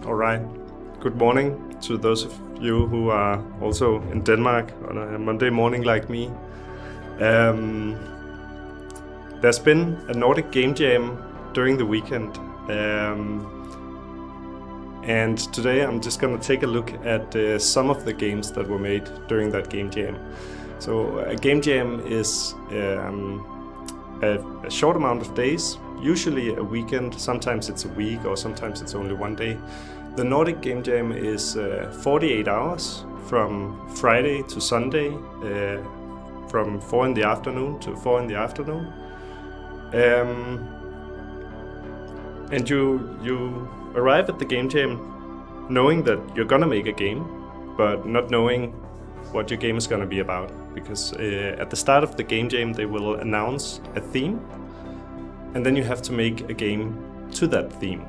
All right. Good morning to those of you who are also in Denmark on a Monday morning like me. There's been a Nordic Game Jam during the weekend. And today I'm just going to take a look at some of the games that were made during that Game Jam. So a Game Jam is a short amount of days, usually a weekend, sometimes it's a week or sometimes it's only one day. The Nordic Game Jam is 48 hours from Friday to Sunday, from 4 in the afternoon to 4 in the afternoon. And you arrive at the Game Jam knowing that you're gonna make a game, but not knowing what your game is gonna be about. Because at the start of the Game Jam they will announce a theme, and then you have to make a game to that theme.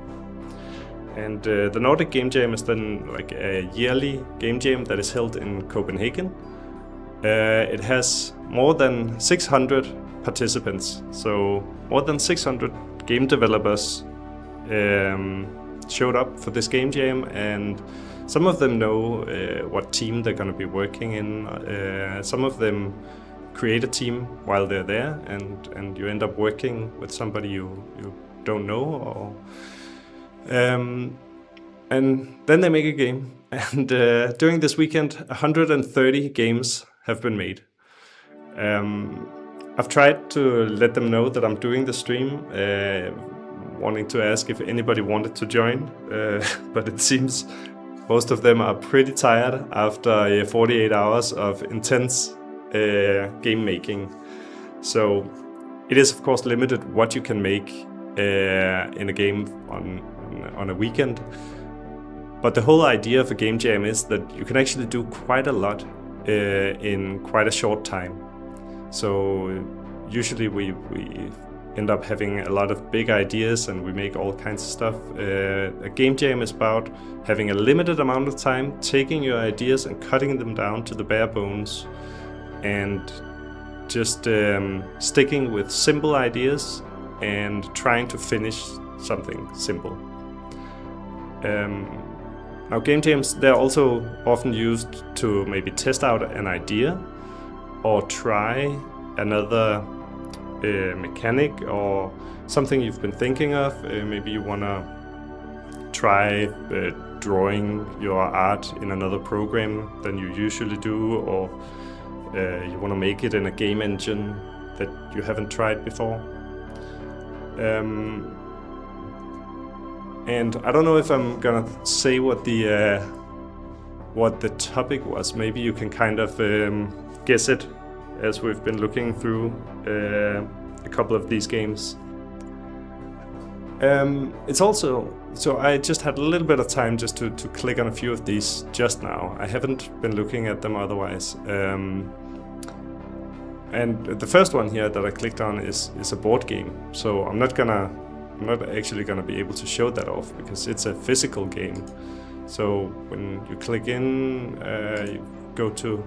And the Nordic Game Jam is then like a yearly game jam that is held in Copenhagen. It has more than 600 participants, so more than 600 game developers showed up for this game jam, and some of them know what team they're going to be working in. Some of them create a team while they're there, and you end up working with somebody you don't know, or and then they make a game. And during this weekend 130 games have been made. I've tried to let them know that I'm doing the stream, wanting to ask if anybody wanted to join, but it seems most of them are pretty tired after 48 hours of intense game making. So it is of course limited what you can make in a game on a weekend. But the whole idea of a game jam is that you can actually do quite a lot in quite a short time. So usually we end up having a lot of big ideas and we make all kinds of stuff. A game jam is about having a limited amount of time, taking your ideas and cutting them down to the bare bones, and just sticking with simple ideas and trying to finish something simple. Now game jams, they're also often used to maybe test out an idea or try another mechanic or something you've been thinking of. Maybe you want to try drawing your art in another program than you usually do, or you want to make it in a game engine that you haven't tried before. And I don't know if I'm gonna say what the topic was. Maybe you can kind of guess it as we've been looking through a couple of these games. It's also, so I just had a little bit of time just to click on a few of these just now. I haven't been looking at them otherwise. And the first one here that I clicked on is a board game. So I'm not actually gonna be able to show that off because it's a physical game. So when you click in, you go to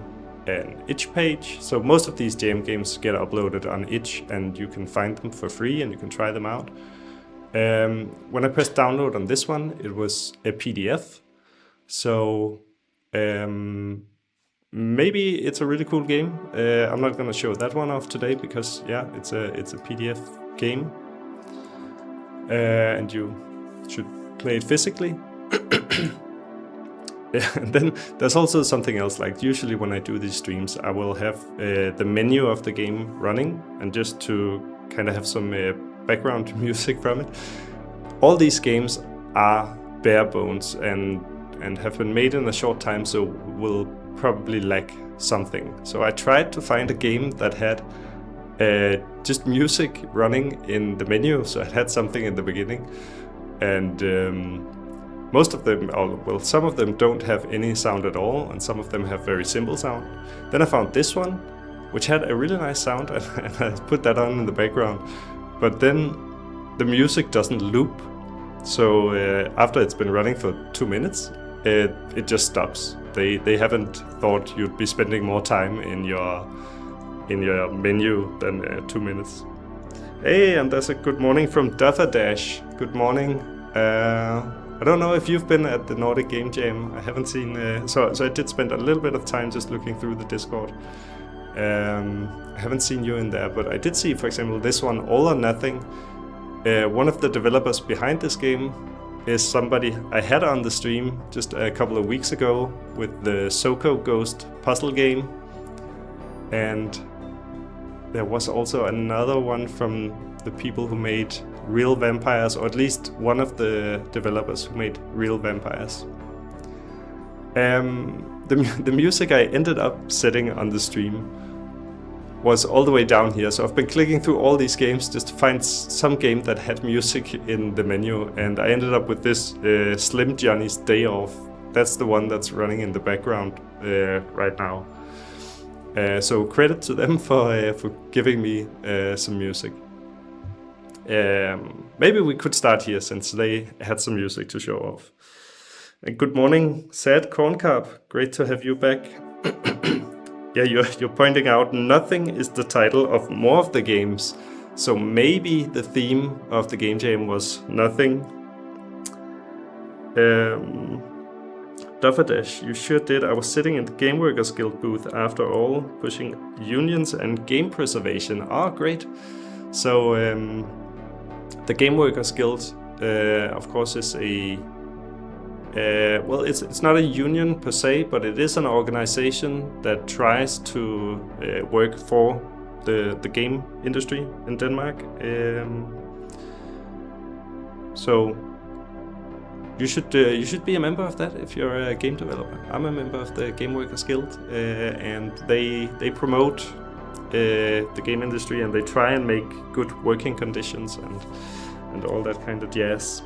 an itch page. So most of these jam games get uploaded on itch, and you can find them for free and you can try them out. When I pressed download on this one, it was a PDF. So maybe it's a really cool game. I'm not gonna show that one off today because yeah, it's a PDF game. And you should play it physically. And then there's also something else, like usually when I do these streams I will have the menu of the game running, and just to kind of have some background music from it. All these games are bare bones and have been made in a short time, so will probably lack something. So I tried to find a game that had just music running in the menu, so it had something in the beginning. And most of them, well, some of them don't have any sound at all, and some of them have very simple sound. Then I found this one, which had a really nice sound, and I put that on in the background. But then the music doesn't loop, so after it's been running for 2 minutes, it just stops. They haven't thought you'd be spending more time in your menu than 2 minutes. Hey, and there's a good morning from Dufferdash. Good morning. I don't know if you've been at the Nordic Game Jam. I haven't seen... so I did spend a little bit of time just looking through the Discord. I haven't seen you in there, but I did see, for example, this one, All or Nothing. One of the developers behind this game is somebody I had on the stream just a couple of weeks ago with the Soko Ghost puzzle game. And there was also another one from the people who made Real Vampires, or at least one of the developers who made Real Vampires. The music I ended up setting on the stream was all the way down here, so I've been clicking through all these games just to find some game that had music in the menu, and I ended up with this Slim Johnny's Day Off. That's the one that's running in the background right now. So credit to them for giving me some music. Maybe we could start here since they had some music to show off. And good morning, Sad Corncarb. Great to have you back. Yeah, you're pointing out Nothing is the title of more of the games. So maybe the theme of the Game Jam was nothing. Dufferdash, you sure did. I was sitting in the Game Workers Guild booth after all, pushing unions and game preservation. Oh, great. So the Game Workers Guild, of course, is a... well, it's not a union per se, but it is an organization that tries to work for the game industry in Denmark. So you should be a member of that if you're a game developer. I'm a member of the Game Workers Guild, and they promote the game industry, and they try and make good working conditions and all that kind of jazz.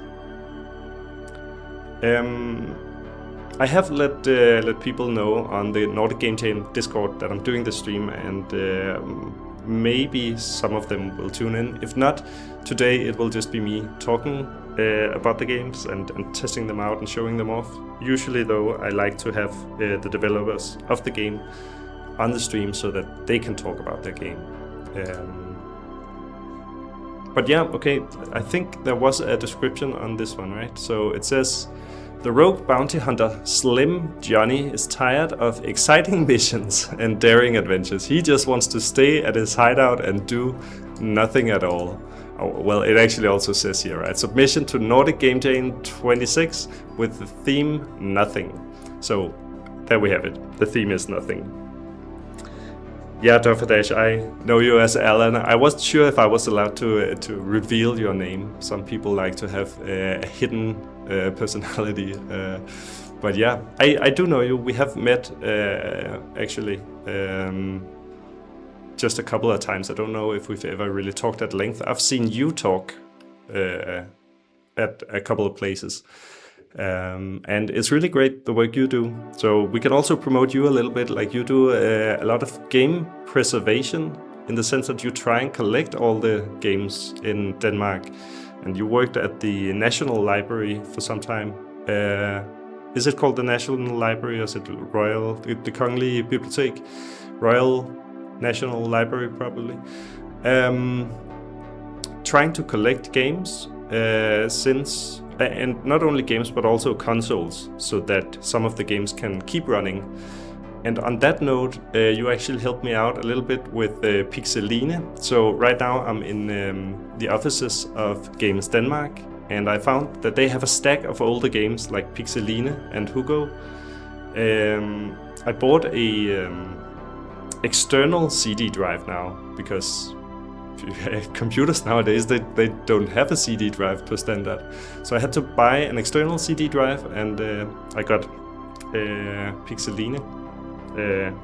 I have let people know on the Nordic Game Jam Discord that I'm doing the stream, and maybe some of them will tune in. If not, today it will just be me talking about the games and testing them out and showing them off. Usually though, I like to have the developers of the game on the stream so that they can talk about their game. But yeah, okay, I think there was a description on this one, right? So it says, the rogue bounty hunter Slim Johnny is tired of exciting missions and daring adventures. He just wants to stay at his hideout and do nothing at all. Oh, well, it actually also says here, right? Submission to Nordic Game Jam 26 with the theme Nothing. So there we have it. The theme is Nothing. Yeah, Dufferdash, I know you as Alan. I wasn't sure if I was allowed to reveal your name. Some people like to have a hidden personality. But yeah, I do know you. We have met actually just a couple of times. I don't know if we've ever really talked at length. I've seen you talk at a couple of places. And it's really great the work you do. So we can also promote you a little bit. Like you do a lot of game preservation in the sense that you try and collect all the games in Denmark. And you worked at the National Library for some time. Is it called the National Library, or is it Royal, the Kongelige Bibliotek? Royal National Library, probably. Trying to collect games and not only games but also consoles, so that some of the games can keep running. And on that note, you actually helped me out a little bit with Pixeline. So right now I'm in the offices of Games Denmark, and I found that they have a stack of older games like Pixeline and Hugo. I bought a external CD drive now, because computers nowadays, they don't have a CD drive per standard. So I had to buy an external CD drive, and I got Pixeline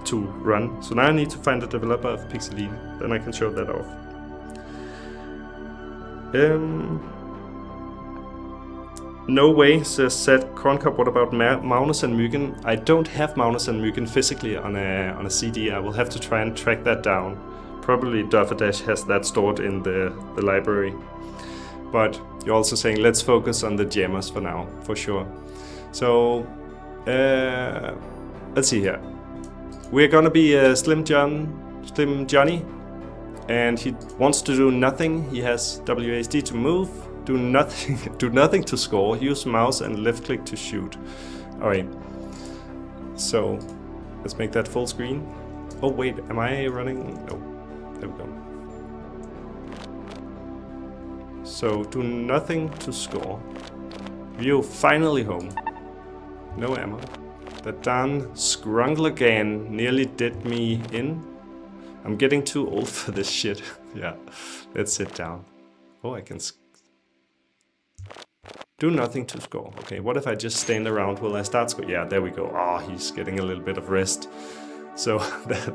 to run. So now I need to find the developer of Pixeline, then I can show that off. No way, says Seth Korncup. What about Magnus and Myggen? I don't have Magnus and Myggen physically on a CD. I will have to try and track that down. Probably Dufferdash has that stored in the library. But you're also saying let's focus on the jammers for now, for sure. So let's see here. We're gonna be Slim Johnny, and he wants to do nothing. He has WASD to move, Do nothing. Do nothing to score. Use mouse and left click to shoot. All right. So let's make that full screen. Oh wait, am I running? No. There we go. So do nothing to score. View finally home. No ammo. That darn Scrunglagan nearly did me in. I'm getting too old for this shit. Yeah, let's sit down. Oh, I can... Do nothing to score. Okay, what if I just stand around while I start score? Yeah, there we go. Oh, he's getting a little bit of rest. So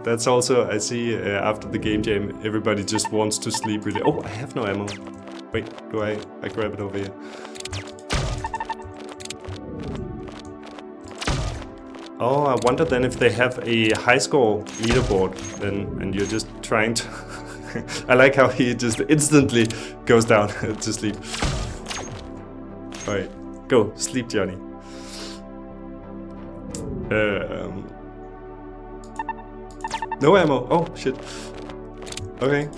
that's also, I see after the game jam, everybody just wants to sleep really. Oh, I have no ammo. Wait, do I grab it over here? Oh, I wonder then if they have a high score leaderboard then, and you're just trying to... I like how he just instantly goes down to sleep. Alright, go, sleep Johnny. No ammo, oh shit. Okay.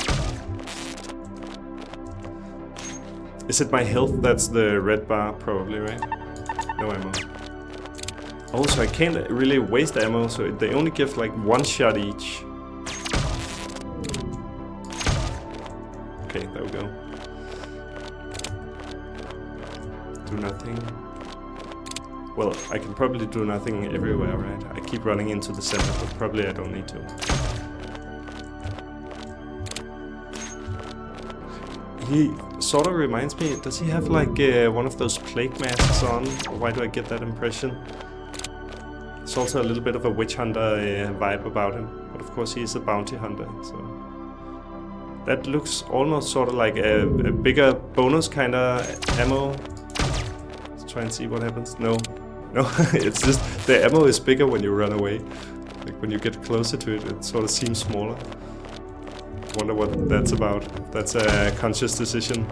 Is it my health that's the red bar? Probably, right? No ammo. Oh, so I can't really waste ammo, so they only give like one shot each. Okay, there we go. Do nothing. Well, I can probably do nothing everywhere, right? I keep running into the center, but probably I don't need to. He sort of reminds me, does he have like one of those plague masks on? Or why do I get that impression? There's also a little bit of a witch hunter vibe about him, but of course he is a bounty hunter, so... That looks almost sort of like a bigger bonus kind of ammo. Let's try and see what happens. No, it's just the ammo is bigger when you run away. Like when you get closer to it, it sort of seems smaller. Wonder what that's about. That's a conscious decision.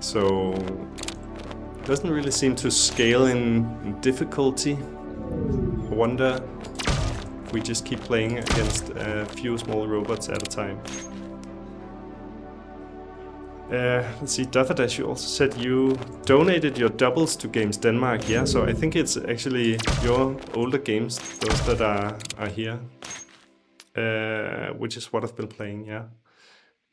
So... Doesn't really seem to scale in difficulty. I wonder if we just keep playing against a few small robots at a time. Let's see, Dufferdash, you also said you donated your doubles to Games Denmark. Yeah, so I think it's actually your older games, those that are here, which is what I've been playing, yeah.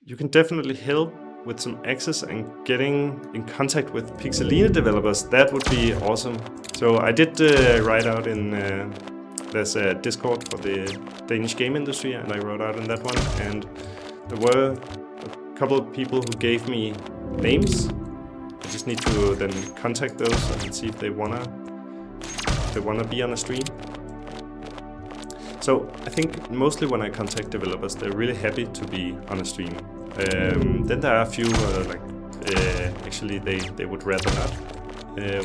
You can definitely help with some access and getting in contact with Pixeline developers. That would be awesome. So I did write out in, there's a Discord for the Danish game industry, and I wrote out in that one, and there were a couple of people who gave me names. I just need to then contact those and see if they wanna be on a stream. So I think mostly when I contact developers, they're really happy to be on a stream. Then there are a few actually they would rather not,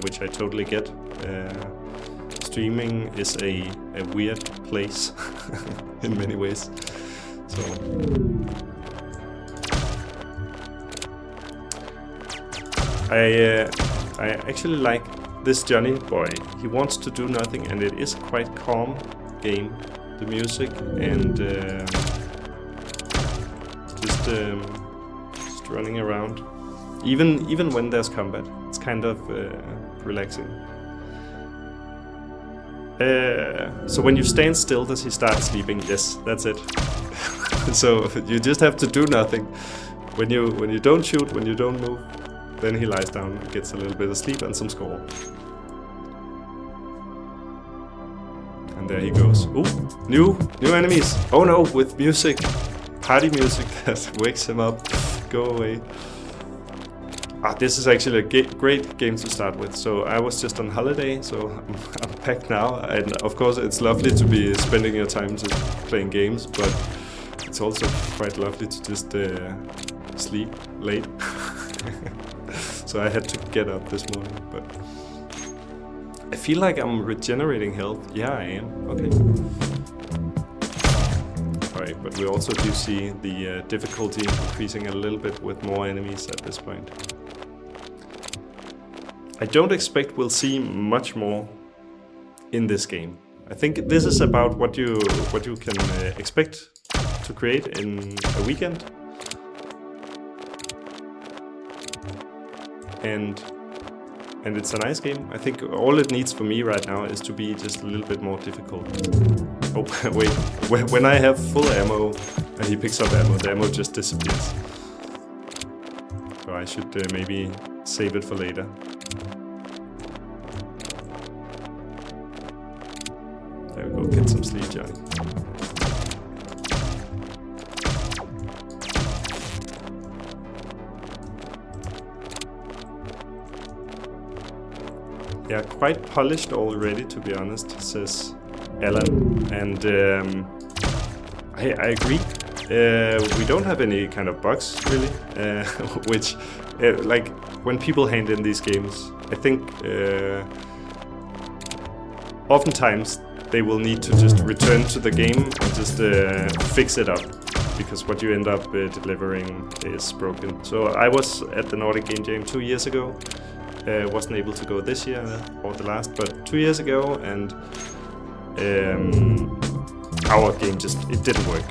which I totally get. Streaming is a weird place in many ways. So I actually like this Johnny boy. He wants to do nothing, and it is a quite calm game. The music and just running around. Even when there's combat, it's kind of relaxing. So when you stand still, does he start sleeping? Yes, that's it. So you just have to do nothing. When you don't shoot, when you don't move, then he lies down and gets a little bit of sleep and some score. And there he goes. Ooh, new enemies. Oh no, with music. Party music that wakes him up. Go away. This is actually a great game to start with. So I was just on holiday, so I'm back now. And of course it's lovely to be spending your time just playing games, but it's also quite lovely to just sleep late. So I had to get up this morning, but I feel like I'm regenerating health. Yeah, I am. Okay. Alright, but we also do see the difficulty increasing a little bit with more enemies at this point. I don't expect we'll see much more in this game. I think this is about what you can expect to create in a weekend. And it's a nice game. I think all it needs for me right now is to be just a little bit more difficult. Oh, wait. When I have full ammo and he picks up ammo, the ammo just disappears. So I should maybe save it for later. There we go, get some sleep, Johnny. Yeah, quite polished already, to be honest, says Alan. And I agree. We don't have any kind of bugs, really, which, like, when people hand in these games, I think oftentimes they will need to just return to the game and just fix it up, because what you end up delivering is broken. So I was at the Nordic Game Jam 2 years ago. Wasn't able to go this year or the last, but 2 years ago, and our game it didn't work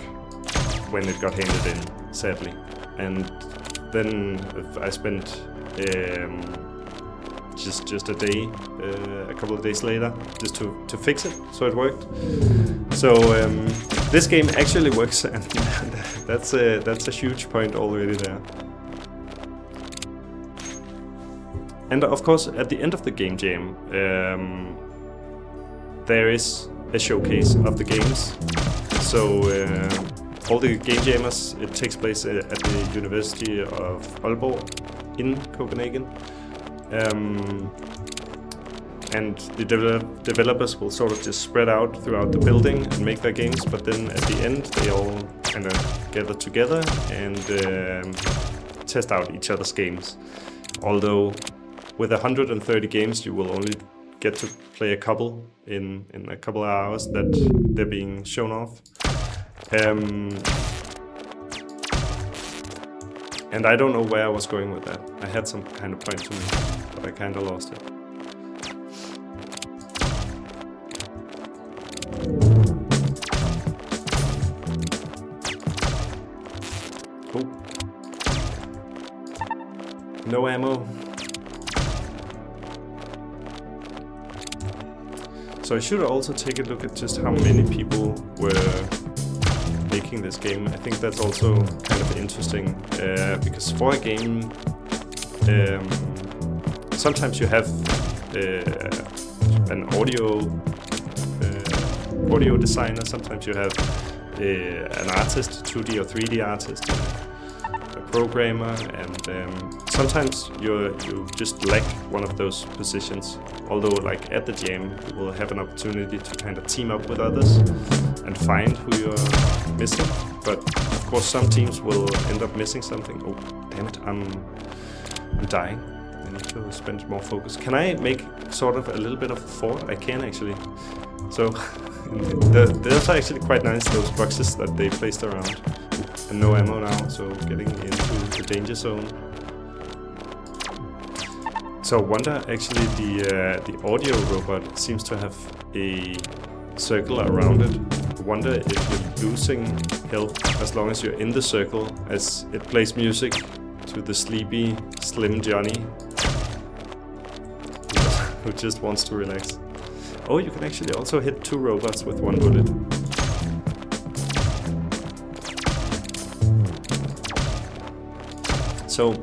when it got handed in, sadly. And then I spent just a day, a couple of days later, just to fix it, so it worked. So this game actually works, and that's a huge point already there. And of course, at the end of the Game Jam, there is a showcase of the games. So all the Game Jammers, it takes place at the University of Aalborg in Copenhagen. And the developers will sort of just spread out throughout the building and make their games, but then at the end they all kind of gather together and test out each other's games. Although with 130 games, you will only get to play a couple in a couple of hours that they're being shown off. And I don't know where I was going with that. I had some kind of point to me, but I kind of lost it. Oh. No ammo. So I should also take a look at just how many people were making this game. I think that's also kind of interesting, because for a game, sometimes you have an audio designer, sometimes you have an artist, 2D or 3D artist, a programmer, and sometimes you just lack one of those positions. Although, like at the jam, you will have an opportunity to kind of team up with others and find who you're missing. But of course, some teams will end up missing something. Oh, damn it! I'm dying. I need to spend more focus. Can I make sort of a little bit of a fort? I can actually. So those are actually quite nice. Those boxes that they placed around. And no ammo now, so getting into the danger zone. So I wonder, actually, the audio robot seems to have a circle around it. I wonder if you're losing health as long as you're in the circle, as it plays music to the sleepy, slim Johnny, who just wants to relax. Oh, you can actually also hit 2 robots with 1 bullet. So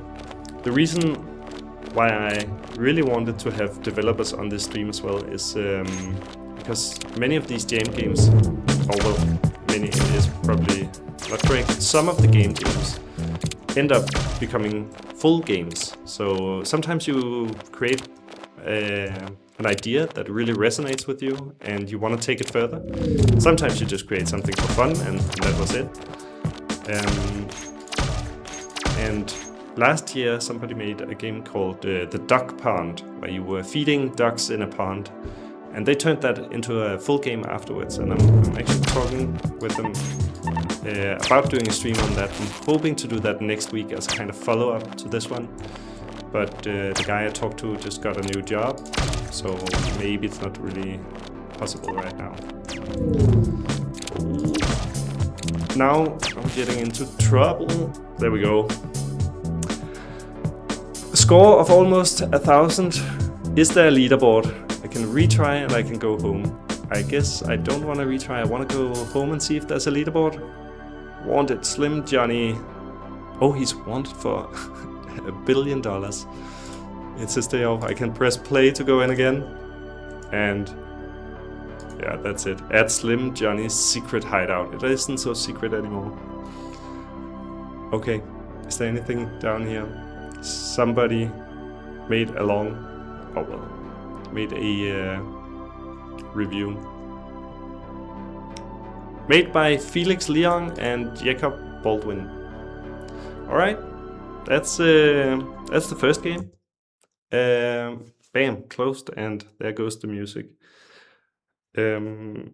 the reason why I really wanted to have developers on this stream as well is because many of these jam games, although many is probably not correct, some of the game jams end up becoming full games. So sometimes you create an idea that really resonates with you and you want to take it further. Sometimes you just create something for fun and that was it. And last year somebody made a game called The Duck Pond, where you were feeding ducks in a pond. And they turned that into a full game afterwards, and I'm actually talking with them about doing a stream on that. I'm hoping to do that next week as a kind of follow-up to this one. But the guy I talked to just got a new job, so maybe it's not really possible right now. Now I'm getting into trouble. There we go. A score of almost 1,000. Is there a leaderboard? I can retry and I can go home. I guess I don't want to retry. I want to go home and see if there's a leaderboard. Wanted Slim Johnny. Oh, he's wanted for $1 billion. It's his day off. I can press play to go in again. And yeah, that's it. Add Slim Johnny's secret hideout. It isn't so secret anymore. Okay, is there anything down here? Somebody made a review. Made by Felix Leong and Jacob Baldwin. Alright, that's the first game. Bam, closed, and there goes the music. Oh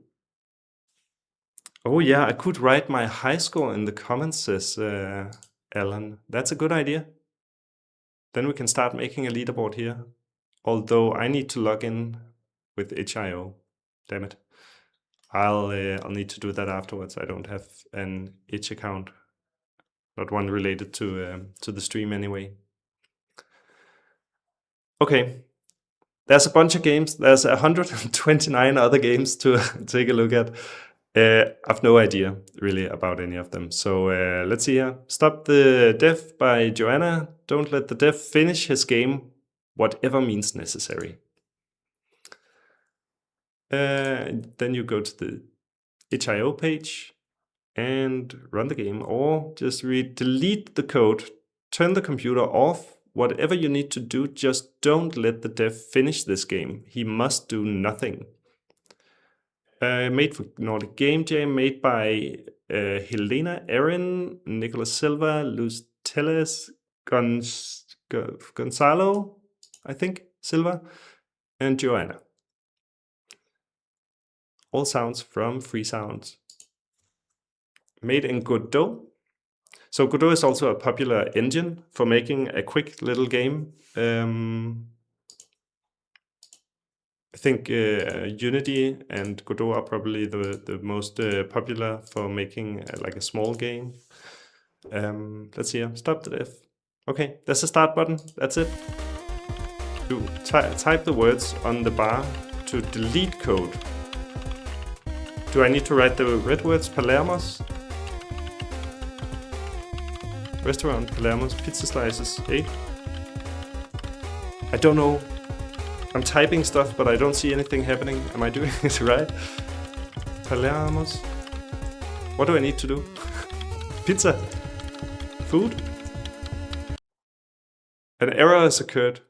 yeah, I could write my high score in the comments, says Alan. That's a good idea. Then we can start making a leaderboard here. Although I need to log in with HIO. Damn it. I'll need to do that afterwards. I don't have an itch account. Not one related to the stream anyway. Okay. There's a bunch of games. There's 129 other games to take a look at. I've no idea really about any of them. So let's see here. Stop the Dev by Joanna. Don't let the dev finish his game, whatever means necessary. Then you go to the HIO page and run the game, or just delete the code, turn the computer off. Whatever you need to do, just don't let the dev finish this game. He must do nothing. Made for Nordic Game Jam, made by Helena Erin, Nicolas Silva, Luz Teles, Gonzalo, I think, Silva, and Joanna. All sounds from Free Sounds. Made in Godot. So Godot is also a popular engine for making a quick little game. I think Unity and Godot are probably the most popular for making like a small game. Let's see here. Stop the dev. Okay, there's a start button. That's it. You type the words on the bar to delete code. Do I need to write the red words? Palermo's? Restaurant, Palermo's, pizza slices, 8. I don't know. I'm typing stuff, but I don't see anything happening. Am I doing it right? Palermo's. What do I need to do? Pizza. Food. An error has occurred.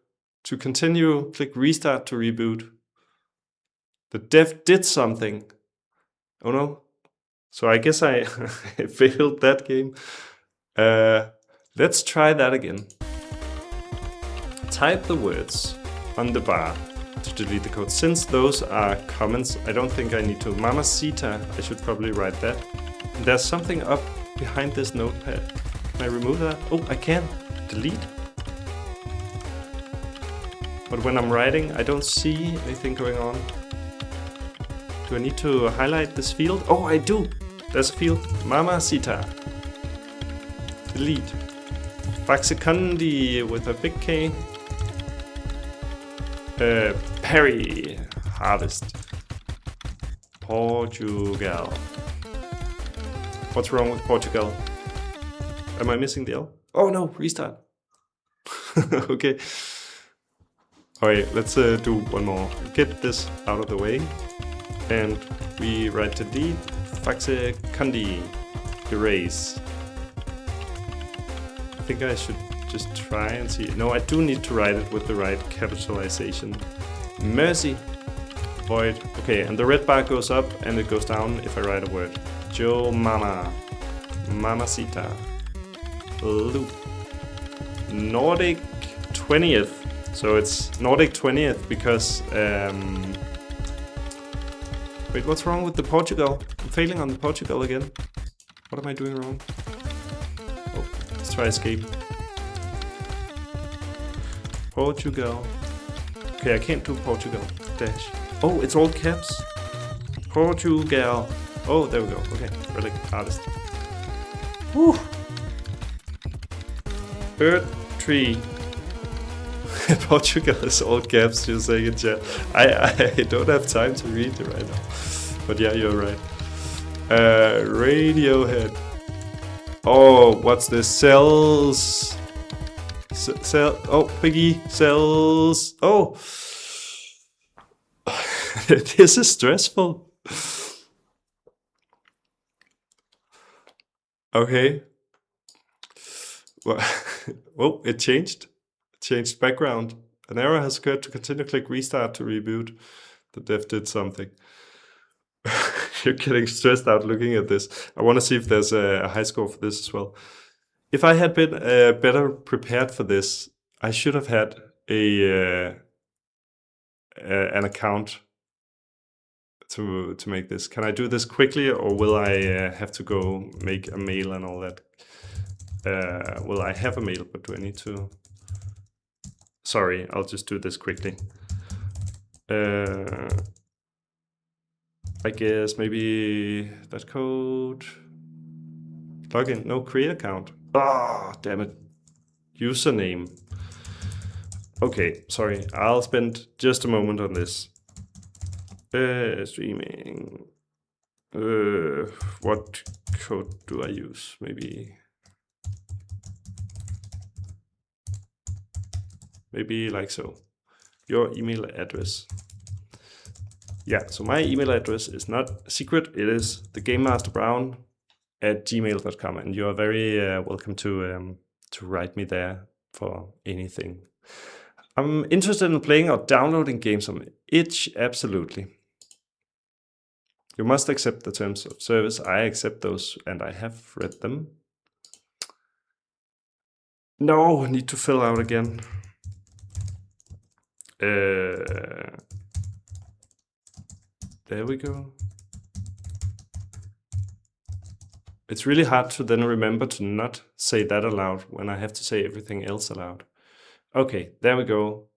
To continue, click restart to reboot. The dev did something. Oh no. So I guess I failed that game. Let's try that again. Type the words on the bar to delete the code. Since those are comments, I don't think I need to. Mamacita, I should probably write that. And there's something up behind this notepad. Can I remove that? Oh, I can. Delete. But when I'm writing, I don't see anything going on. Do I need to highlight this field? Oh, I do. There's a field. Mamacita. Delete. Faxicundi with a big K. Perry. Harvest. Portugal. What's wrong with Portugal? Am I missing the L? Oh no, restart. Okay. Alright, let's do one more. Get this out of the way. And we write delete. Faxicundi. Erase. I think I should just try and see. No, I do need to write it with the right capitalization. Mercy. Void. Okay, and the red bar goes up and it goes down if I write a word. Joe Mama. Mamacita. Loop. Nordic 20th. So it's Nordic 20th because... Wait, what's wrong with the Portugal? I'm failing on the Portugal again. What am I doing wrong? Oh, let's try escape. Portugal. Okay, I can't do Portugal. Dash. Oh, it's all caps. Portugal. Oh, there we go. Okay, relic artist. Woo. Bird tree. Portugal is all caps, you're saying in chat. I don't have time to read it right now. But yeah, you're right. Radiohead. Oh, what's this? Cells. Cell. Oh, Piggy. Cells. Oh. This is stressful. Okay. Well, oh, it changed. Changed background. An error has occurred. To continue, click restart to reboot. The dev did something. You're getting stressed out looking at this. I want to see if there's a high score for this as well. If I had been better prepared for this, I should have had an account to make this. Can I do this quickly, or will I have to go make a mail and all that? Well, I have a mail, but do I need to? Sorry, I'll just do this quickly. I guess maybe that code. Login, no, create account. Ah, oh, damn it. Username. Okay, sorry. I'll spend just a moment on this. Streaming. What code do I use? Maybe like so. Your email address. Yeah, so my email address is not secret. It is thegamemasterbrown@gmail.com, and you are very welcome to write me there for anything. I'm interested in playing or downloading games on itch. Absolutely. You must accept the terms of service. I accept those, and I have read them. No, I need to fill out again. There we go. It's really hard to then remember to not say that aloud when I have to say everything else aloud. Okay, there we go.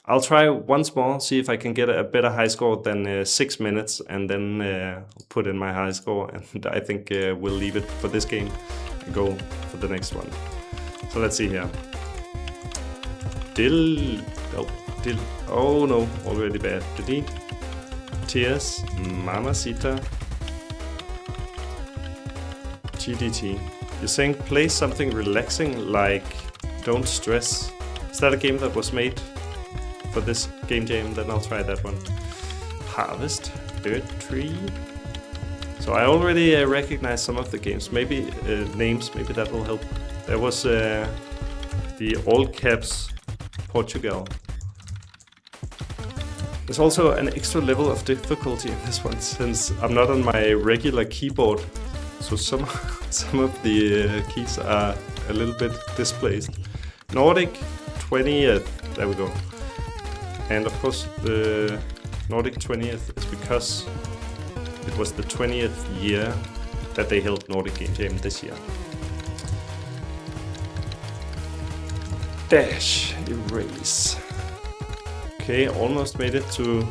I'll try once more, see if I can get a better high score than 6 minutes, and then put in my high score, and I think we'll leave it for this game and go for the next one. So let's see here. Oh no, already bad. Delete. Tears, Mamacita, GDT. You're saying play something relaxing like Don't Stress. Is that a game that was made for this game jam? Then I'll try that one. Harvest, Bird Tree. So I already recognize some of the games. Maybe names, maybe that will help. There was the all caps Portugal. There's also an extra level of difficulty in this one, since I'm not on my regular keyboard. So some of the keys are a little bit displaced. Nordic 20th, there we go. And of course the Nordic 20th is because it was the 20th year that they held Nordic Game Jam this year. Dash, erase. Okay, almost made it to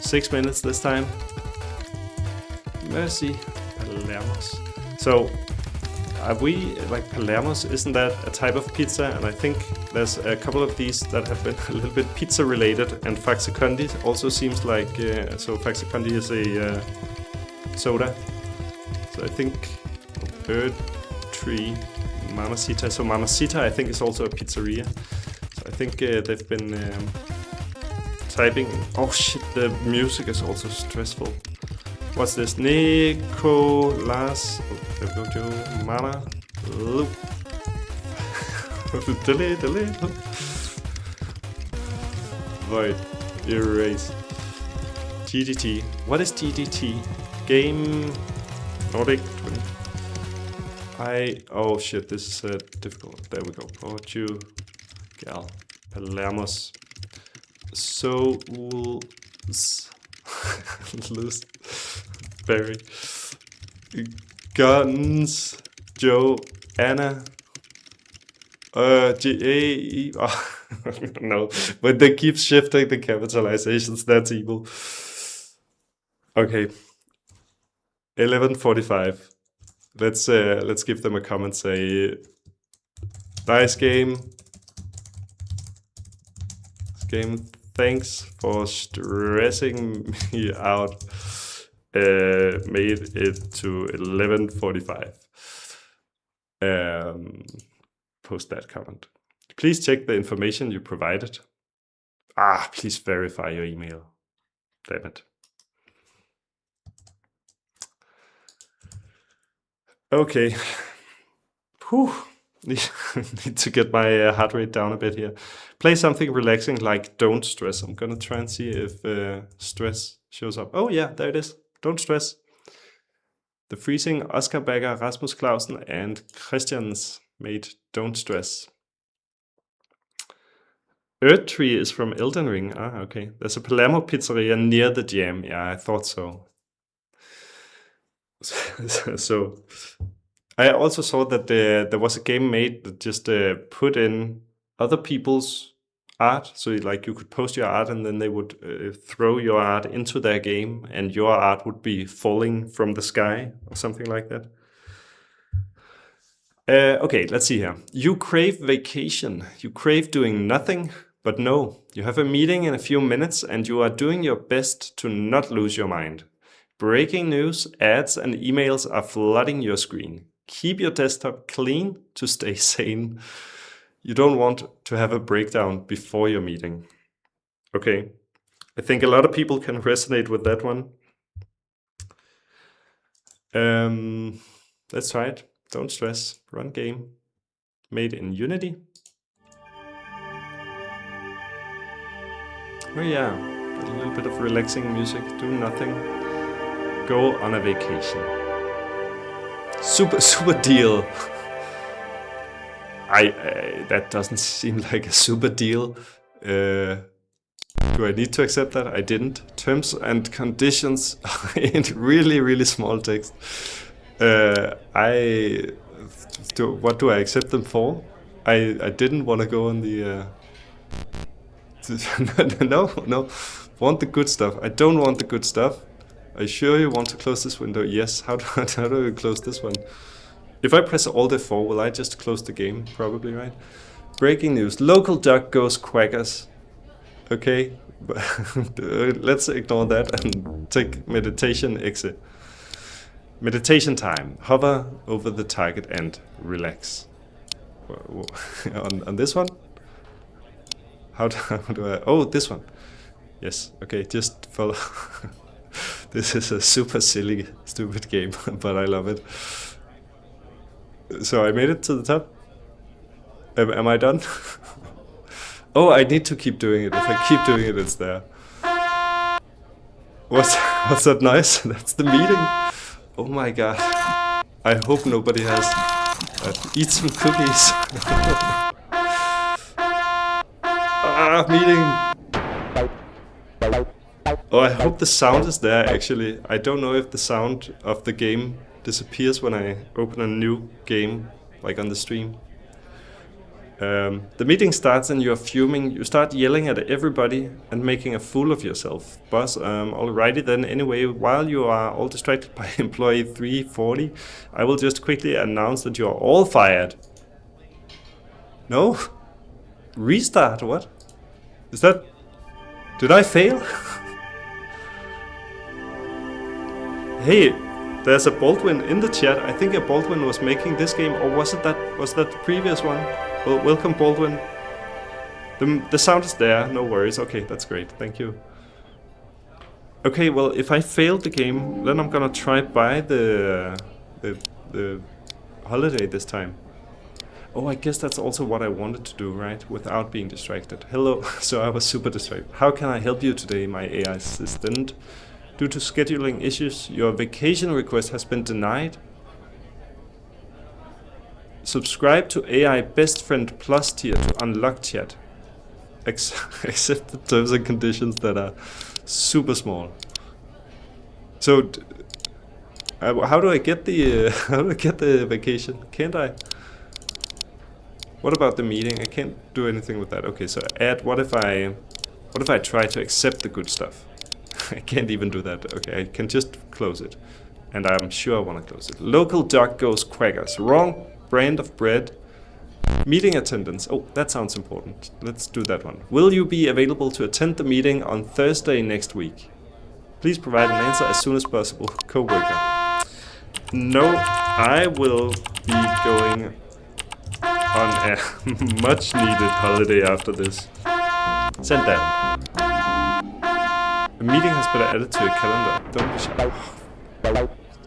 6 minutes this time. Mercy, Palermos. So, are we, like Palermos, isn't that a type of pizza? And I think there's a couple of these that have been a little bit pizza related, and Faxicondi also seems like, so Faxicondi is a soda. So I think Bird Tree, Mamacita. So Mamacita I think is also a pizzeria. I think they've been typing. Oh shit, the music is also stressful. What's this? Nicolas. Oh, there we go, Joe. Mana. Loop. Delete. Void. Erase. GDT. What is GDT? Game. Nordic. Oh shit, this is difficult. There we go. Portugal. Palermos. So loose. Barry. Guns. Joe. Anna. G-A-E. Oh, no, but they keep shifting the capitalizations. That's evil. Okay. 11:45. Let's give them a comment. Say, nice game. Thanks for stressing me out. Made it to 11:45. Post that comment. Please check the information you provided. Please verify your email. Damn it. Okay. Whew. Need to get my heart rate down a bit here. Play something relaxing like Don't Stress. I'm gonna try and see if stress shows up. Oh yeah, there it is. Don't Stress. The Freezing, Oscar Bagger, Rasmus Clausen, and Christians made Don't Stress. Earth Tree is from Elden Ring. Okay. There's a Palermo pizzeria near the jam. Yeah, I thought so. So I also saw that there was a game made that just put in other people's art. So like you could post your art and then they would throw your art into their game and your art would be falling from the sky or something like that. Okay, let's see here. You crave vacation. You crave doing nothing, but no. You have a meeting in a few minutes and you are doing your best to not lose your mind. Breaking news, ads, and emails are flooding your screen. Keep your desktop clean to stay sane. You don't want to have a breakdown before your meeting. Okay, I think a lot of people can resonate with that one. Let's try it. Don't stress. Run game. Made in Unity. Oh yeah, a little bit of relaxing music. Do nothing. Go on a vacation. Super deal. That doesn't seem like a super deal. Do I need to accept that? I didn't. Terms and conditions in really small text. What do I accept them for? I didn't want to go on the. No. Want the good stuff. I don't want the good stuff. Are you sure you want to close this window? Yes. How do we close this one? If I press Alt F4, will I just close the game? Probably, right? Breaking news. Local duck goes quackers. Okay. Let's ignore that and take meditation exit. Meditation time. Hover over the target and relax. On this one? How do I... Oh, this one. Yes. Okay, just follow... This is a super silly, stupid game, but I love it. So I made it to the top. Am I done? Oh, I need to keep doing it. If I keep doing it, it's there. What's that noise? That's the meeting. Oh my god. I hope nobody has... eat some cookies. Meeting. Oh, I hope the sound is there, actually. I don't know if the sound of the game disappears when I open a new game, like on the stream. The meeting starts and you're fuming. You start yelling at everybody and making a fool of yourself. Boss, alrighty then. Anyway, while you are all distracted by employee 340, I will just quickly announce that you are all fired. No? Restart, what? Is that... Did I fail? Hey, there's a Baldwin in the chat. I think a Baldwin was making this game, or was that the previous one? Well, welcome Baldwin. The sound is there, no worries. Okay, that's great, thank you. Okay, well, if I failed the game, then I'm gonna try buy the holiday this time. Oh, I guess that's also what I wanted to do, right? Without being distracted. Hello, so I was super distracted. How can I help you today, my AI assistant? Due to scheduling issues, your vacation request has been denied. Subscribe to AI Best Friend Plus tier to unlock chat. Accept the terms and conditions that are super small. So, how do I get the vacation? Can't I? What about the meeting? I can't do anything with that. Okay, so add. What if I try to accept the good stuff? I can't even do that. Okay, I can just close it. And I'm sure I want to close it. Local dog goes quackers. Wrong brand of bread. Meeting attendance. Oh, that sounds important. Let's do that one. Will you be available to attend the meeting on Thursday next week? Please provide an answer as soon as possible. Coworker. No, I will be going on a much needed holiday after this. Send that. A meeting has been added to your calendar. Don't be shy.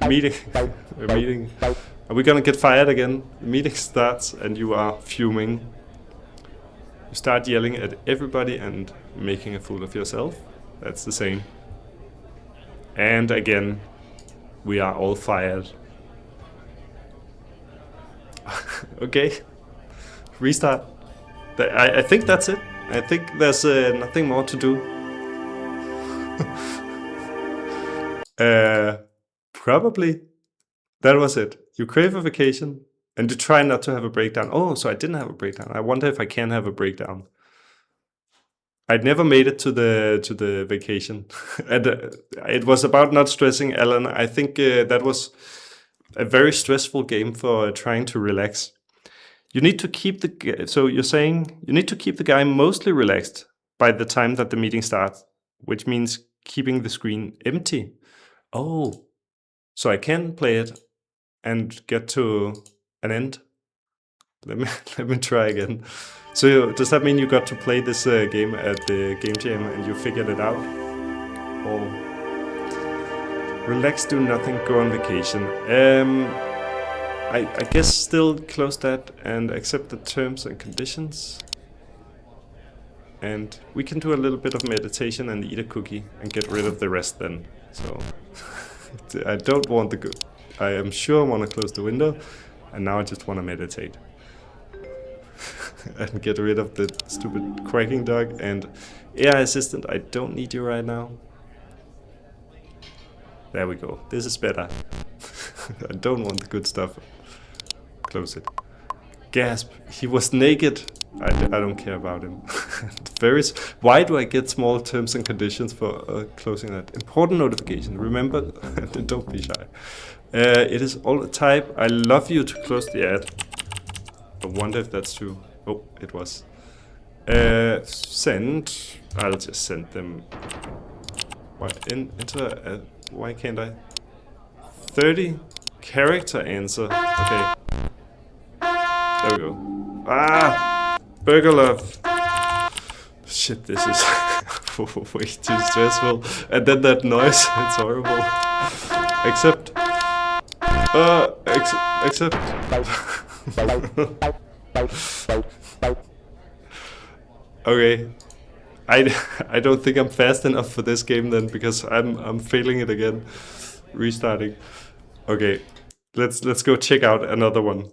Meeting. A meeting. Are we gonna get fired again? The meeting starts and you are fuming. You start yelling at everybody and making a fool of yourself. That's the same. And again, we are all fired. Okay. Restart. I think that's it. I think there's nothing more to do. Probably. That was it. You crave a vacation and you try not to have a breakdown. Oh, so I didn't have a breakdown. I wonder if I can have a breakdown. I'd never made it to the vacation. And it was about not stressing, Alan. I think that was a very stressful game for trying to relax. You need to keep so you're saying you need to keep the guy mostly relaxed by the time that the meeting starts, which means keeping the screen empty. Oh, so I can play it and get to an end. Let me try again. So does that mean you got to play this game at the Game Jam and you figured it out? Or relax, do nothing, go on vacation. I guess still close that and accept the terms and conditions. And we can do a little bit of meditation and eat a cookie and get rid of the rest then. So I don't want the good. I am sure I want to close the window, and now I just want to meditate. And get rid of the stupid quacking dog and AI assistant. I don't need you right now. There we go. This is better. I don't want the good stuff. Close it. Gasp. He was naked. I don't care about him. Why do I get small terms and conditions for closing that? Important notification. Remember, don't be shy. It is all the type. I love you to close the ad. I wonder if that's true. Oh, it was. Send. I'll just send them. Why can't I? 30 character answer. Okay. There we go. Ah! Burger love. Shit, this is way too stressful. And then that noise, it's horrible. Accept. Accept. Okay. I don't think I'm fast enough for this game then, because I'm failing it again. Restarting. Okay. Let's go check out another one.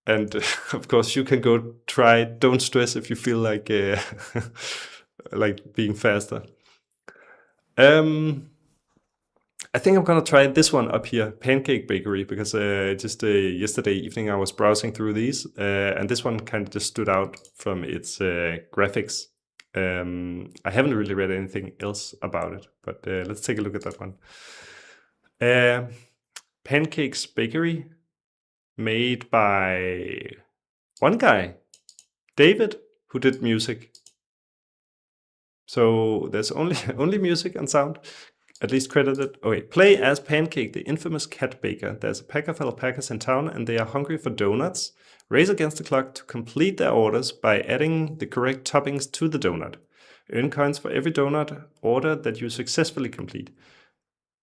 And of course you can go try. Don't stress if you feel like like being faster. I think I'm gonna try this one up here, Pancake Bakery, because just yesterday evening I was browsing through these, and this one kind of just stood out from its graphics. I haven't really read anything else about it, but let's take a look at that one. Pancakes Bakery, made by one guy, David, who did music. So there's only music and sound, at least credited. Okay, play as Pancake, the infamous cat baker. There's a pack of alpacas in town and they are hungry for donuts. Race against the clock to complete their orders by adding the correct toppings to the donut. Earn coins for every donut order that you successfully complete.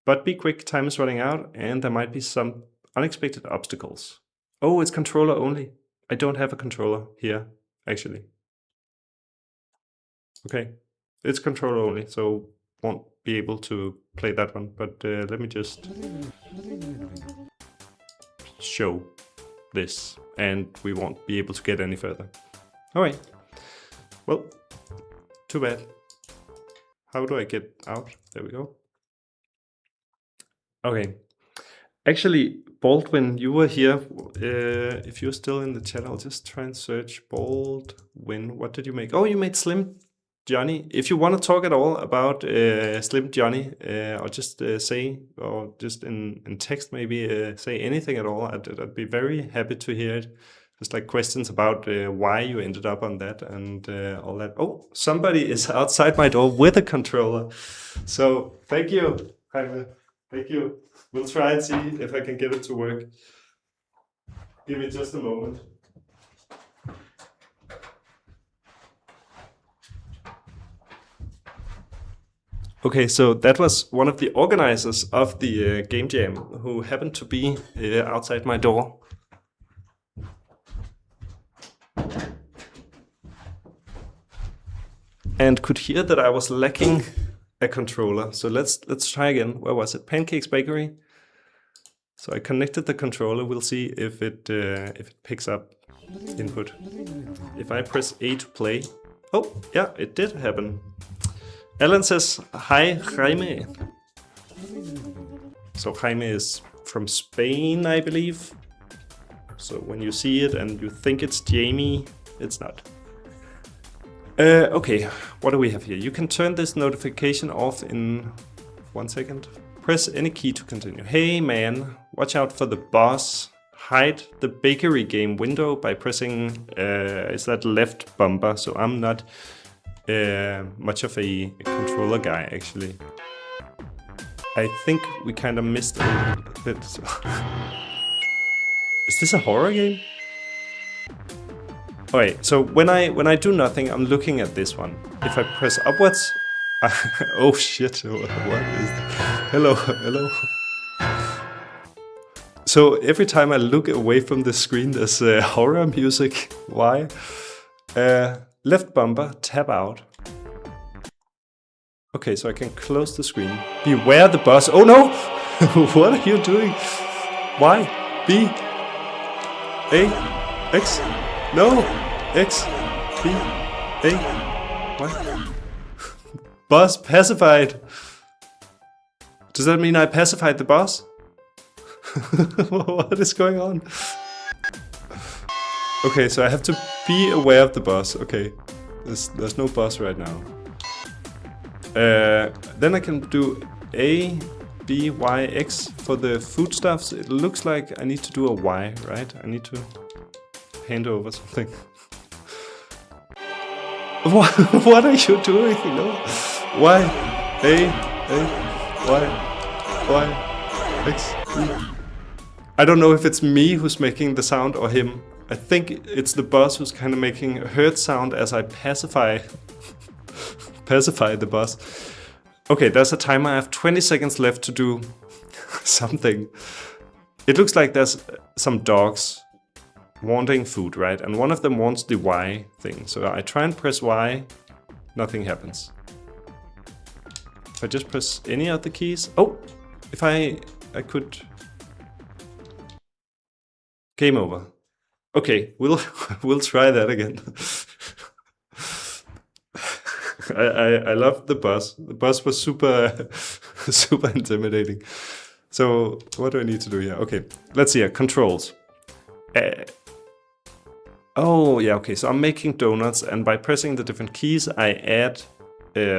But be quick, time is running out and there might be some unexpected obstacles. Oh, it's controller only. I don't have a controller here, actually. Okay, it's controller only, so won't be able to play that one. But let me just show this, and we won't be able to get any further. All right. Well, too bad. How do I get out? There we go. Okay. Actually, Baldwin, you were here. If you're still in the chat, I'll just try and search Baldwin. What did you make? Oh, you made Slim Johnny. If you want to talk at all about Slim Johnny, or just say, or just in text maybe say anything at all, I'd be very happy to hear it. Just like questions about why you ended up on that and all that. Oh, somebody is outside my door with a controller. So thank you, Jaime. Thank you. We'll try and see if I can get it to work. Give me just a moment. Okay, so that was one of the organizers of the Game Jam who happened to be outside my door. And could hear that I was lacking a controller. So let's try again. Where was it? Pancakes Bakery. So I connected the controller. We'll see if it picks up input. If I press A to play. Oh, yeah, it did happen. Alan says, hi, Jaime. So Jaime is from Spain, I believe. So when you see it and you think it's Jamie, it's not. Okay, what do we have here? You can turn this notification off in 1 second. Press any key to continue. Hey man, watch out for the boss. Hide the bakery game window by pressing, is that left bumper? So I'm not much of a controller guy, actually. I think we kind of missed a little bit. So. Is this a horror game? Okay, so when I do nothing, I'm looking at this one. If I press upwards, oh shit! What is that? Hello, hello. So every time I look away from the screen, there's horror music. Why? Left bumper, tab out. Okay, so I can close the screen. Beware the boss. Oh no! What are you doing? Y, B, A, X. No! X, B, A, Y. Boss pacified. Does that mean I pacified the boss? What is going on? Okay, so I have to be aware of the boss. Okay, there's no boss right now. Then I can do A, B, Y, X for the foodstuffs. It looks like I need to do a Y, right? I need to hand over something. What are you doing? No. Y, A, Y, X, E. I don't know if it's me who's making the sound or him. I think it's the boss who's kind of making a hurt sound as I pacify the boss. Okay, there's a timer. I have 20 seconds left to do something. It looks like there's some dogs wanting food, right? And one of them wants the Y thing. So I try and press Y, nothing happens. If I just press any of the keys. Oh, if I could. Game over. Okay, we'll try that again. I love the boss. The boss was super super intimidating. So what do I need to do here? Okay, let's see here. Controls. Oh yeah, okay. So I'm making donuts, and by pressing the different keys, I add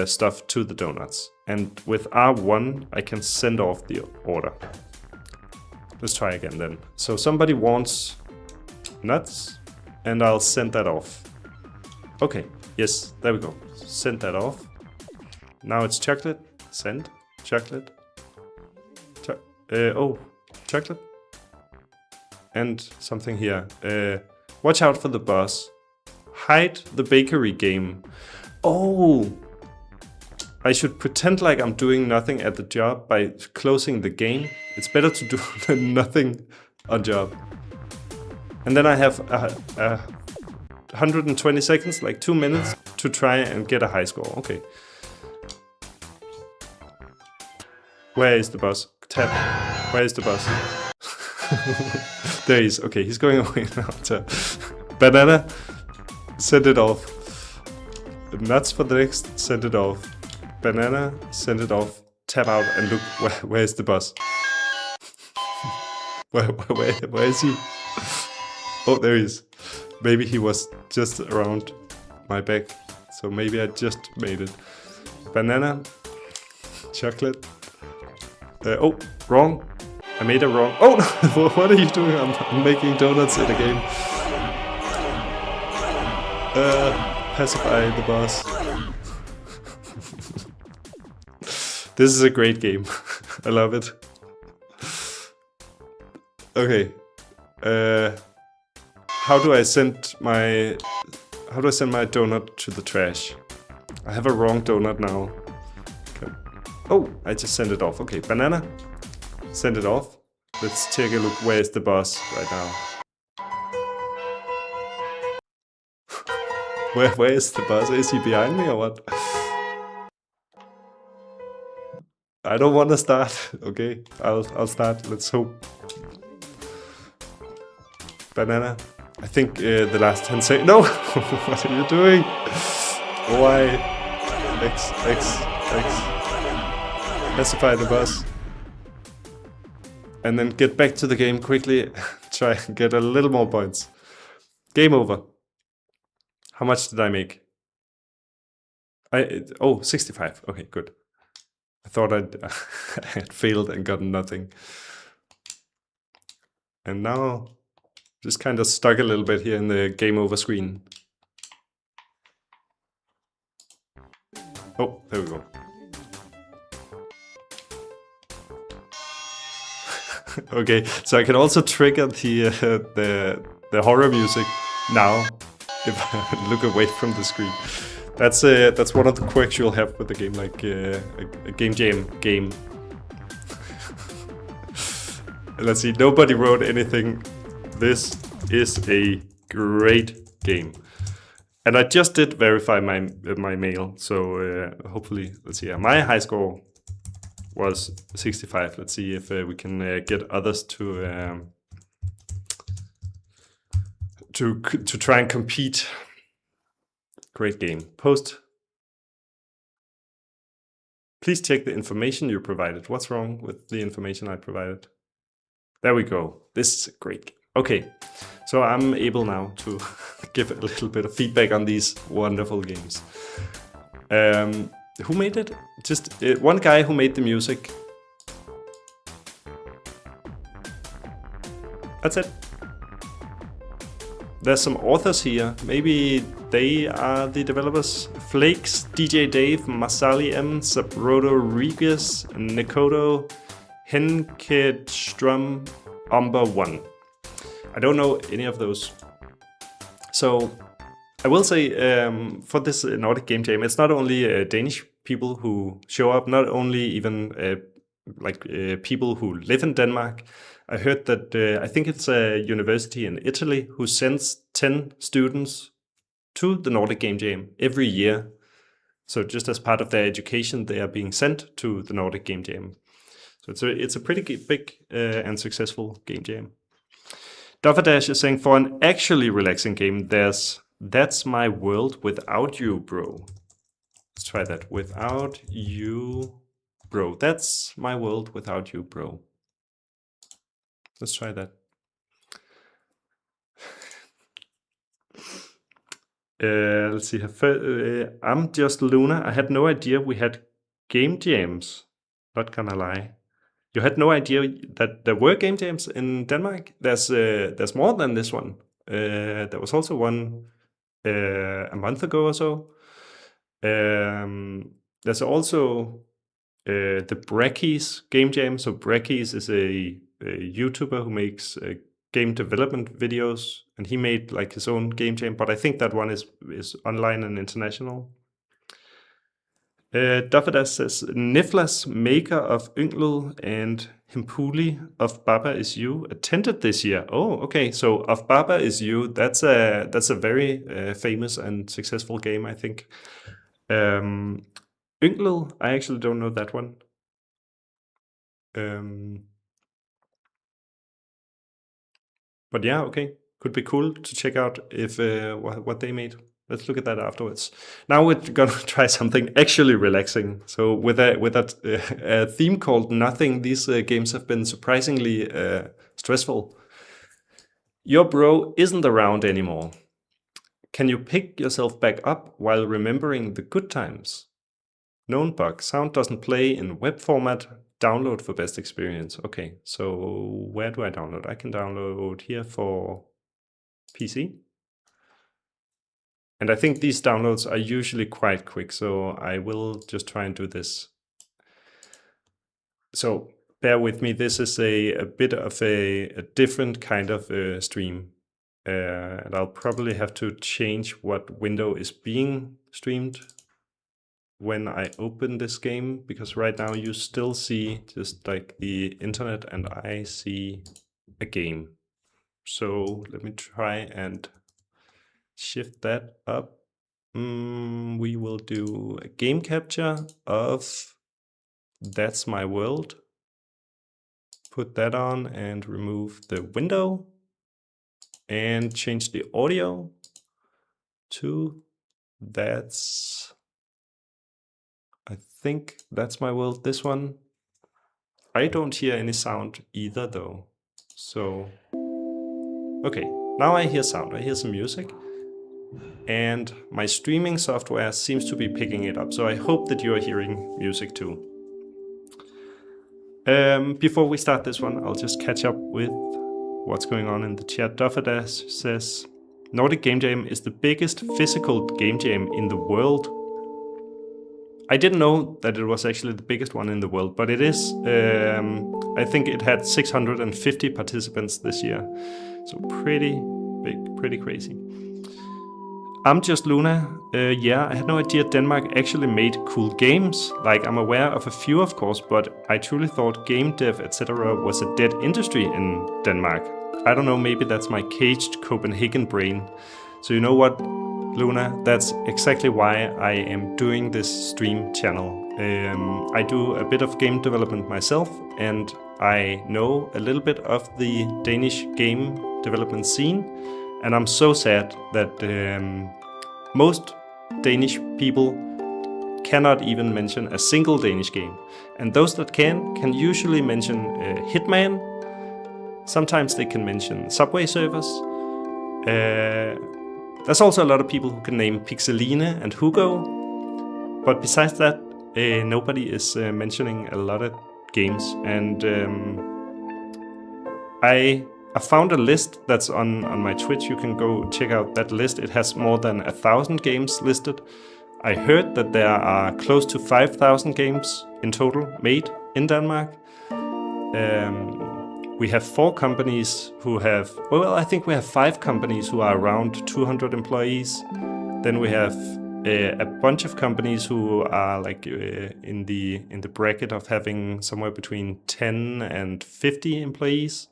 stuff to the donuts. And with R1, I can send off the order. Let's try again then. So somebody wants nuts, and I'll send that off. Okay, yes, there we go. Send that off. Now it's chocolate. Send chocolate. Oh, chocolate. And something here. Watch out for the boss. Hide the bakery game. Oh, I should pretend like I'm doing nothing at the job by closing the game. It's better to do nothing on job. And then I have 120 seconds, like 2 minutes, to try and get a high score. Okay. Where is the boss? Tap. Where is the boss? There he is. Okay, he's going away now. Banana, send it off. Nuts for the next, send it off. Banana, send it off. Tap out and look, where is the boss? Where is he? Oh, there he is. Maybe he was just around my back. So maybe I just made it. Banana, chocolate. Oh, wrong. I made it wrong. Oh, no. What are you doing? I'm making donuts in a game. Pacify the boss. This is a great game. I love it. Okay. How do I send my donut to the trash? I have a wrong donut now. Okay. Oh, I just sent it off. Okay, banana. Send it off. Let's take a look. Where's the boss right now? Where is the boss? Is he behind me or what? I don't want to start. Okay, I'll start. Let's hope. Banana. I think the last 10 seconds. No! What are you doing? Y. X. Pacify the boss. And then get back to the game quickly. Try and get a little more points. Game over. How much did I make? 65. Okay, good. I thought I had failed and gotten nothing. And now, just kind of stuck a little bit here in the game over screen. Oh, there we go. Okay, so I can also trigger the horror music now if I look away from the screen. That's one of the quirks you'll have with the game, like a game jam game. Let's see, nobody wrote anything. This is a great game. And I just did verify my mail, so hopefully, let's see, my high score was 65. Let's see if we can get others to try and compete. Great game. Post. Please check the information you provided. What's wrong with the information I provided? There we go. This is a great game. Okay, so I'm able now to give a little bit of feedback on these wonderful games. Who made it? Just one guy who made the music. That's it. There's some authors here. Maybe they are the developers. Flakes, DJ Dave, Masali M, Sabrodo Rodriguez, Nekoto, Henkedstrom, Umber 1. I don't know any of those. So I will say for this Nordic Game Jam, it's not only Danish people who show up, not only even people who live in Denmark. I heard that I think it's a university in Italy who sends 10 students to the Nordic Game Jam every year. So just as part of their education, they are being sent to the Nordic Game Jam. So it's a pretty big and successful game jam. Duffadash is saying, for an actually relaxing game, there's That's My World Without You, Bro. Let's try that. Without you, bro. That's my world without you, bro. Let's try that. Let's see. I'm just Luna. I had no idea we had game jams. Not gonna lie. You had no idea that there were game jams in Denmark? There's more than this one. There was also one a month ago or so. There's also the Brackies game jam. So Brackies is a YouTuber who makes game development videos, and he made like his own game jam. But I think that one is online and international. Dufferdas says, Niflas, maker of Yngl and Himpuli of Baba Is You, attended this year. Oh, okay. So of Baba Is You, that's a very famous and successful game, I think. Yngl, I actually don't know that one. But yeah, okay. Could be cool to check out if what they made. Let's look at that afterwards. Now we're gonna try something actually relaxing. So with a theme called Nothing, these games have been surprisingly stressful. Your bro isn't around anymore. Can you pick yourself back up while remembering the good times? Known bug. Sound doesn't play in web format. Download for best experience. Okay, so where do I download? I can download here for PC. And I think these downloads are usually quite quick, so I will just try and do this. So bear with me, this is a bit of a different kind of stream. And I'll probably have to change what window is being streamed when I open this game, because right now you still see just like the internet and I see a game. So let me try and shift that up. We will do a game capture of That's My World. Put that on and remove the window and change the audio to I think That's My World, this one. I don't hear any sound either though. So, okay, now I hear sound, I hear some music. And my streaming software seems to be picking it up. So I hope that you are hearing music too. Before we start this one, I'll just catch up with what's going on in the chat. Dufferdash says, Nordic Game Jam is the biggest physical game jam in the world. I didn't know that it was actually the biggest one in the world, but it is. I think it had 650 participants this year. So pretty big, pretty crazy. I'm just Luna. Yeah, I had no idea Denmark actually made cool games. Like, I'm aware of a few, of course, but I truly thought game dev, etc. was a dead industry in Denmark. I don't know, maybe that's my caged Copenhagen brain. So you know what, Luna? That's exactly why I am doing this stream channel. I do a bit of game development myself, and I know a little bit of the Danish game development scene. And I'm so sad that most Danish people cannot even mention a single Danish game. And those that can usually mention Hitman. Sometimes they can mention Subway Surfers. There's also a lot of people who can name Pixeline and Hugo. But besides that, nobody is mentioning a lot of games. And I found a list that's on my Twitch. You can go check out that list. It has more than 1,000 games listed. I heard that there are close to 5,000 games in total made in Denmark. We have 4 companies who have, well, I think we have 5 companies who are around 200 employees. Then we have a bunch of companies who are like in the bracket of having somewhere between 10 and 50 employees.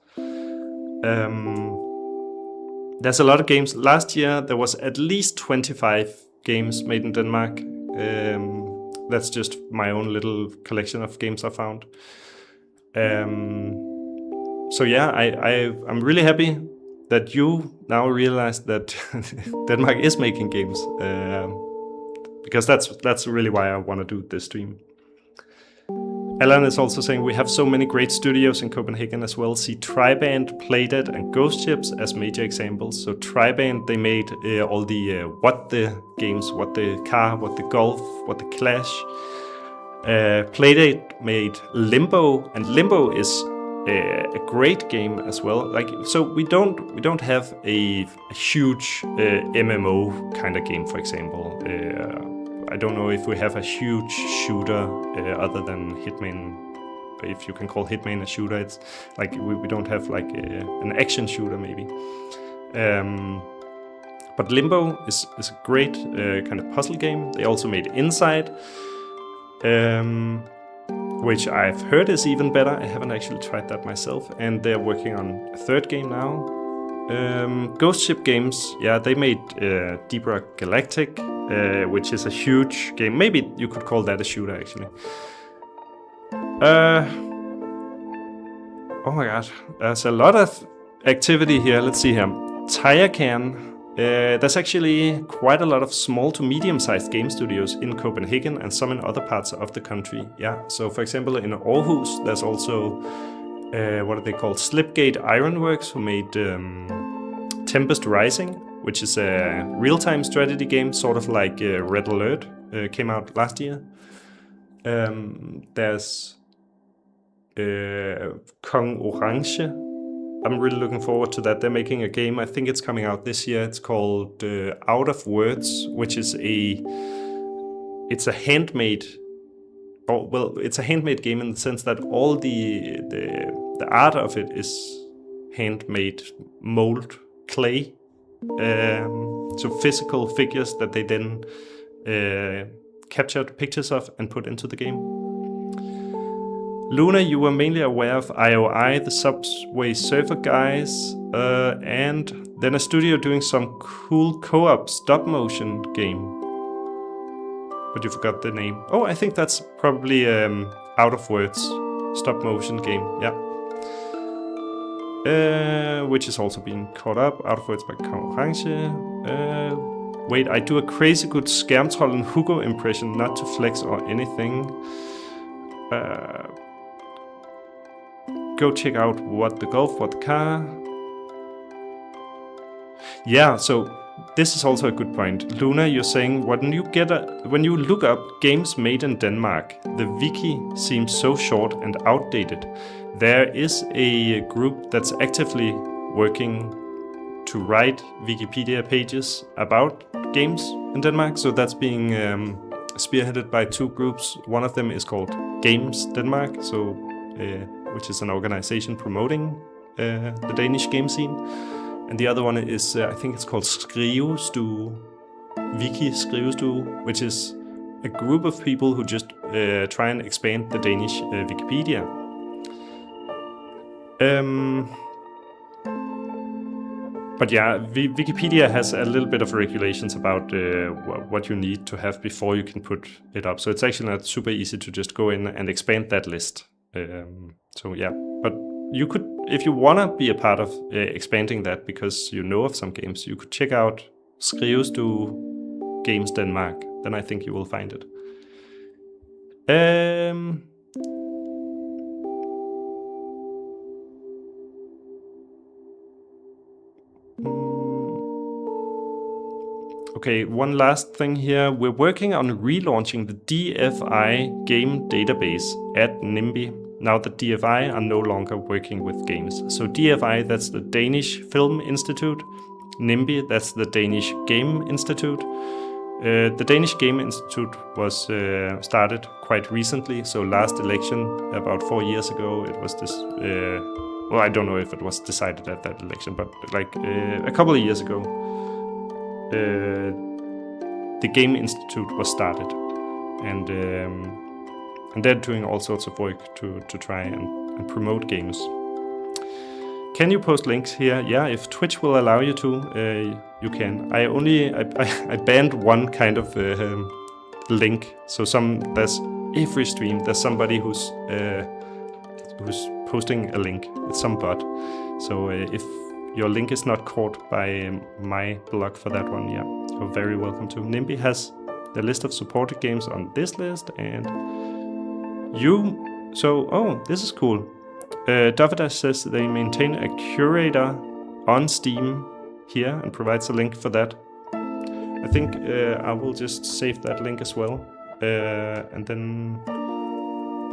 There's a lot of games. Last year there was at least 25 games made in Denmark. That's just my own little collection of games I found. So yeah, I'm really happy that you now realize that Denmark is making games, because that's really why I want to do this stream. Alan is also saying we have so many great studios in Copenhagen as well. See Triband, Playdead and Ghost Ships as major examples. So Triband, they made all the What the games, What the Car, What the Golf, What the Clash. Playdead made Limbo, and Limbo is a great game as well. Like, so we don't have a huge MMO kind of game, for example. I don't know if we have a huge shooter other than Hitman. If you can call Hitman a shooter, it's like we don't have like an action shooter maybe. But Limbo is a great kind of puzzle game. They also made Inside, which I've heard is even better. I haven't actually tried that myself. And they're working on a 3rd game now. Ghost Ship Games, yeah, they made Deep Rock Galactic, which is a huge game. Maybe you could call that a shooter, actually. Oh my god, there's a lot of activity here. Let's see here. Tayacan. There's actually quite a lot of small to medium-sized game studios in Copenhagen and some in other parts of the country. Yeah, so for example, in Aarhus, there's also what are they called? Slipgate Ironworks, who made Tempest Rising, which is a real-time strategy game, sort of like Red Alert, came out last year. There's Kong Orange. I'm really looking forward to that. They're making a game. I think it's coming out this year. It's called Out of Words, which is it's a handmade. Oh, well, it's a handmade game in the sense that all the art of it is handmade mold clay. So physical figures that they then captured pictures of and put into the game. Luna, you were mainly aware of IOI, the Subway Surfer guys, and then a studio doing some cool co-op stop-motion game. But you forgot the name. Oh, I think that's probably Out of Words stop-motion game, yeah. Which is also being caught up. Out of Words by Orange. Wait, I do a crazy good Skærmtroll and Hugo impression, not to flex or anything. Go check out What the Golf, What the Car. Yeah, so this is also a good point. Luna, you're saying when you look up games made in Denmark, the wiki seems so short and outdated. There is a group that's actively working to write Wikipedia pages about games in Denmark. So that's being spearheaded by two groups. One of them is called Games Denmark, which is an organization promoting the Danish game scene. And the other one is, I think it's called Skrivestue, Wiki Skrivestue, which is a group of people who just try and expand the Danish Wikipedia. But yeah, Wikipedia has a little bit of regulations about what you need to have before you can put it up. So it's actually not super easy to just go in and expand that list. So yeah, but you could, if you want to be a part of expanding that because you know of some games, you could check out Skrivestue Games Denmark. Then I think you will find it. Okay, one last thing here. We're working on relaunching the DFI game database at NIMBY, now that DFI are no longer working with games. So DFI, that's the Danish Film Institute. NIMBY, that's the Danish Game Institute. The Danish Game Institute was started quite recently, so last election, about 4 years ago, it was this... well, I don't know if it was decided at that election, but like a couple of years ago, the Game Institute was started, and they're doing all sorts of work to try and promote games. Can you post links here? Yeah, if Twitch will allow you to, you can. I banned one kind of link. So there's every stream there's somebody who's posting a link. It's some bot. So if your link is not caught by my blog for that one, yeah, you're very welcome to. NIMBY has the list of supported games on this list, and this is cool. Davidas says they maintain a curator on Steam here and provides a link for that. I think I will just save that link as well, and then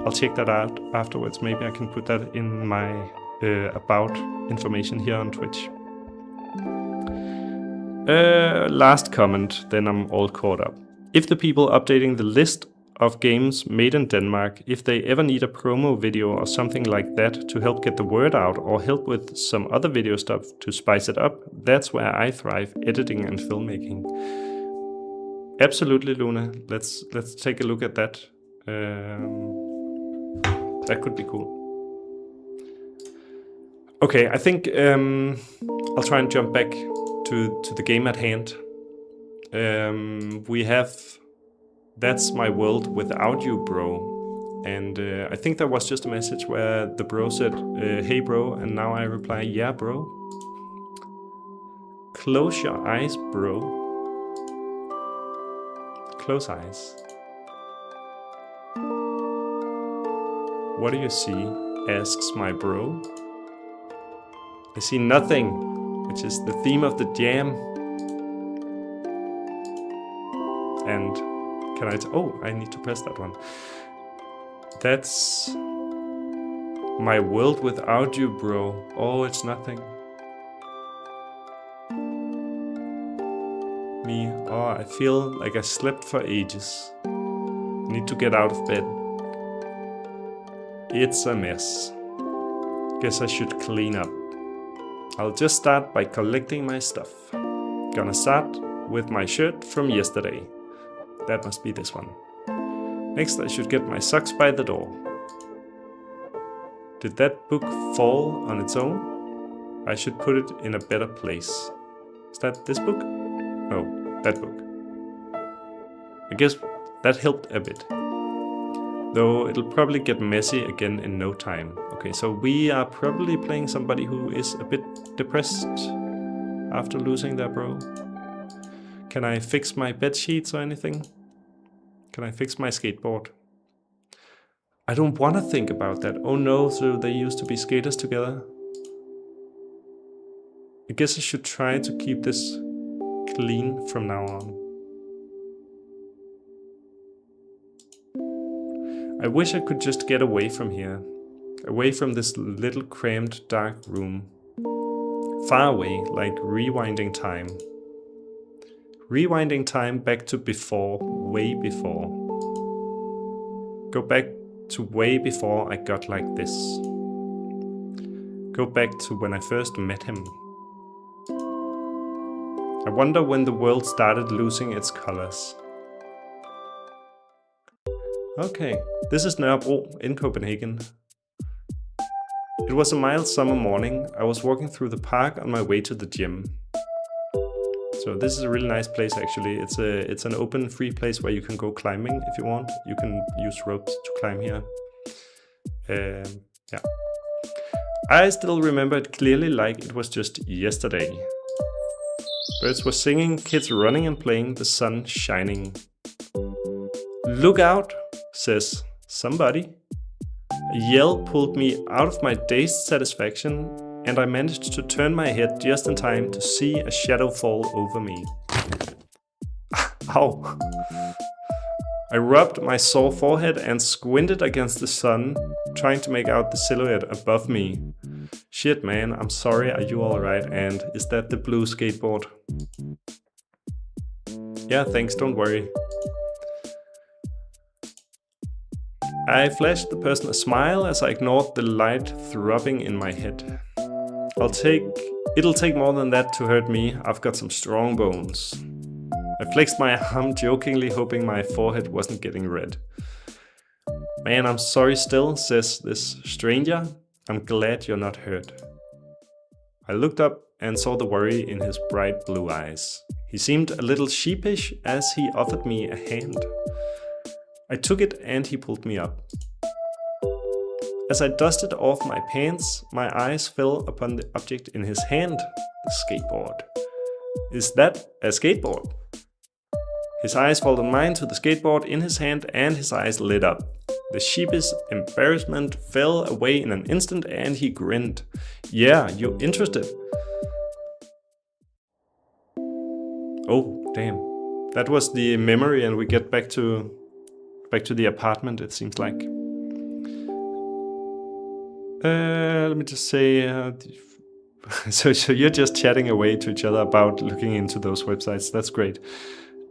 I'll check that out afterwards. Maybe I can put that in my about information here on Twitch. Last comment, then I'm all caught up. If the people updating the list of games made in Denmark, if they ever need a promo video or something like that to help get the word out, or help with some other video stuff to spice it up, that's where I thrive, editing and filmmaking. Absolutely, Luna. Let's take a look at that. That could be cool. Okay, I think I'll try and jump back to the game at hand. We have That's My World Without You, Bro. And I think there was just a message where the bro said, hey bro, and now I reply, yeah bro. Close your eyes, bro. Close eyes. What do you see? Asks my bro. I see nothing, which is the theme of the jam. And can I... oh, I need to press that one. That's my world without you, bro. Oh, it's nothing. Me, oh, I feel like I slept for ages. Need to get out of bed. It's a mess. Guess I should clean up. I'll just start by collecting my stuff. Gonna start with my shirt from yesterday. That must be this one. Next, I should get my socks by the door. Did that book fall on its own? I should put it in a better place. Is that this book? No, that book. I guess that helped a bit. Though it'll probably get messy again in no time. Okay, so we are probably playing somebody who is a bit depressed after losing their bro. Can I fix my bed sheets or anything? Can I fix my skateboard? I don't want to think about that. Oh no, so they used to be skaters together. I guess I should try to keep this clean from now on. I wish I could just get away from here. Away from this little cramped dark room. Far away, like rewinding time. Rewinding time back to before, way before. Go back to way before I got like this. Go back to when I first met him. I wonder when the world started losing its colors. Okay, this is Nørrebro in Copenhagen. It was a mild summer morning. I was walking through the park on my way to the gym. So this is a really nice place actually. It's an open free place where you can go climbing if you want. You can use ropes to climb here. Yeah. I still remember it clearly like it was just yesterday. Birds were singing, kids running and playing, the sun shining. Look out, says somebody. A yell pulled me out of my dazed satisfaction, and I managed to turn my head just in time to see a shadow fall over me. Ow! I rubbed my sore forehead and squinted against the sun, trying to make out the silhouette above me. Shit man, I'm sorry, are you alright? And is that the blue skateboard? Yeah, thanks, don't worry. I flashed the person a smile as I ignored the light throbbing in my head. It'll take more than that to hurt me. I've got some strong bones. I flexed my arm jokingly, hoping my forehead wasn't getting red. Man, I'm sorry still, says this stranger. I'm glad you're not hurt. I looked up and saw the worry in his bright blue eyes. He seemed a little sheepish as he offered me a hand. I took it and he pulled me up. As I dusted off my pants, my eyes fell upon the object in his hand, the skateboard. Is that a skateboard? His eyes followed mine to the skateboard in his hand and his eyes lit up. The sheepish embarrassment fell away in an instant and he grinned. Yeah, you interested? Oh, damn. That was the memory and we get back to the apartment, it seems like. Let me just say, so you're just chatting away to each other about looking into those websites. That's great.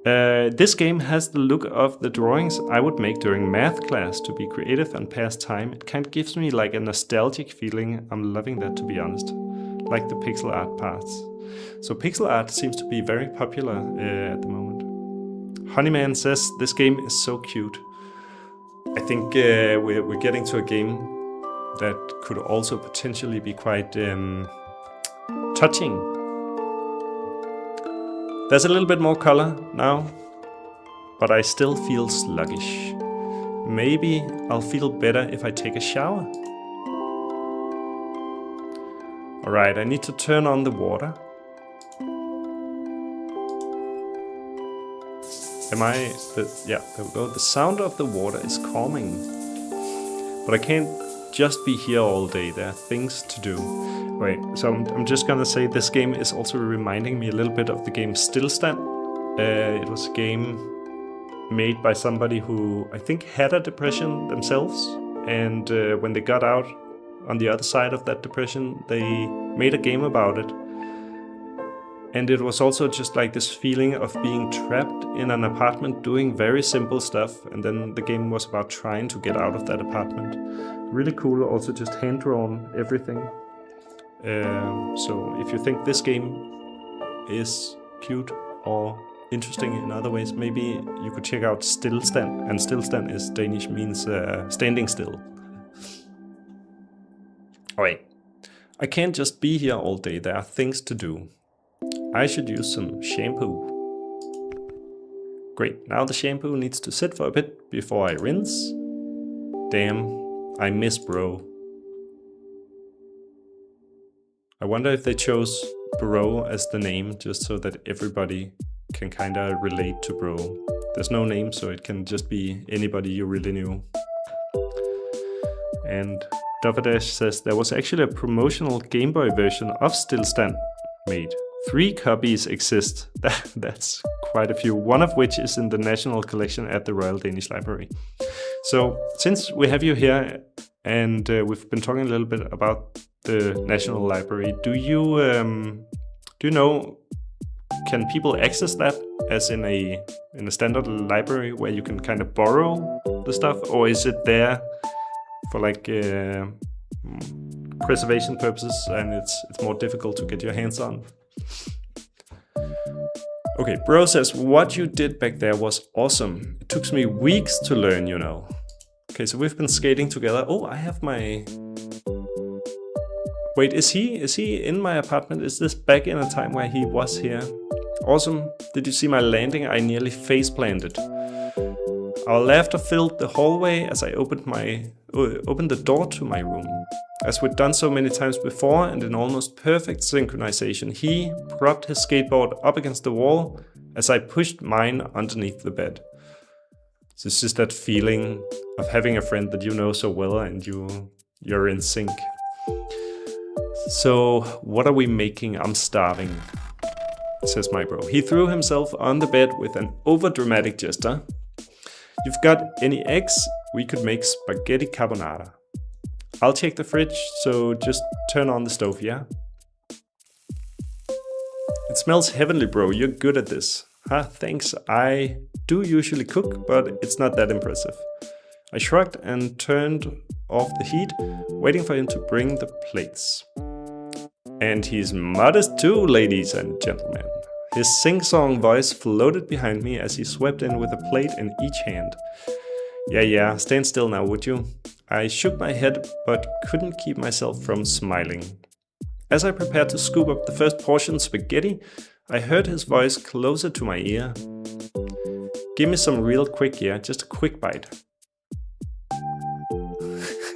This game has the look of the drawings I would make during math class to be creative and pass time. It kind of gives me like a nostalgic feeling. I'm loving that, to be honest. Like the pixel art parts. So pixel art seems to be very popular at the moment. Honeyman says this game is so cute. I think we're getting to a game that could also potentially be quite touching. There's a little bit more color now, but I still feel sluggish. Maybe I'll feel better if I take a shower. Alright, I need to turn on the water. Yeah, there we go. The sound of the water is calming. But I can't just be here all day. There are things to do. Wait, so I'm just gonna say this game is also reminding me a little bit of the game Stillstand. It was a game made by somebody who I think had a depression themselves, and when they got out on the other side of that depression, they made a game about it. And it was also just like this feeling of being trapped in an apartment doing very simple stuff, and then the game was about trying to get out of that apartment. Really cool, also just hand-drawn everything. So if you think this game is cute or interesting in other ways, maybe you could check out Stillstand. And Stillstand is Danish, means standing still. Alright, I can't just be here all day, there are things to do. I should use some shampoo. Great, now the shampoo needs to sit for a bit before I rinse. Damn, I miss bro. I wonder if they chose bro as the name just so that everybody can kinda relate to bro. There's no name, so it can just be anybody you really knew. And Dovadash says there was actually a promotional Game Boy version of Stillstand made. 3 copies exist. That's quite a few, one of which is in the National Collection at the Royal Danish Library. So, since we have you here and we've been talking a little bit about the National Library, do you know, can people access that as in a standard library where you can kind of borrow the stuff, or is it there for like preservation purposes and it's more difficult to get your hands on? Okay, bro says, what you did back there was awesome. It took me weeks to learn, you know. Okay, so we've been skating together. Oh, I have my... Wait, is he in my apartment? Is this back in a time where he was here? Awesome. Did you see my landing? I nearly face-planted. Our laughter filled the hallway as I opened the door to my room. As we'd done so many times before, and in almost perfect synchronization, he propped his skateboard up against the wall as I pushed mine underneath the bed. So it's just that feeling of having a friend that you know so well and you're in sync. So, what are we making? I'm starving, says my bro. He threw himself on the bed with an overdramatic gesture. You've got any eggs? We could make spaghetti carbonara. I'll check the fridge, so just turn on the stove, yeah? It smells heavenly, bro. You're good at this. Huh, thanks. I do usually cook, but it's not that impressive. I shrugged and turned off the heat, waiting for him to bring the plates. And he's modest too, ladies and gentlemen. His sing-song voice floated behind me as he swept in with a plate in each hand. Yeah, stand still now, would you? I shook my head, but couldn't keep myself from smiling. As I prepared to scoop up the first portion spaghetti, I heard his voice closer to my ear. Give me some real quick, yeah, just a quick bite.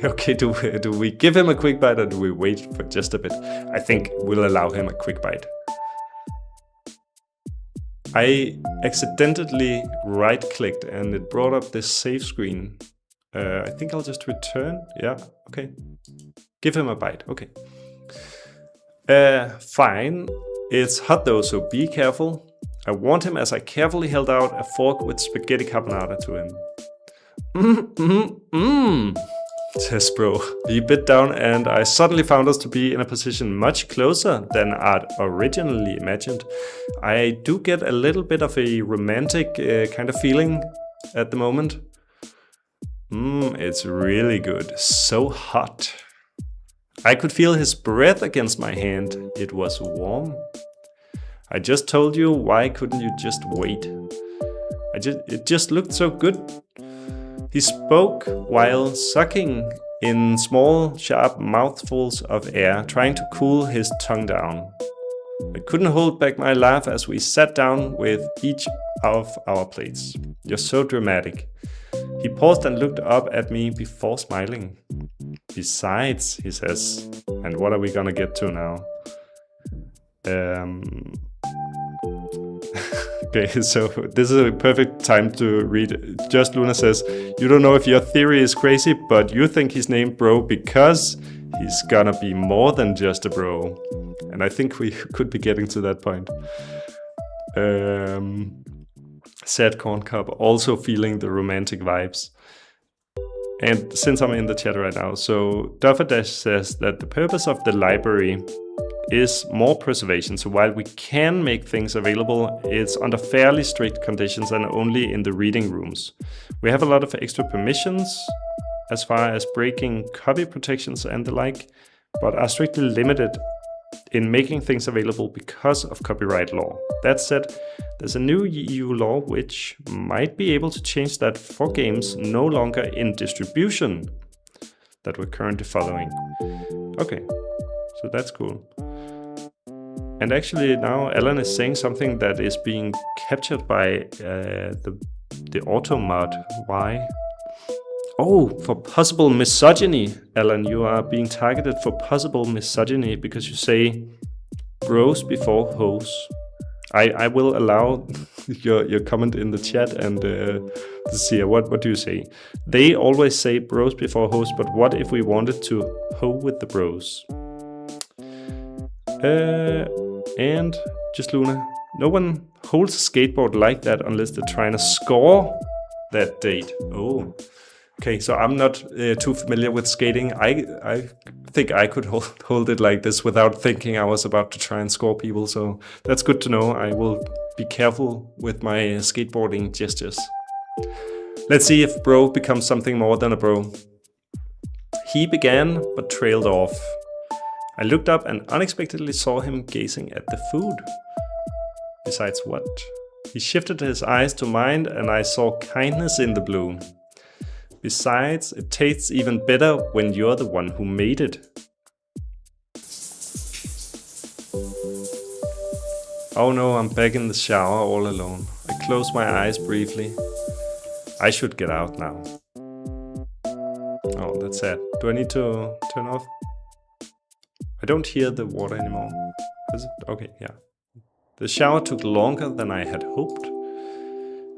Okay, do we give him a quick bite or do we wait for just a bit? I think we'll allow him a quick bite. I accidentally right-clicked and it brought up this save screen. I think I'll just return. Yeah, okay. Give him a bite, okay. Fine. It's hot though, so be careful. I warned him as I carefully held out a fork with spaghetti carbonara to him. Says bro. He bit down and I suddenly found us to be in a position much closer than I'd originally imagined. I do get a little bit of a romantic kind of feeling at the moment. It's really good. So hot. I could feel his breath against my hand. It was warm. I just told you, why couldn't you just wait? It just looked so good. He spoke while sucking in small, sharp mouthfuls of air, trying to cool his tongue down. I couldn't hold back my laugh as we sat down with each of our plates. You're so dramatic. He paused and looked up at me before smiling. Besides, he says, and what are we gonna get to now? Okay, so this is a perfect time to read. Just Luna says, you don't know if your theory is crazy, but you think he's named bro because he's gonna be more than just a bro. And I think we could be getting to that point. Said Corn Cob, also feeling the romantic vibes. And since I'm in the chat right now, so Dufferdash says that the purpose of the library is more preservation. So while we can make things available, it's under fairly strict conditions and only in the reading rooms. We have a lot of extra permissions as far as breaking copy protections and the like, but are strictly limited in making things available because of copyright law. That said, there's a new EU law which might be able to change that for games no longer in distribution that we're currently following. Okay, so that's cool. And actually now Alan is saying something that is being captured by the auto mod. Why? Oh, for possible misogyny. Alan, you are being targeted for possible misogyny because you say bros before hoes. I will allow your comment in the chat and see what do you say? They always say bros before hoes, but what if we wanted to hoe with the bros? And just Luna, no one holds a skateboard like that unless they're trying to score that date. Oh, okay. So I'm not too familiar with skating. I think I could hold it like this without thinking I was about to try and score people. So that's good to know. I will be careful with my skateboarding gestures. Let's see if bro becomes something more than a bro. He began but trailed off. I looked up and unexpectedly saw him gazing at the food. Besides what? He shifted his eyes to mine and I saw kindness in the blue. Besides, it tastes even better when you're the one who made it. Oh no, I'm back in the shower all alone. I close my eyes briefly. I should get out now. Oh, that's sad. Do I need to turn off? I don't hear the water anymore. Is it? Okay, yeah. The shower took longer than I had hoped.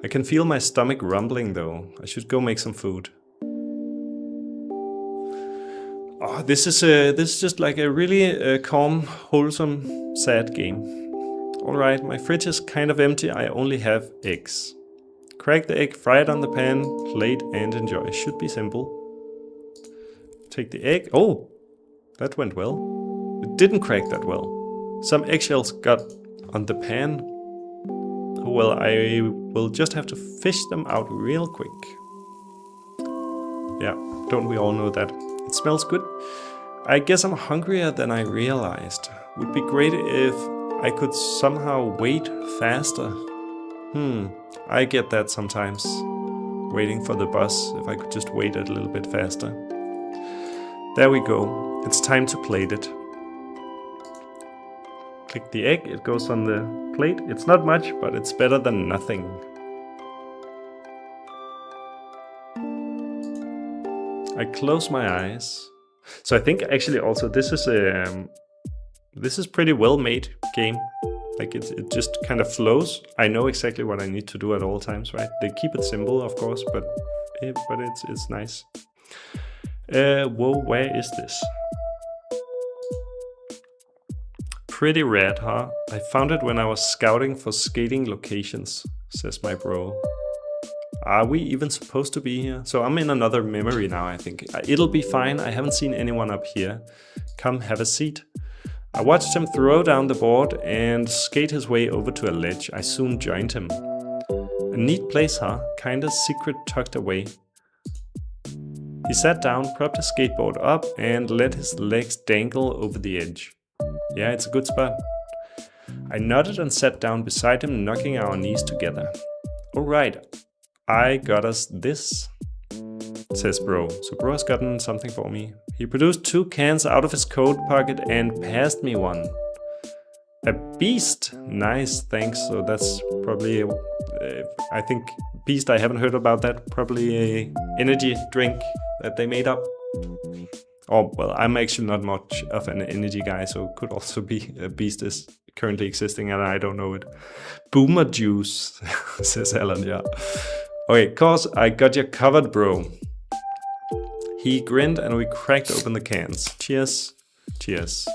I can feel my stomach rumbling though. I should go make some food. Oh, this is just like a really calm, wholesome, sad game. Alright, my fridge is kind of empty. I only have eggs. Crack the egg, fry it on the pan, plate and enjoy. Should be simple. Take the egg. Oh, that went well. It didn't crack that well. Some eggshells got on the pan. Oh well, I will just have to fish them out real quick. Yeah, don't we all know that? It smells good. I guess I'm hungrier than I realized. Would be great if I could somehow wait faster. I get that sometimes. Waiting for the bus, if I could just wait a little bit faster. There we go. It's time to plate it. Click the egg, it goes on the plate. It's not much, but it's better than nothing. I close my eyes. So I think actually also this is pretty well made game. Like it just kind of flows. I know exactly what I need to do at all times, right? They keep it simple, of course, but it's nice. Whoa, where is this? Pretty rad, huh? I found it when I was scouting for skating locations, says my bro. Are we even supposed to be here? So I'm in another memory now, I think. It'll be fine, I haven't seen anyone up here. Come, have a seat. I watched him throw down the board and skate his way over to a ledge. I soon joined him. A neat place, huh? Kinda secret tucked away. He sat down, propped his skateboard up and let his legs dangle over the edge. Yeah, it's a good spot. I nodded and sat down beside him, knocking our knees together. Alright, I got us this, says bro. So bro has gotten something for me. He produced 2 cans out of his coat pocket and passed me one. A beast! Nice, thanks. So that's probably, I think, beast, I haven't heard about that. Probably a energy drink that they made up. Oh, well, I'm actually not much of an energy guy, so it could also be a beast is currently existing and I don't know it. Boomer juice, says Alan, yeah. Okay, cause I got you covered, bro. He grinned and we cracked open the cans. Cheers. Cheers.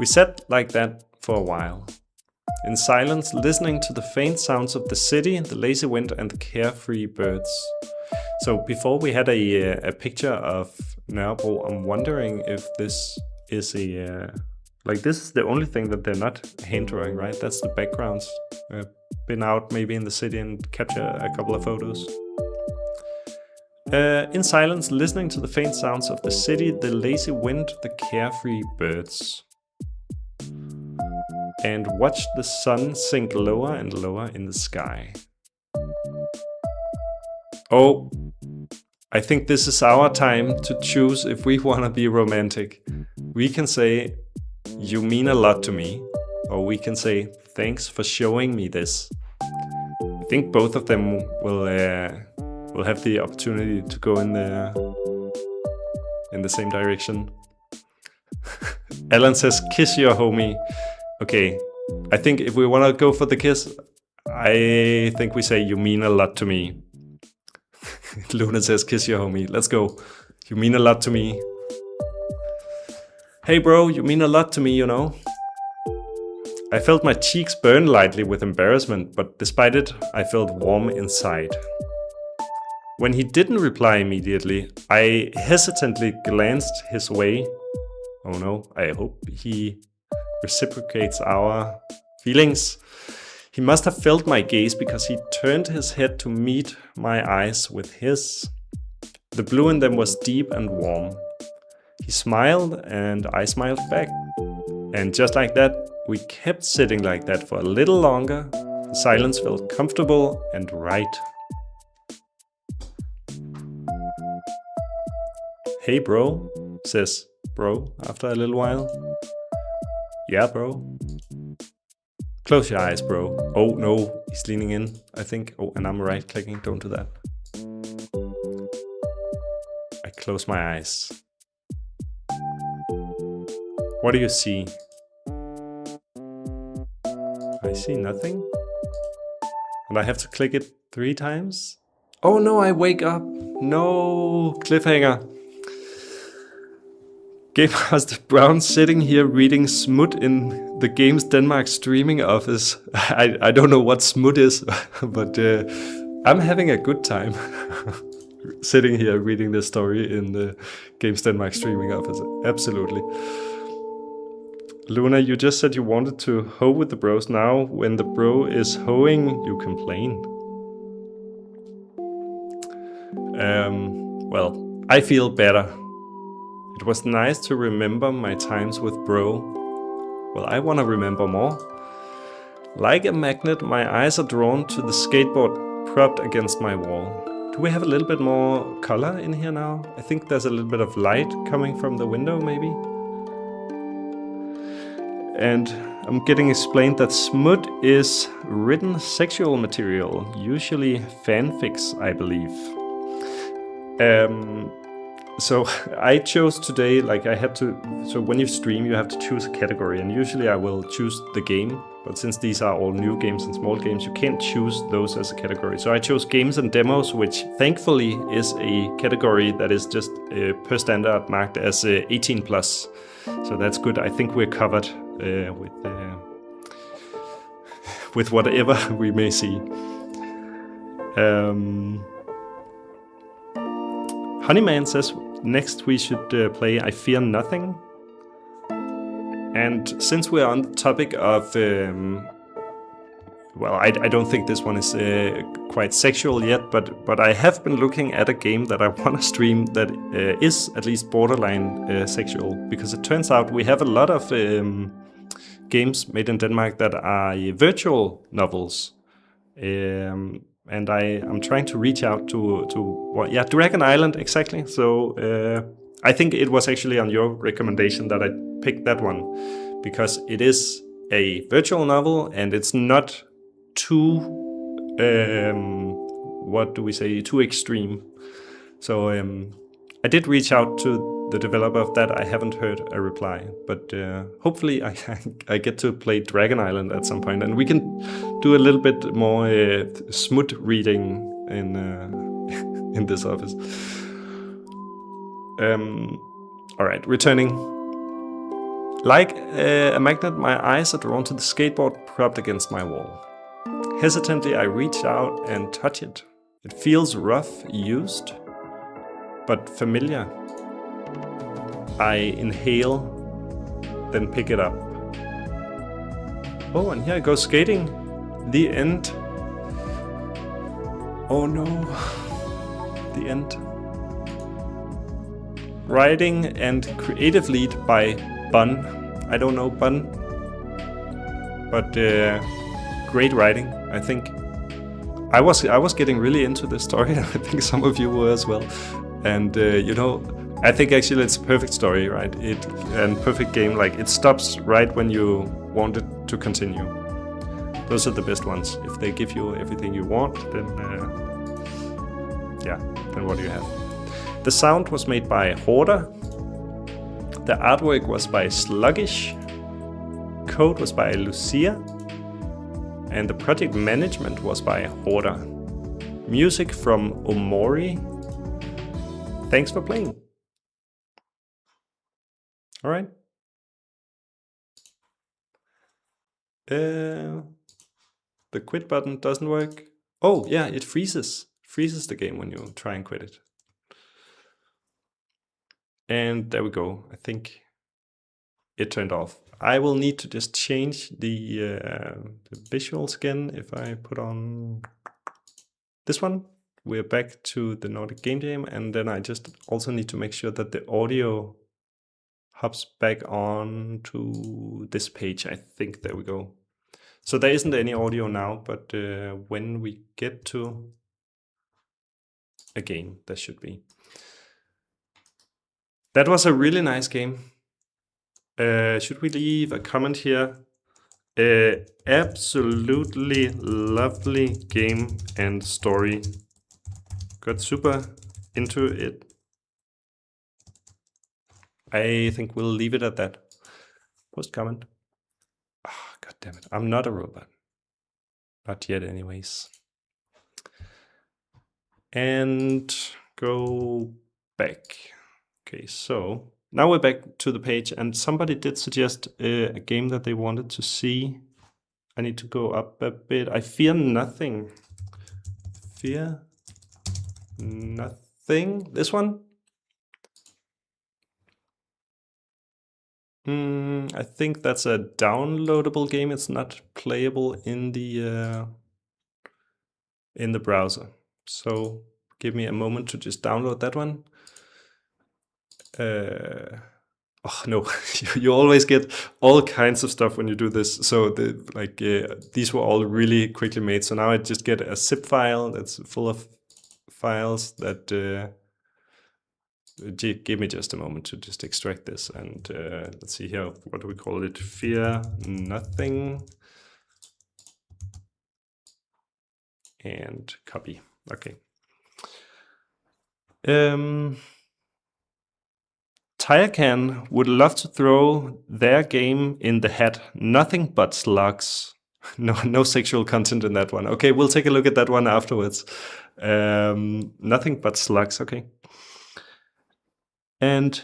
We sat like that for a while. In silence, listening to the faint sounds of the city, the lazy wind, and the carefree birds. So before we had a picture of Nørrebro, I'm wondering if this is a... like this is the only thing that they're not hand drawing, right? That's the backgrounds. Been out maybe in the city and capture a couple of photos. In silence, listening to the faint sounds of the city, the lazy wind, the carefree birds. And watch the sun sink lower and lower in the sky. Oh, I think this is our time to choose if we want to be romantic. We can say, "You mean a lot to me," or we can say, "Thanks for showing me this." I think both of them will have the opportunity to go in the same direction. Alan says, "Kiss your homie." Okay, I think if we want to go for the kiss, I think we say, "You mean a lot to me." Luna says, "Kiss your homie." Let's go. You mean a lot to me. Hey bro, you mean a lot to me, you know. I felt my cheeks burn lightly with embarrassment, but despite it, I felt warm inside. When he didn't reply immediately, I hesitantly glanced his way. Oh no, I hope he reciprocates our feelings. He must have felt my gaze because he turned his head to meet my eyes with his. The blue in them was deep and warm. He smiled and I smiled back. And just like that, we kept sitting like that for a little longer. The silence felt comfortable and right. Hey bro, says bro after a little while. Yeah bro. Close your eyes bro. Oh no, he's leaning in, I think. Oh, and I'm right clicking, don't do that. I close my eyes. What do you see? I see nothing. And I have to click it 3 times? Oh no, I wake up. No, cliffhanger. Game Master Brown sitting here reading Smut in the Games Denmark streaming office. I don't know what Smut is, but I'm having a good time sitting here reading this story in the Games Denmark streaming office. Absolutely. Luna, you just said you wanted to hoe with the bros. Now, when the bro is hoeing, you complain. Well, I feel better. It was nice to remember my times with bro. Well, I want to remember more. Like a magnet, my eyes are drawn to the skateboard propped against my wall. Do we have a little bit more color in here now? I think there's a little bit of light coming from the window, maybe. And I'm getting explained that smut is written sexual material, usually fanfics, I believe. So I chose today, like I had to, so when you stream you have to choose a category, and usually I will choose the game, but since these are all new games and small games, you can't choose those as a category. So I chose games and demos, which thankfully is a category that is just per standard marked as 18 plus. So that's good. I think we're covered with whatever we may see. Honeyman says next we should play I Fear Nothing. And since we're on the topic of, well, I don't think this one is quite sexual yet, but I have been looking at a game that I want to stream that is at least borderline sexual, because it turns out we have a lot of games made in Denmark that are virtual novels. And I'm trying to reach out to well, yeah, Dragon Island, exactly. So I think it was actually on your recommendation that I picked that one, because it is a virtual novel and it's not too, what do we say, too extreme. So I did reach out to the developer of that. I haven't heard a reply, but hopefully I get to play Dragon Island at some point, and we can do a little bit more smut reading in this office. All right, returning. Like a magnet, my eyes are drawn to the skateboard propped against my wall. Hesitantly, I reach out and touch it. It feels rough, used, but familiar. I inhale, then pick it up. Oh, and here I go skating. The end. Oh no. The end. Writing and creative lead by Bun. I don't know Bun, but great writing, I think. I was getting really into this story. I think some of you were as well. And I think actually it's a perfect story, right? And perfect game. Like it stops right when you want it to continue. Those are the best ones. If they give you everything you want, then then what do you have? The sound was made by Hoarder. The artwork was by Sluggish. Code was by Lucia. And the project management was by Hoarder. Music from Omori. Thanks for playing. All right. The quit button doesn't work. Oh, yeah, it freezes. Freezes the game when you try and quit it. And there we go. I think it turned off. I will need to just change the visuals again. If I put on this one, we're back to the Nordic Game Jam. And then I just also need to make sure that the audio hops back on to this page. I think there we go. So there isn't any audio now, but when we get to a game, there should be. That was a really nice game. Should we leave a comment here? Absolutely lovely game and story. Got super into it. I think we'll leave it at that. Post comment. Oh, God damn it. I'm not a robot. Not yet anyways. And go back. Okay, so now we're back to the page, and somebody did suggest a game that they wanted to see. I need to go up a bit. I fear nothing. Fear nothing. This one? I think that's a downloadable game. It's not playable in the browser. So give me a moment to just download that one. Oh no, you always get all kinds of stuff when you do this. So these were all really quickly made. So now I just get a zip file that's full of files that give me just a moment to just extract this. And let's see here, what do we call it? Fear nothing. And copy. Okay. Tirecan would love to throw their game in the hat. Nothing but slugs. No sexual content in that one. Okay, we'll take a look at that one afterwards. Nothing but slugs. Okay. And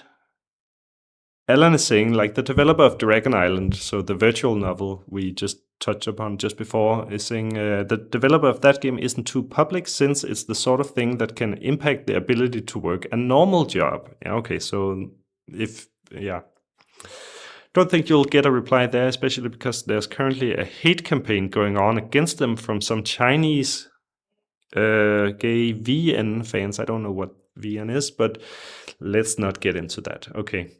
Alan is saying, like, the developer of Dragon Island, so the virtual novel we just touched upon just before, is saying the developer of that game isn't too public since it's the sort of thing that can impact the ability to work a normal job. Yeah, okay, so don't think you'll get a reply there, especially because there's currently a hate campaign going on against them from some Chinese gay VN fans. I don't know what VN is, but let's not get into that. Okay.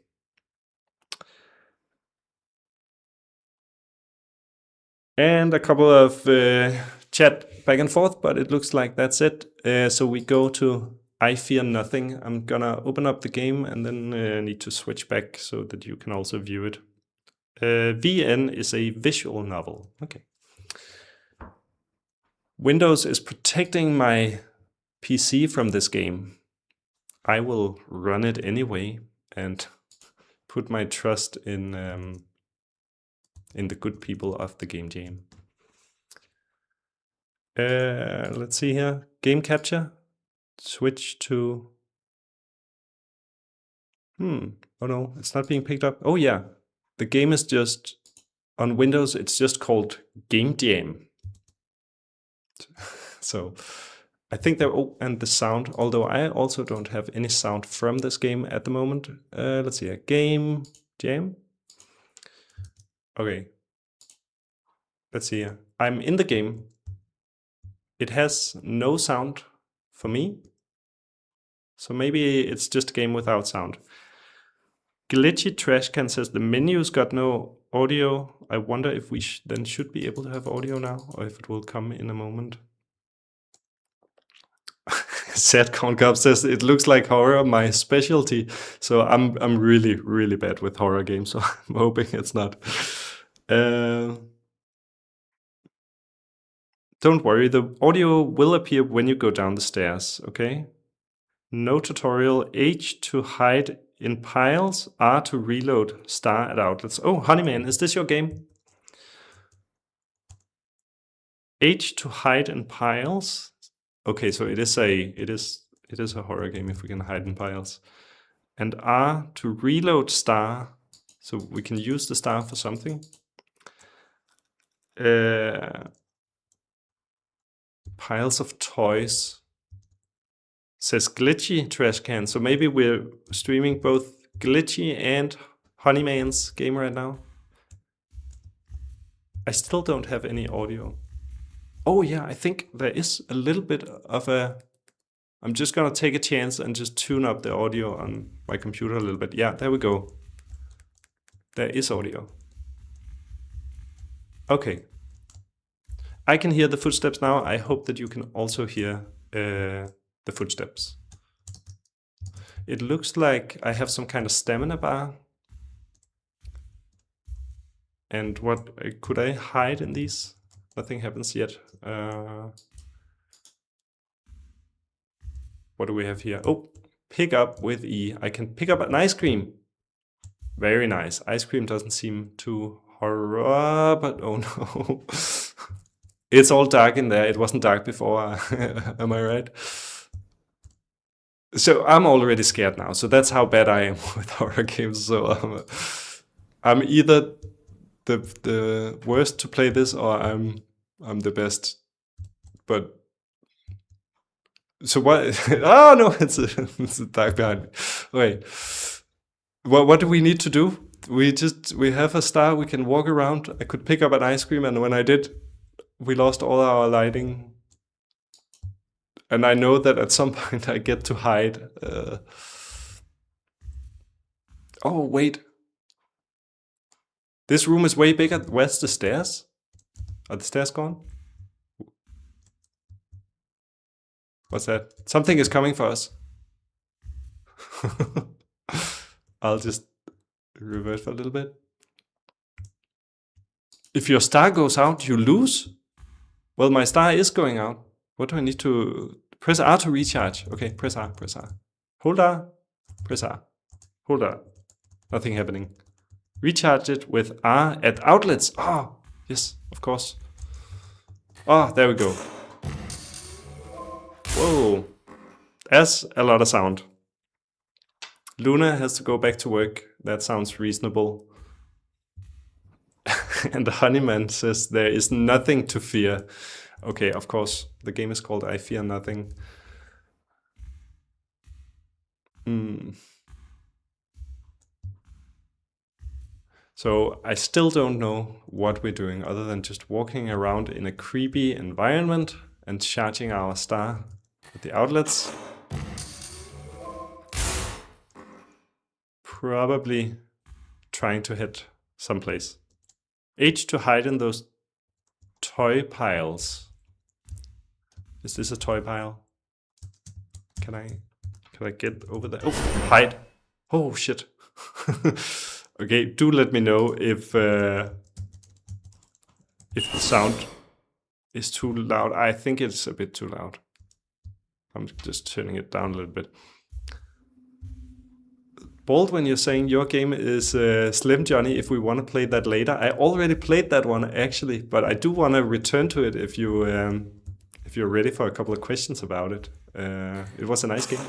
And a couple of chat back and forth, but it looks like that's it. So we go to I Fear Nothing. I'm gonna open up the game and then need to switch back so that you can also view it. VN is a visual novel. Okay. Windows is protecting my PC from this game. I will run it anyway and put my trust in the good people of the Game Jam. Let's see here. Game capture. Switch to... Oh no, it's not being picked up. Oh yeah, the game is just, on Windows, it's just called Game Jam. So I think there, oh, and the sound, although I also don't have any sound from this game at the moment. Let's see, Game Jam. Okay. Let's see here. I'm in the game. It has no sound for me. So maybe it's just a game without sound. Glitchy Trashcan says the menu's got no audio. I wonder if we then should be able to have audio now, or if it will come in a moment. Sad Corncop says it looks like horror, my specialty. So I'm really, really bad with horror games, so I'm hoping it's not. Don't worry, the audio will appear when you go down the stairs, okay? No tutorial, H to hide in piles, R to reload, star at outlets. Oh, Honeyman, is this your game? H to hide in piles. Okay, so it is a horror game if we can hide in piles. And R to reload star, so we can use the star for something. Piles of toys. Says Glitchy Trashcan, so maybe we're streaming both Glitchy and Honeyman's game right now. I still don't have any audio. Oh yeah, I think there is a little bit of a... I'm just gonna take a chance and just tune up the audio on my computer a little bit. Yeah, there we go. There is audio. Okay. I can hear the footsteps now. I hope that you can also hear the footsteps. It looks like I have some kind of stamina bar. And what could I hide in these? Nothing happens yet. What do we have here? Oh, pick up with E. I can pick up an ice cream. Very nice. Ice cream doesn't seem too horror, but oh no. It's all dark in there. It wasn't dark before. Am I right? So I'm already scared now. So that's how bad I am with horror games. So I'm either the worst to play this, or I'm the best. But so what? Oh no, it's a dark behind me. Wait, what do we need to do? We have a star. We can walk around. I could pick up an ice cream, and when I did, we lost all our lighting. And I know that at some point I get to hide. Oh, wait. This room is way bigger. Where's the stairs? Are the stairs gone? What's that? Something is coming for us. I'll just revert for a little bit. If your star goes out, you lose? Well, my star is going out. What do I need to... Press R to recharge. Okay, press R, press R. Hold R, press R. Hold R. Nothing happening. Recharge it with R at outlets. Oh, yes, of course. Oh, there we go. Whoa. That's a lot of sound. Luna has to go back to work. That sounds reasonable. And the Honeyman says there is nothing to fear. Okay, of course, the game is called I Fear Nothing. So I still don't know what we're doing other than just walking around in a creepy environment and charging our star at the outlets. Probably trying to hit someplace. H to hide in those toy piles. Is this a toy pile? Can I get over there? Oh, hide. Oh shit. Okay, do let me know if the sound is too loud. I think it's a bit too loud. I'm just turning it down a little bit. Baldwin, you're saying your game is Slim Johnny if we want to play that later. I already played that one actually, but I do want to return to it if you're ready for a couple of questions about it. It was a nice game.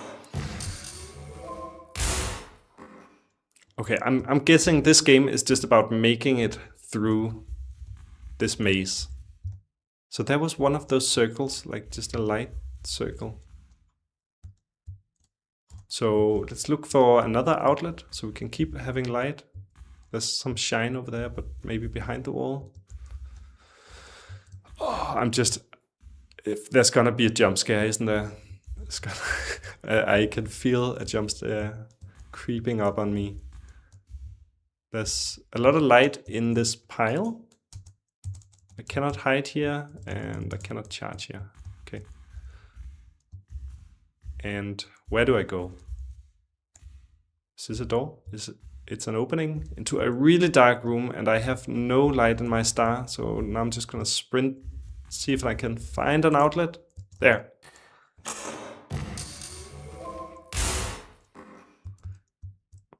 Okay, I'm guessing this game is just about making it through this maze. So there was one of those circles, like just a light circle. So let's look for another outlet so we can keep having light. There's some shine over there, but maybe behind the wall. Oh, if there's gonna be a jump scare, isn't there? I can feel a jump scare creeping up on me. There's a lot of light in this pile. I cannot hide here, and I cannot charge here. Okay. And where do I go? Is this a door? It's an opening into a really dark room, and I have no light in my star, so now I'm just gonna sprint, see if I can find an outlet. There.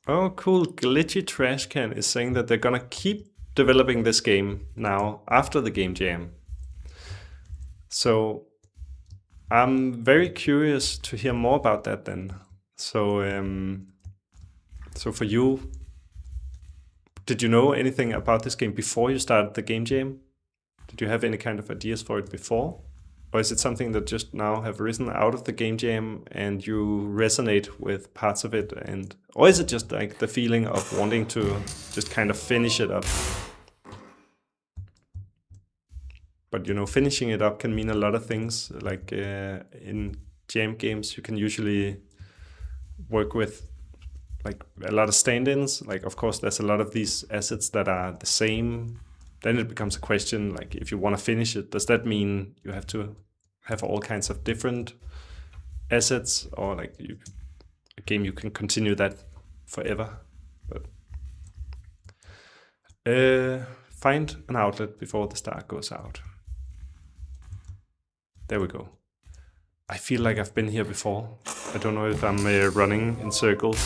Oh, cool. Glitchy Trash Can is saying that they're gonna keep developing this game now after the Game Jam. So I'm very curious to hear more about that then. So for you, did you know anything about this game before you started the Game Jam? Did you have any kind of ideas for it before? Or is it something that just now have risen out of the Game Jam and you resonate with parts of it? Or is it just like the feeling of wanting to just kind of finish it up? But you know, finishing it up can mean a lot of things. Like in jam games, you can usually work with like a lot of stand-ins. Like, of course, there's a lot of these assets that are the same. Then it becomes a question, like, if you want to finish it, does that mean you have to have all kinds of different assets, or like a game you can continue that forever? But find an outlet before the star goes out. There we go. I feel like I've been here before. I don't know if I'm running in circles.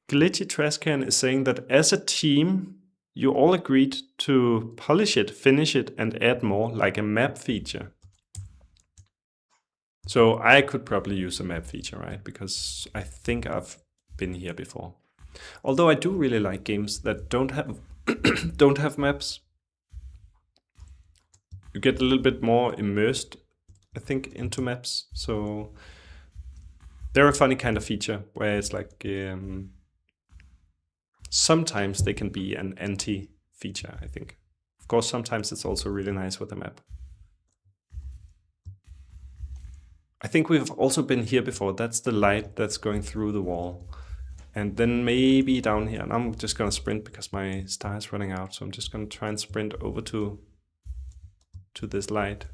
Glitchy Trash Can is saying that as a team, you all agreed to polish it, finish it, and add more, like a map feature. So I could probably use a map feature, right? Because I think I've been here before. Although I do really like games that don't have don't have maps. You get a little bit more immersed, I think, into maps. So they're a funny kind of feature where it's like sometimes they can be an anti-feature, I think. Of course, sometimes it's also really nice with a map. I think we've also been here before. That's the light that's going through the wall. And then maybe down here, and I'm just gonna sprint because my star is running out. So I'm just gonna try and sprint over to this light.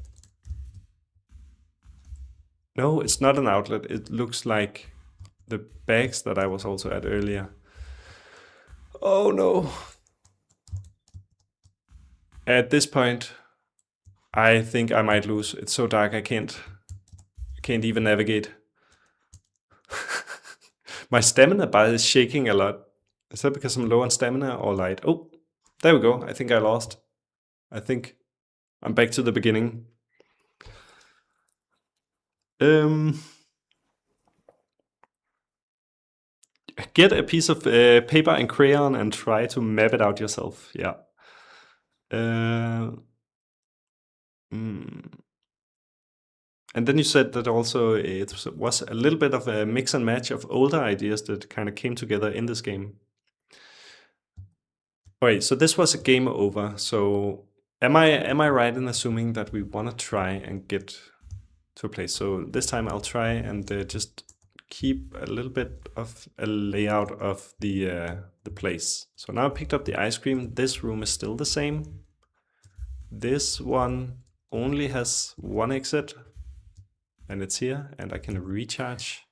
No, it's not an outlet. It looks like the bags that I was also at earlier. Oh no. At this point, I think I might lose. It's so dark I can't even navigate. My stamina bar is shaking a lot. Is that because I'm low on stamina or light? Oh, there we go. I think I lost. I think I'm back to the beginning. Get a piece of paper and crayon and try to map it out yourself. Yeah. And then you said that also it was a little bit of a mix and match of older ideas that kind of came together in this game. Wait, so this was a game over. So am I right in assuming that we want to try and get to a place? So this time I'll try and just keep a little bit of a layout of the place. So now I picked up the ice cream. This room is still the same. This one only has one exit, and it's here, and I can recharge.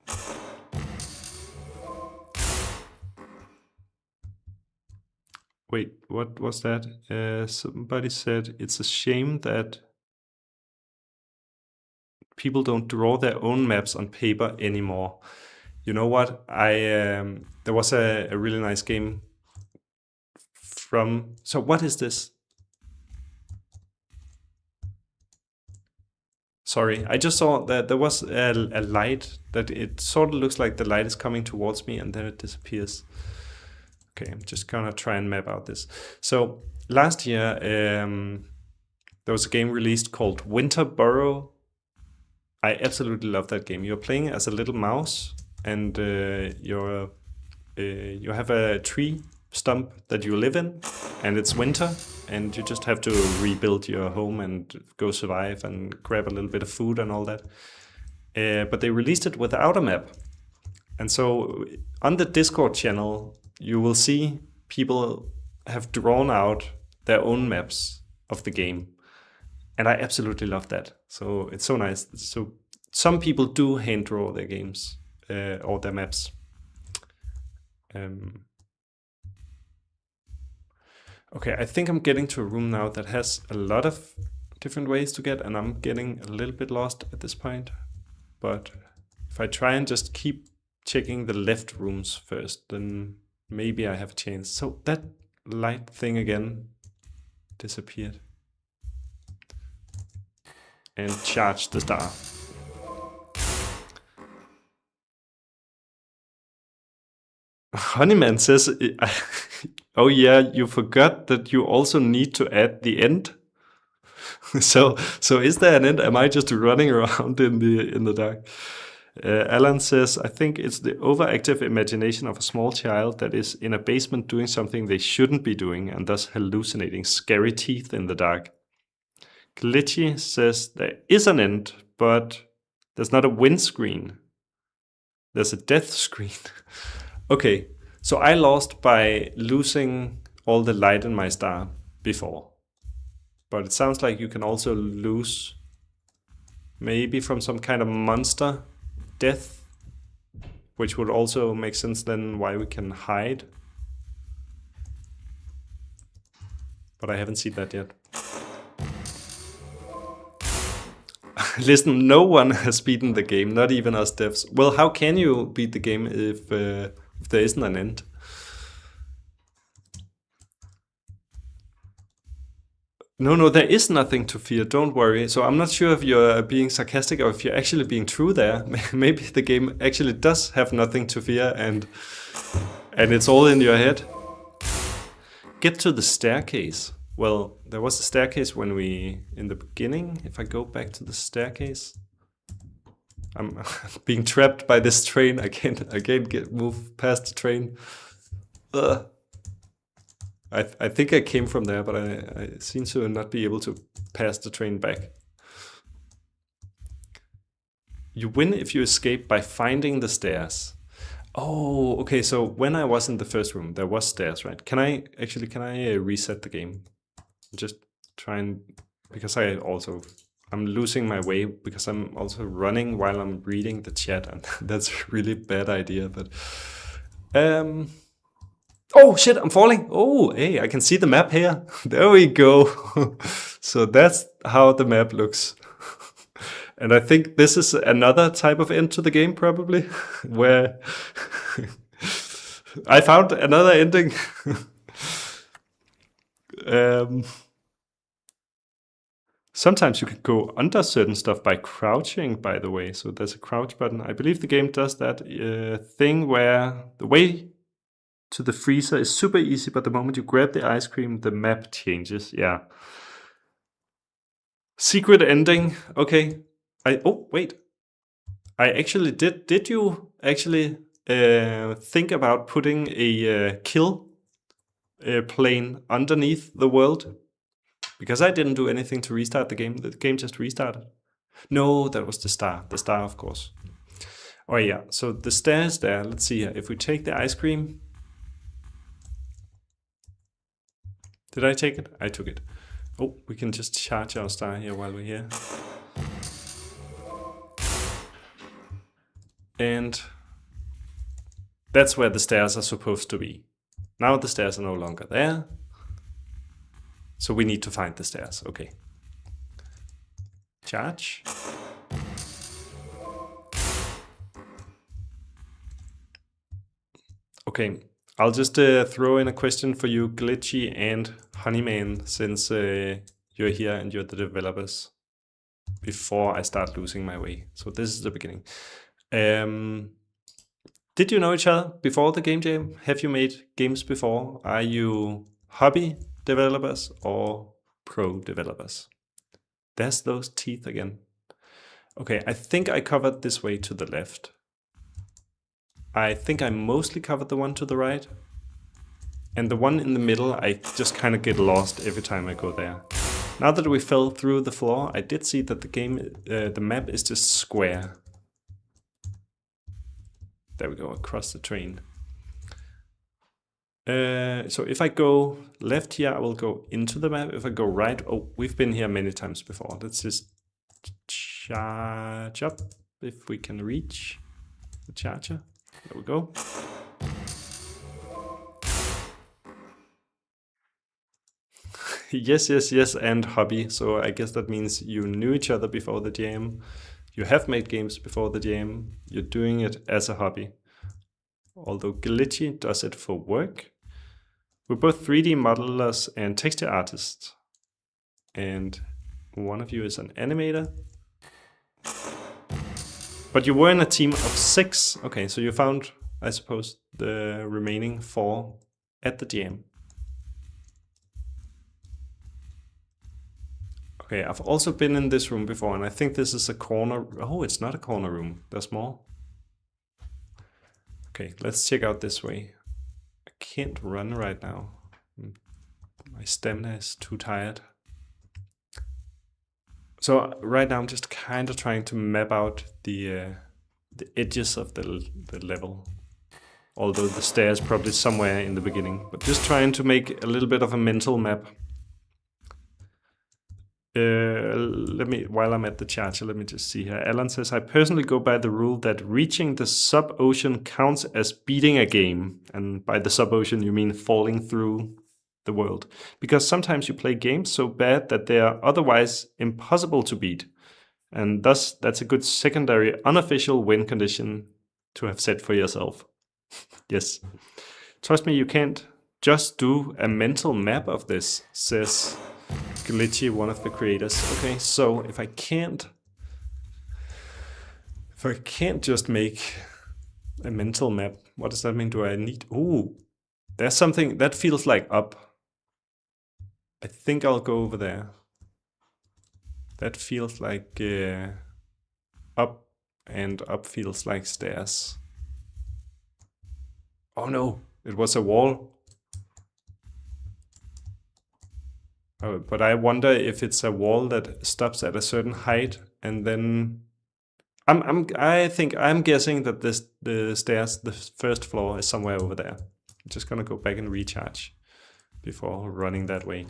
Wait, what was that? Somebody said it's a shame that people don't draw their own maps on paper anymore. You know what? There was a really nice game from. So what is this? Sorry, I just saw that there was a light that it sort of looks like the light is coming towards me and then it disappears. Okay, I'm just gonna try and map out this. So last year, there was a game released called Winter Burrow. I absolutely love that game. You're playing as a little mouse and you have a tree stump that you live in, and it's winter, and you just have to rebuild your home and go survive and grab a little bit of food and all that. But they released it without a map. And so on the Discord channel, you will see people have drawn out their own maps of the game. And I absolutely love that. So it's so nice. So some people do hand draw their games or their maps. Okay, I think I'm getting to a room now that has a lot of different ways to get, and I'm getting a little bit lost at this point. But if I try and just keep checking the left rooms first, then maybe I have a chance. So that light thing again disappeared. And charge the star. Honeyman says, oh yeah, you forgot that you also need to add the end. So is there an end? Am I just running around in the dark? Alan says, I think it's the overactive imagination of a small child that is in a basement doing something they shouldn't be doing and thus hallucinating scary teeth in the dark. Glitchy says there is an end, but there's not a win screen. There's a death screen. Okay, so I lost by losing all the light in my star before. But it sounds like you can also lose maybe from some kind of monster death, which would also make sense then why we can hide. But I haven't seen that yet. Listen, no one has beaten the game, not even us devs. Well, how can you beat the game if there isn't an end? No, there is nothing to fear, don't worry. So I'm not sure if you're being sarcastic or if you're actually being true there. Maybe the game actually does have nothing to fear and it's all in your head. Get to the staircase. Well, there was a staircase when in the beginning. If I go back to the staircase, I'm being trapped by this train. I can't move past the train. Ugh. I think I came from there, but I seem to not be able to pass the train back. You win if you escape by finding the stairs. Oh, okay, so when I was in the first room, there was stairs, right? Can I reset the game? Just try and, because I'm losing my way because I'm also running while I'm reading the chat, and that's a really bad idea, but oh shit, I'm falling. Oh, hey, I can see the map here. There we go. So that's how the map looks. And I think this is another type of end to the game, probably, where I found another ending. Sometimes you can go under certain stuff by crouching, by the way. So there's a crouch button. I believe the game does that thing where the way to the freezer is super easy, but the moment you grab the ice cream, the map changes. Yeah. Secret ending. Okay. Oh, wait. I actually did. Did you actually think about putting a kill plane underneath the world? Because I didn't do anything to restart the game. The game just restarted. No, that was the star. The star, of course. Oh, yeah. So the star is there. Let's see here. If we take the ice cream. Did I take it? I took it. Oh, we can just charge our star here while we're here. And that's where the stairs are supposed to be. Now the stairs are no longer there. So we need to find the stairs. Okay. Charge. Okay. I'll just throw in a question for you, Glitchy and Honeyman, since you're here and you're the developers. before I start losing my way. So this is the beginning. Did you know each other before the Game Jam? Have you made games before? Are you hobby developers or pro developers? There's those teeth again. Okay, I think I covered this way to the left. I think I mostly covered the one to the right. And the one in the middle, I just kind of get lost every time I go there. Now that we fell through the floor, I did see that the map is just square. There we go, across the train. So if I go left here, I will go into the map. If I go right, oh, we've been here many times before. Let's just charge up if we can reach the charger. There we go. Yes, and hobby. So I guess that means you knew each other before the jam. You have made games before the jam. You're doing it as a hobby. Although Glitchy does it for work. We're both 3D modelers and texture artists. And one of you is an animator. But you were in a team of 6. Okay, so you found, I suppose, the remaining 4 at the jam. Okay, I've also been in this room before, and I think this is a corner. Oh, it's not a corner room. There's more. Okay, let's check out this way. I can't run right now. My stamina is too tired. So right now I'm just kind of trying to map out the edges of the level. Although the stairs probably somewhere in the beginning, but just trying to make a little bit of a mental map. While I'm at the charger, let me just see here. Alan says, I personally go by the rule that reaching the sub-ocean counts as beating a game. And by the sub-ocean, you mean falling through the world. Because sometimes you play games so bad that they are otherwise impossible to beat. And thus, that's a good secondary unofficial win condition to have set for yourself. Yes. Trust me, you can't just do a mental map of this, says Glitchy, one of the creators. Okay, so if I can't just make a mental map, what does that mean? Do I need... Ooh, there's something that feels like up. I think I'll go over there. That feels like up, and up feels like stairs. Oh no, it was a wall. Oh, but I wonder if it's a wall that stops at a certain height, and then I'm guessing that the stairs, the first floor, is somewhere over there. I'm just gonna go back and recharge before running that way.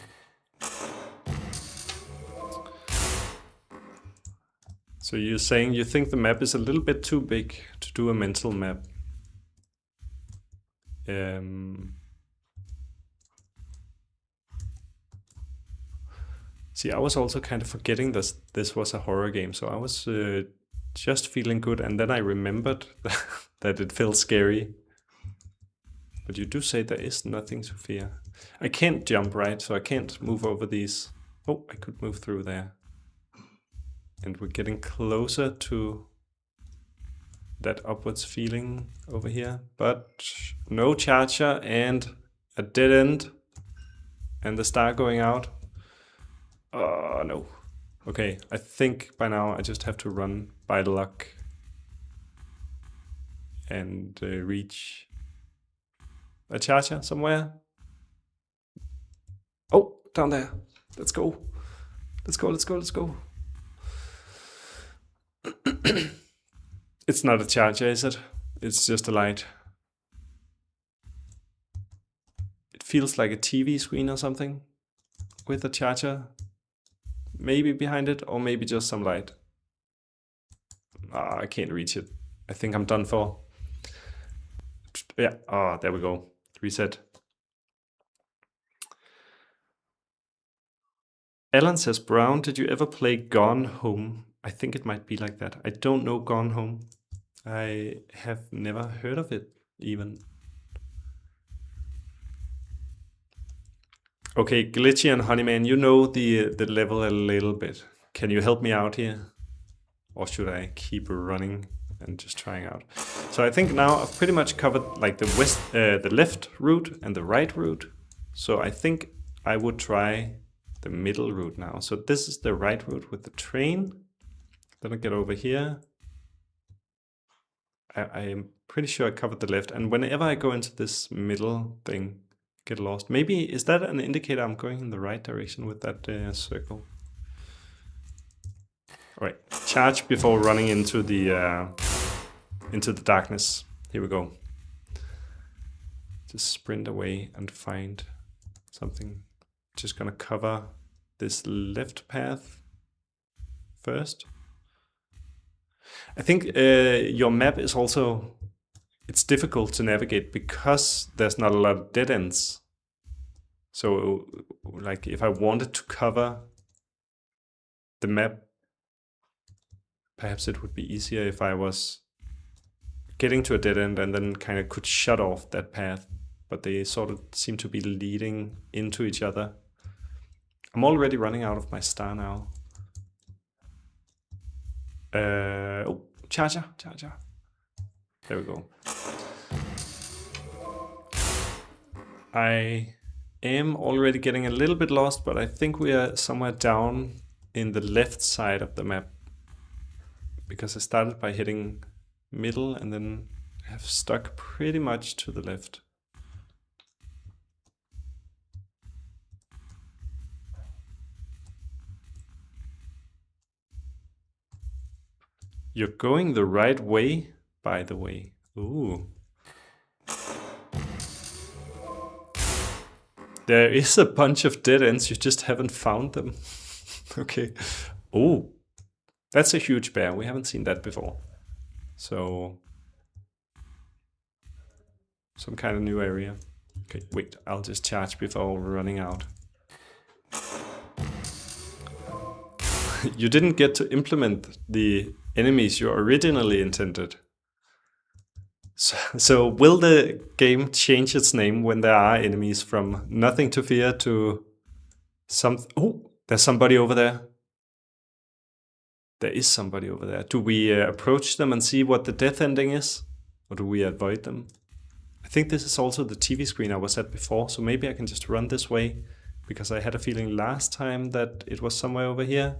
So you're saying you think the map is a little bit too big to do a mental map? See, I was also kind of forgetting this was a horror game, so I was just feeling good, and then I remembered that it felt scary. But you do say there is nothing to fear. I can't jump, right? So I can't move over these. Oh, I could move through there. And we're getting closer to that upwards feeling over here. But no charger and a dead end. And the star going out. Oh, no. Okay, I think by now I just have to run by luck. And reach a charger somewhere. Oh, down there. Let's go. Let's go, let's go, let's go. It's not a charger, is it? It's just a light. It feels like a TV screen or something with a charger maybe behind it, or maybe just some light. I can't reach it. I think I'm done for. Yeah, there we go. Reset. Alan says, Brown, did you ever play Gone Home? I think it might be like that. I don't know Gone Home. I have never heard of it, even. Okay, Glitchy and Honeyman, you know the level a little bit. Can you help me out here? Or should I keep running and just trying out? So I think now I've pretty much covered like the left route and the right route. So I think I would try the middle route now. So this is the right route with the train. Then I get over here. I am pretty sure I covered the left. And whenever I go into this middle thing, get lost. Maybe, is that an indicator I'm going in the right direction with that circle? All right, charge before running into the darkness. Here we go. Just sprint away and find something. Just gonna cover this left path first. I think your map is also, it's difficult to navigate because there's not a lot of dead ends. So like if I wanted to cover the map, perhaps it would be easier if I was getting to a dead end and then kind of could shut off that path, but they sort of seem to be leading into each other. I'm already running out of my star now. Oh, charger. There we go. I am already getting a little bit lost, but I think we are somewhere down in the left side of the map, because I started by hitting middle and then have stuck pretty much to the left. You're going the right way, by the way. Ooh. There is a bunch of dead ends, you just haven't found them. Okay. Oh, that's a huge bear. We haven't seen that before. So, some kind of new area. Okay, wait, I'll just charge before running out. You didn't get to implement the enemies you originally intended. So will the game change its name when there are enemies from nothing to fear to some... Oh, there's somebody over there. There is somebody over there. Do we approach them and see what the death ending is? Or do we avoid them? I think this is also the TV screen I was at before, so maybe I can just run this way, because I had a feeling last time that it was somewhere over here.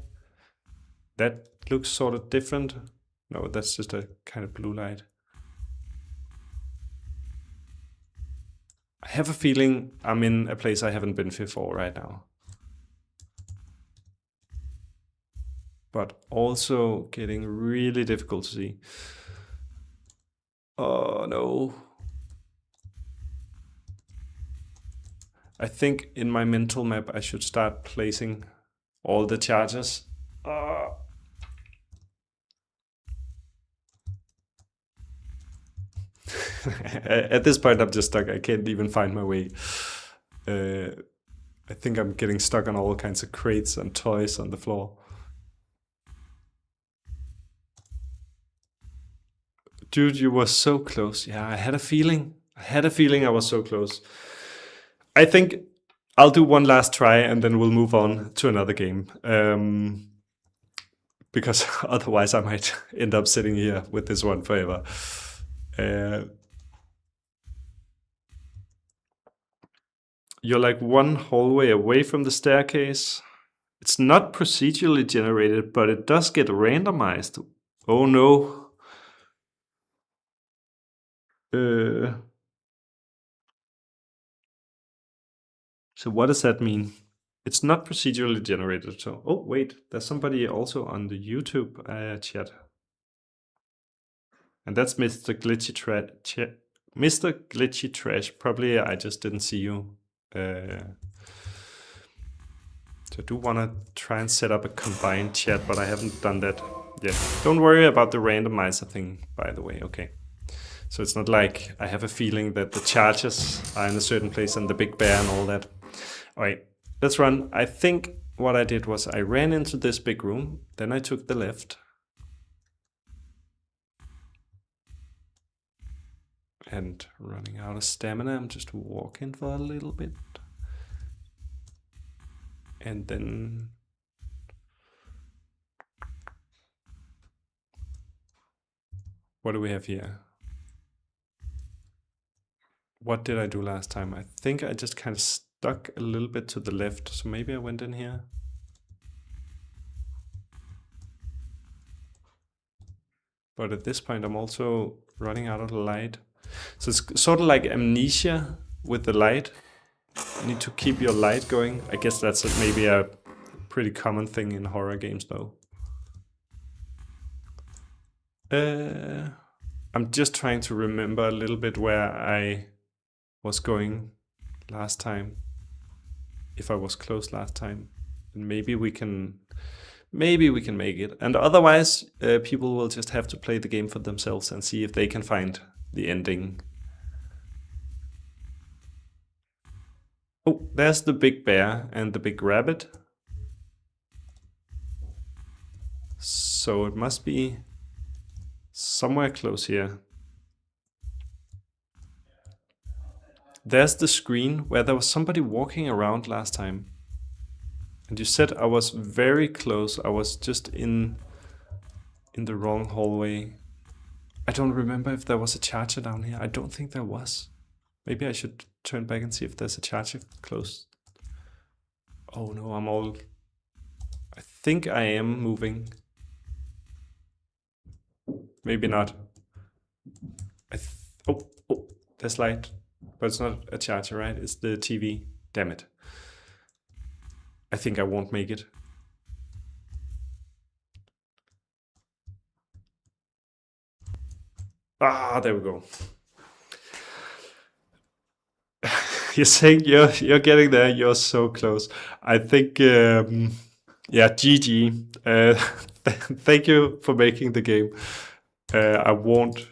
That looks sort of different. No, that's just a kind of blue light. I have a feeling I'm in a place I haven't been before right now. But also getting really difficult to see. Oh no. I think in my mental map I should start placing all the charges. At this point I'm just stuck. I can't even find my way. I think I'm getting stuck on all kinds of crates and toys on the floor. Dude, you were so close. Yeah, I had a feeling. I was so close. I think I'll do one last try and then we'll move on to another game. Because otherwise I might end up sitting here with this one forever. You're like one hallway away from the staircase. It's not procedurally generated, but it does get randomized. Oh no. So what does that mean? It's not procedurally generated. So, oh wait, there's somebody also on the YouTube chat. And that's Mr. Glitchy Trash. Mr. Glitchy Trash. Probably I just didn't see you. So I do want to try and set up a combined chat, but I haven't done that yet. Don't worry about the randomizer thing, by the way. Okay. So it's not like I have a feeling that the charges are in a certain place and the big bear and all that. All right, let's run. I think what I did was I ran into this big room, then I took the left. And running out of stamina, I'm just walking for a little bit. And then What do we have here? What did I do last time? I think I just kind of stuck a little bit to the left, so maybe I went in here. But at this point I'm also running out of light. So it's sort of like amnesia with the light. You need to keep your light going. I guess that's maybe a pretty common thing in horror games though. I'm just trying to remember a little bit where I was going last time. If I was close last time. And maybe we can make it. And otherwise, people will just have to play the game for themselves and see if they can find the ending. Oh, there's the big bear and the big rabbit. So it must be somewhere close here. There's the screen where there was somebody walking around last time. And you said I was very close. I was just in the wrong hallway. I don't remember if there was a charger down here. I don't think there was. Maybe I should turn back and see if there's a charger close. Oh no, I think I am moving. Maybe not. Oh, there's light. But it's not a charger, right? It's the TV. Damn it. I think I won't make it. Ah, there we go. You're saying you're getting there. You're so close. I think, yeah, GG. Thank you for making the game. I won't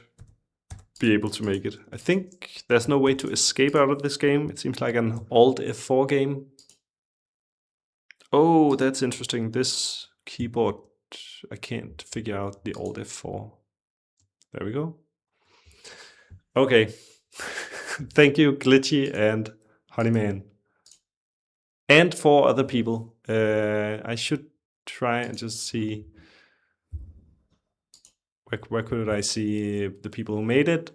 be able to make it. I think there's no way to escape out of this game. It seems like an Alt F4 game. Oh, that's interesting. This keyboard, I can't figure out the Alt F4. There we go. Okay. Thank you, Glitchy and Honeyman. And 4 other people. I should try and just see. Where could I see the people who made it?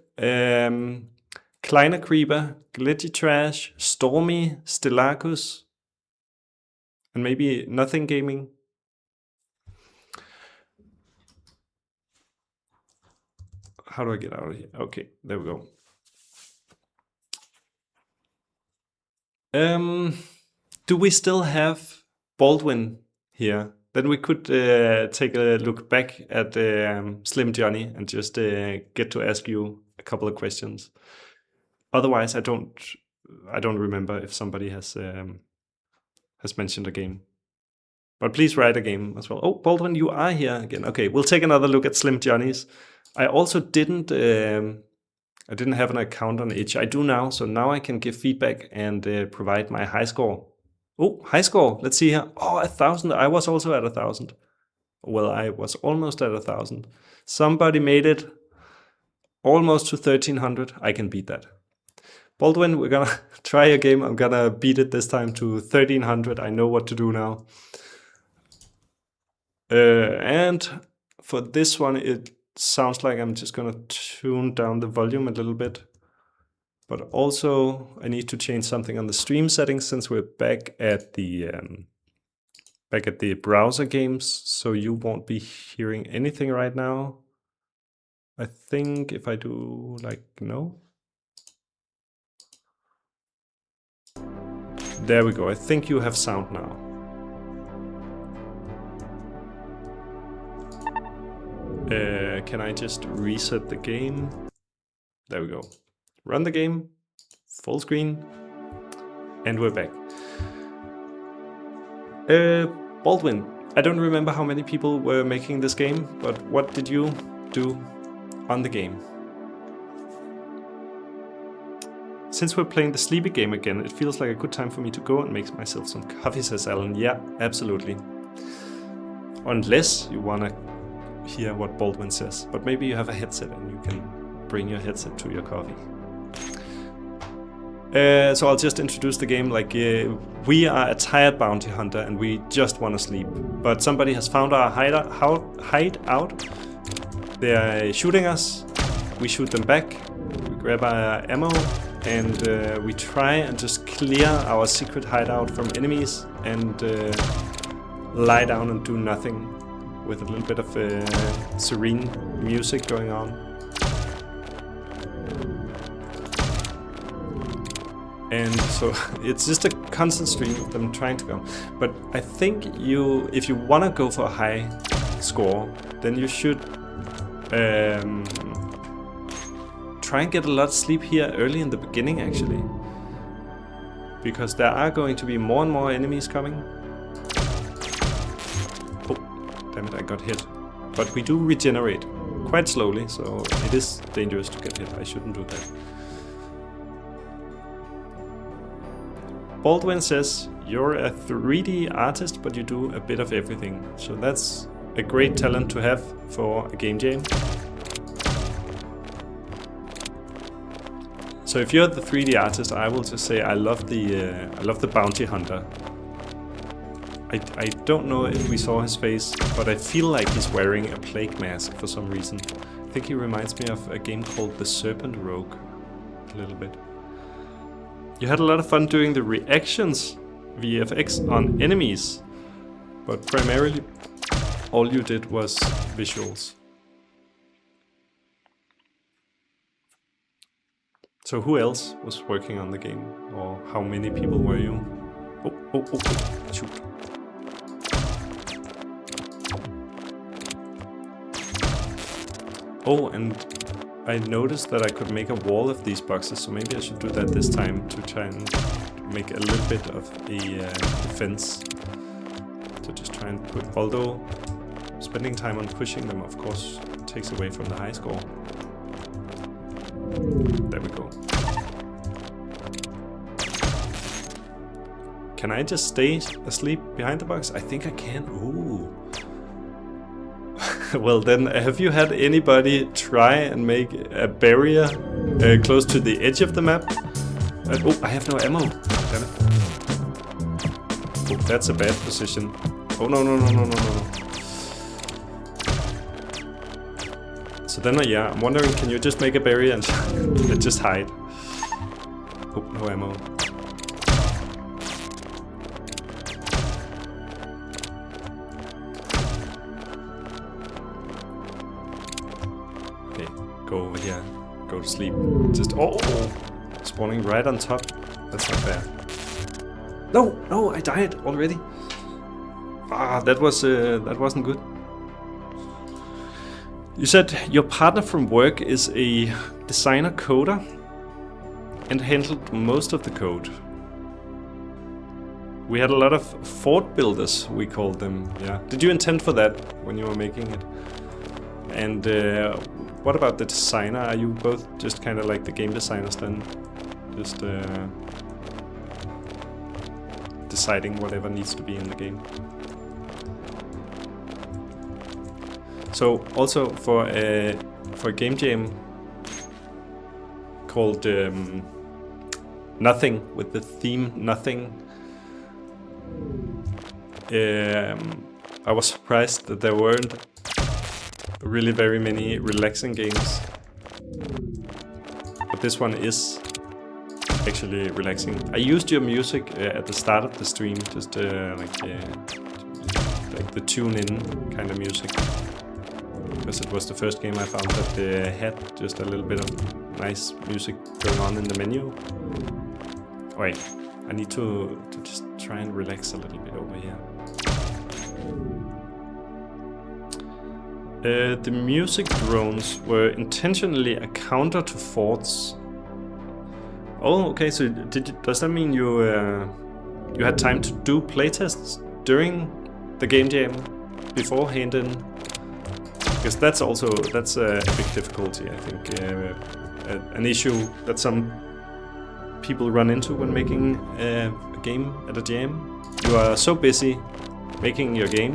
Kleiner Creeper, Glitchy Trash, Stormy, Stellacus, and maybe Nothing Gaming. How do I get out of here? Okay, there we go. Do we still have Baldwin here? Then we could take a look back at Slim Johnny and just get to ask you a couple of questions. Otherwise, I don't remember if somebody has mentioned a game. But please write a game as well. Oh, Baldwin, you are here again. Okay, we'll take another look at Slim Johnny's. I also didn't have an account on itch. I do now, so now I can give feedback and provide my high score. Oh, high score. Let's see here. Oh, 1,000. I was also at 1,000. Well, I was almost at 1,000. Somebody made it almost to 1,300. I can beat that. Baldwin, we're gonna try a game. I'm gonna beat it this time to 1,300. I know what to do now. And for this one, it sounds like I'm just gonna tune down the volume a little bit. But also, I need to change something on the stream settings since we're back at the browser games, so you won't be hearing anything right now. I think if I do like no. There we go. I think you have sound now. Can I just reset the game? There we go. Run the game, full screen, and we're back. Baldwin, I don't remember how many people were making this game, but what did you do on the game? Since we're playing the sleepy game again, it feels like a good time for me to go and make myself some coffee, says Alan. Yeah, absolutely. Unless you want to hear what Baldwin says, but maybe you have a headset and you can bring your headset to your coffee. So I'll just introduce the game. Like we are a tired bounty hunter and we just want to sleep, but somebody has found our hideout. They're shooting us we shoot them back, we grab our ammo, and we try and just clear our secret hideout from enemies and lie down and do nothing with a little bit of serene music going on. And so it's just a constant stream of them trying to go. But I think if you want to go for a high score, then you should try and get a lot of sleep here early in the beginning, actually. Because there are going to be more and more enemies coming. Oh, damn it, I got hit. But we do regenerate quite slowly, so it is dangerous to get hit. I shouldn't do that. Baldwin says, you're a 3D artist, but you do a bit of everything. So that's a great talent to have for a game jam. So if you're the 3D artist, I will just say I love the bounty hunter. I don't know if we saw his face, but I feel like he's wearing a plague mask for some reason. I think he reminds me of a game called The Serpent Rogue, a little bit. You had a lot of fun doing the reactions VFX on enemies, but primarily all you did was visuals. So who else was working on the game? Or how many people were you? Oh, shoot. Oh, and I noticed that I could make a wall of these boxes, so maybe I should do that this time to try and make a little bit of a defense. So just try and put, although spending time on pushing them of course takes away from the high score. There we go. Can I just stay asleep behind the box? I think I can. Ooh. Well then, have you had anybody try and make a barrier close to the edge of the map? Oh, I have no ammo. Damn it. Oh, that's a bad position. Oh, no. So then, yeah, I'm wondering, can you just make a barrier and just hide? Oh, no ammo. Go over here, go to sleep. Just spawning right on top. That's not fair. No, I died already. Ah, that wasn't good. You said your partner from work is a designer coder and handled most of the code. We had a lot of fort builders, we called them. Yeah. Did you intend for that when you were making it? And what about the designer? Are you both just kind of like the game designers then? Just deciding whatever needs to be in the game. So also for a game jam called Nothing, with the theme Nothing, I was surprised that there weren't really very many relaxing games, but this one is actually relaxing. I used your music at the start of the stream, just like the tune-in kind of music, because it was the first game I found that had just a little bit of nice music going on in the menu. Wait, I need to just try and relax a little bit over here. The music drones were intentionally a counter to forts. Oh, okay. So does that mean you had time to do playtests during the game jam beforehand? Because that's a big difficulty, I think, an issue that some people run into when making a game at a jam. You are so busy making your game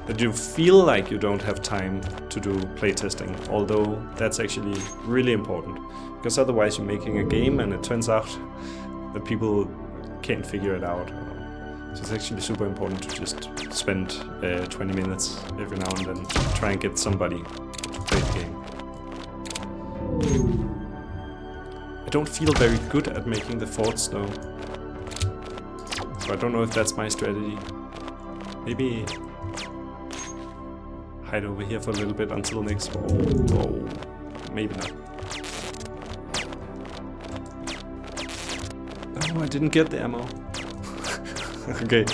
that you feel like you don't have time to do playtesting, although that's actually really important, because otherwise you're making a game and it turns out that people can't figure it out. So it's actually super important to just spend 20 minutes every now and then to try and get somebody to play the game. I don't feel very good at making the forts though. So I don't know if that's my strategy. Maybe hide over here for a little bit until next. Oh, maybe not. Oh, I didn't get the ammo. Okay,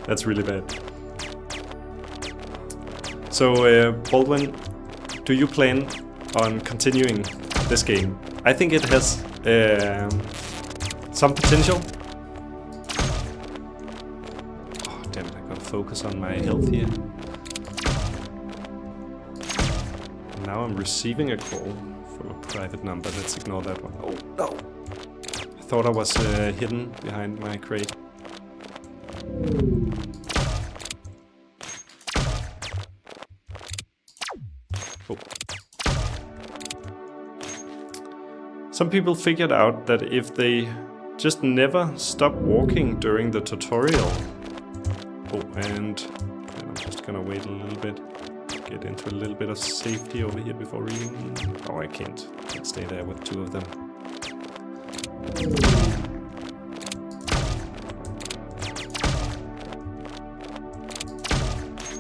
that's really bad. So, Baldwin, do you plan on continuing this game? I think it has some potential. Oh, damn it, I gotta focus on my health here. Now I'm receiving a call from a private number. Let's ignore that one. Oh, no! I thought I was hidden behind my crate. Oh. Some people figured out that if they just never stop walking during the tutorial. Oh, and then I'm just gonna wait a little bit. Get into a little bit of safety over here before reading. Oh, I can't stay there with two of them.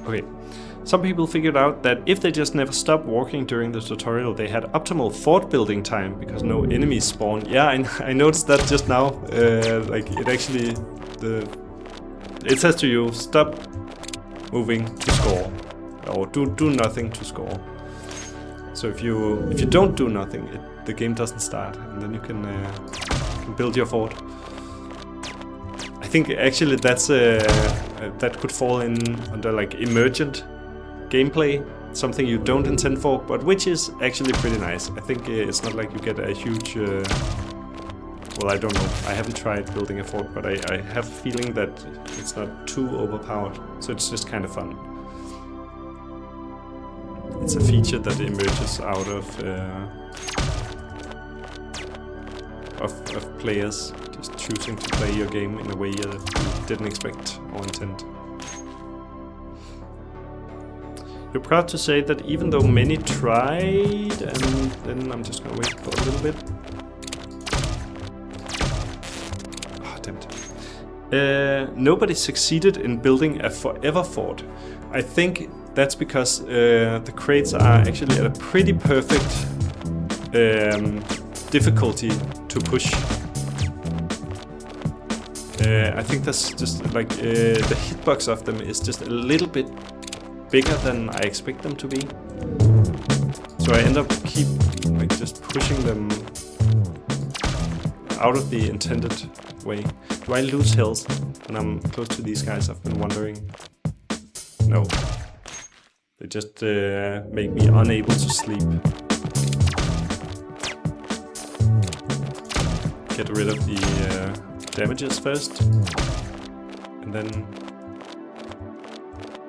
Okay, some people figured out that if they just never stopped walking during the tutorial, they had optimal fort building time because no enemies spawn. Yeah, I noticed that just now. Like it actually, it says to you, stop moving to score, or do nothing to score. So if you don't do nothing, the game doesn't start, and then you can build your fort. I think actually that's that could fall in under like emergent gameplay, something you don't intend for, but which is actually pretty nice. I think it's not like you get a huge. Well, I don't know. I haven't tried building a fort, but I have a feeling that it's not too overpowered, so it's just kind of fun. It's a feature that emerges out of players just choosing to play your game in a way you didn't expect or intend. You're proud to say that even though many tried, and then I'm just gonna wait for a little bit. Oh, damn it. Nobody succeeded in building a forever fort. I think that's because the crates are actually at a pretty perfect difficulty to push. I think that's just like the hitbox of them is just a little bit bigger than I expect them to be. So I end up just pushing them out of the intended way. Do I lose health when I'm close to these guys? I've been wondering. No. They just make me unable to sleep. Get rid of the damages first, and then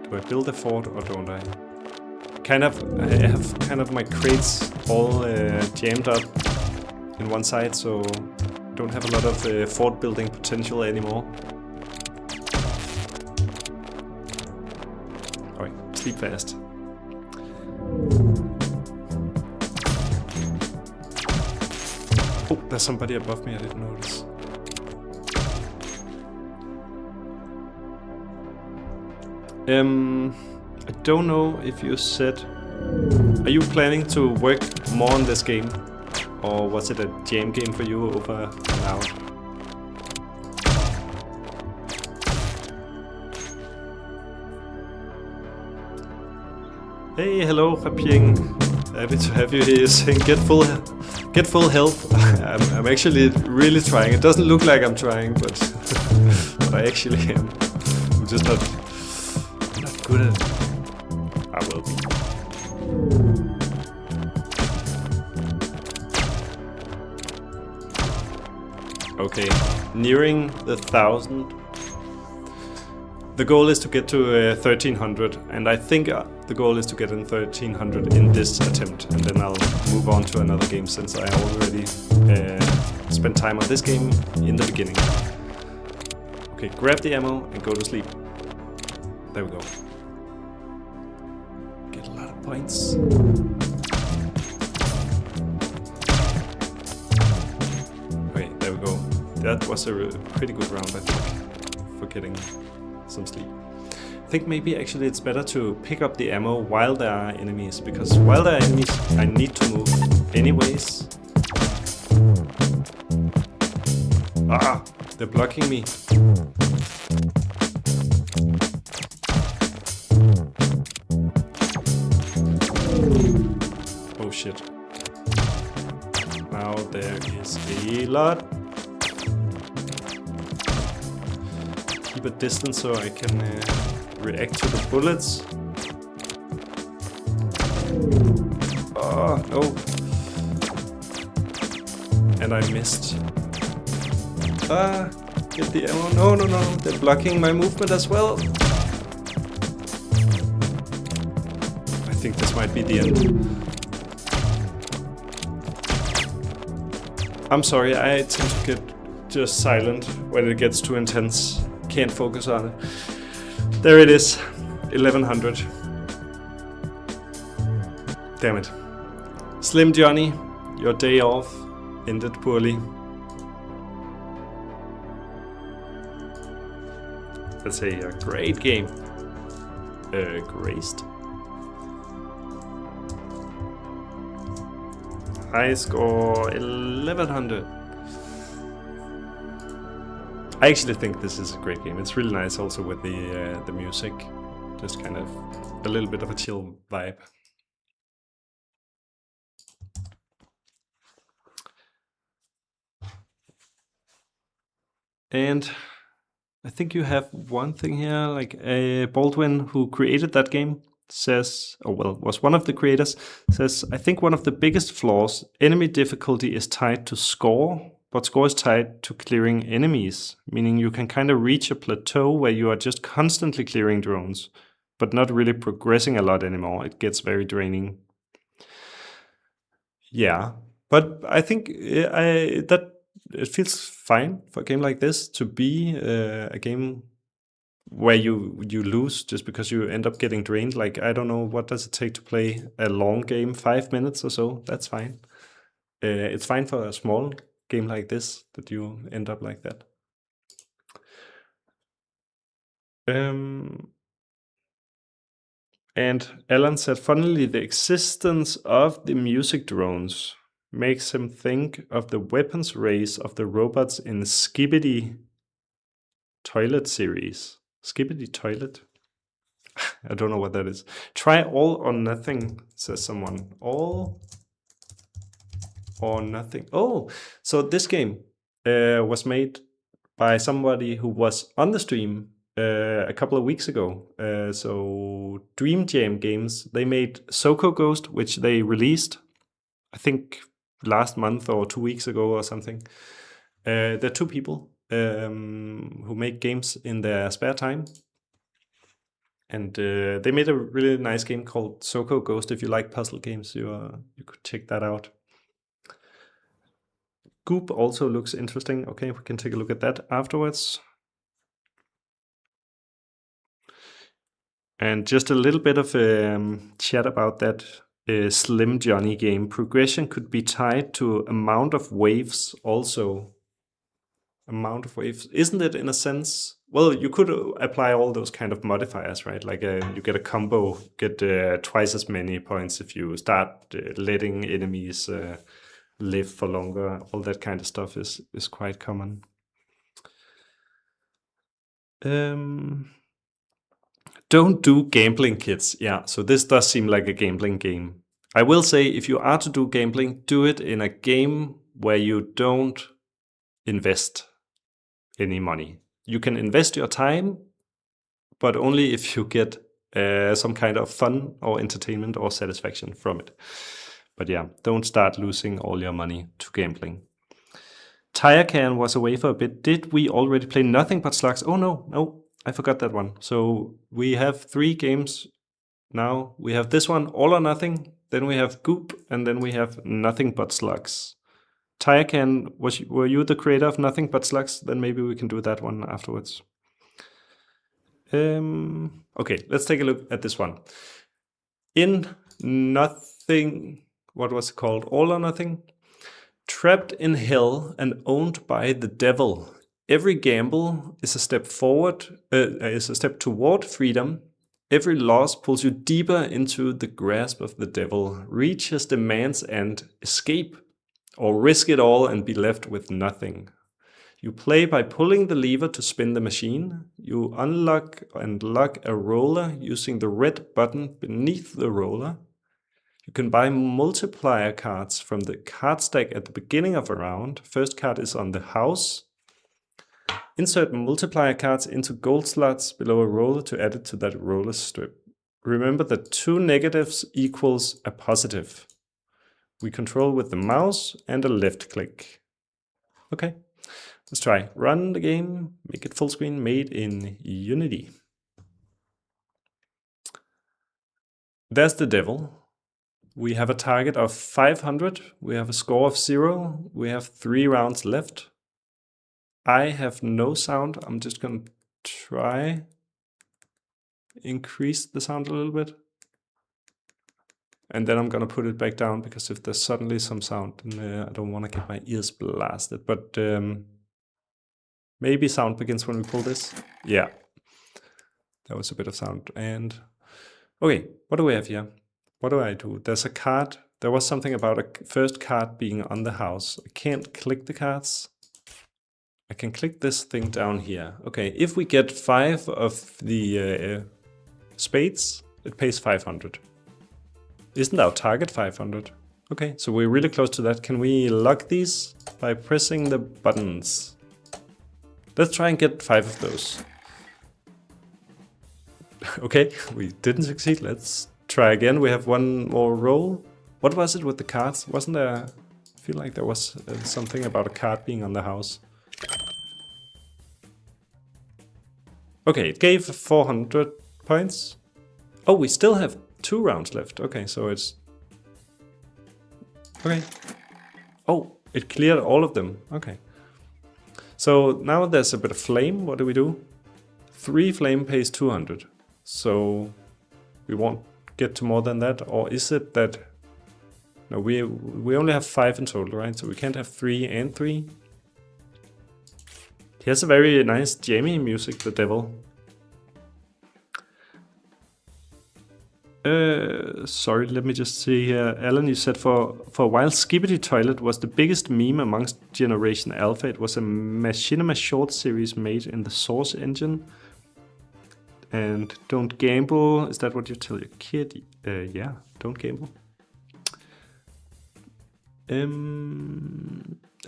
do I build a fort or don't I? I have kind of my crates all jammed up in one side, so I don't have a lot of fort building potential anymore. Alright, sleep fast. Oh, there's somebody above me I didn't notice. I don't know if you said... Are you planning to work more on this game? Or was it a jam game for you over and out? Hey, hello, Raping. Happy to have you here saying get full health. I'm actually really trying. It doesn't look like I'm trying, but, but I actually am. I'm just not good at it. I will be. Okay, nearing the 1,000. The goal is to get to 1,300, and I think the goal is to get in 1,300 in this attempt, and then I'll move on to another game since I already spent time on this game in the beginning. Okay, grab the ammo and go to sleep. There we go. Get a lot of points. that was a pretty good round, I think, for getting some sleep. I think maybe actually it's better to pick up the ammo while there are enemies, because while there are enemies, I need to move anyways. Ah, they're blocking me. Oh shit. Now there is a lot. Keep a distance so I can react to the bullets. Oh, no. And I missed. Ah, get the ammo. No, no, no. They're blocking my movement as well. I think this might be the end. I'm sorry, I tend to get just silent when it gets too intense. Can't focus on it. There it is, 1100. Damn it. Slim Johnny, your day off ended poorly. That's a great game. Graced. High score 1100. I actually think this is a great game. It's really nice also with the music. Just kind of a little bit of a chill vibe. And I think you have one thing here, like Baldwin, who created that game, says, or well, was one of the creators, says, I think one of the biggest flaws, enemy difficulty is tied to score, but score is tied to clearing enemies, meaning you can kind of reach a plateau where you are just constantly clearing drones, but not really progressing a lot anymore. It gets very draining. Yeah, but I think that it feels fine for a game like this to be a game where you lose just because you end up getting drained. Like, I don't know, what does it take to play a long game? 5 minutes or so? That's fine. It's fine for a small game like this that you end up like that. And Alan said, funnily, the existence of the music drones makes him think of the weapons race of the robots in Skibidi Toilet series. Skibidi Toilet? I don't know what that is. Try all or nothing, says someone. All or nothing. Oh, so this game was made by somebody who was on the stream a couple of weeks ago. So Dream Jam Games, they made Soko Ghost, which they released, I think, last month or 2 weeks ago or something. They're two people who make games in their spare time. And they made a really nice game called Soko Ghost. If you like puzzle games, you could check that out. Goop also looks interesting. Okay, we can take a look at that afterwards. And just a little bit of chat about that Slim Johnny game. Progression could be tied to amount of waves also. Amount of waves. Isn't it in a sense? Well, you could apply all those kind of modifiers, right? Like you get a combo, get twice as many points if you start letting enemies live for longer. All that kind of stuff is quite common. Don't do gambling, kids. Yeah, so this does seem like a gambling game. I will say, if you are to do gambling, do it in a game where you don't invest any money. You can invest your time, but only if you get some kind of fun or entertainment or satisfaction from it. But yeah, don't start losing all your money to gambling. Tire Can was away for a bit. Did we already play Nothing But Slugs? Oh no, I forgot that one. So we have 3 games now. We have this one, All or Nothing, then we have Goop, and then we have Nothing But Slugs. Tire Can, were you the creator of Nothing But Slugs? Then maybe we can do that one afterwards. Okay, let's take a look at this one. In Nothing, what was it called? All or Nothing? Trapped in hell and owned by the devil. Every gamble is a step toward freedom. Every loss pulls you deeper into the grasp of the devil. Reach his demands and escape, or risk it all and be left with nothing. You play by pulling the lever to spin the machine. You unlock and lock a roller using the red button beneath the roller. You can buy multiplier cards from the card stack at the beginning of a round. First card is on the house. Insert multiplier cards into gold slots below a roller to add it to that roller strip. Remember that 2 negatives equals a positive. We control with the mouse and a left click. Okay. Let's try. Run the game, make it full screen, made in Unity. There's the devil. We have a target of 500. We have a score of 0. We have 3 rounds left. I have no sound. I'm just going to try increase the sound a little bit. And then I'm going to put it back down because if there's suddenly some sound, then I don't want to get my ears blasted. But maybe sound begins when we pull this. Yeah, that was a bit of sound. And okay, what do we have here? What do I do? There's a card. There was something about a first card being on the house. I can't click the cards. I can click this thing down here. Okay, if we get 5 of the spades, it pays 500. Isn't our target 500? Okay, so we're really close to that. Can we lock these by pressing the buttons? Let's try and get 5 of those. Okay, we didn't succeed. Let's try again. We have one more roll. What was it with the cards? Wasn't there... I feel like there was something about a card being on the house. Okay, it gave 400 points. Oh, we still have 2 rounds left. Okay, so it's... Okay. Oh, it cleared all of them. Okay. So now there's a bit of flame. What do we do? 3 flame pays 200. So we won't get to more than that. Or is it that... No, we only have 5 in total, right? So we can't have 3 and 3. He has a very nice jammy music, the devil. Sorry, let me just see here. Alan, you said for a while Skibbity Toilet was the biggest meme amongst Generation Alpha. It was a machinima short series made in the Source engine. And don't gamble. Is that what you tell your kid? Yeah, don't gamble.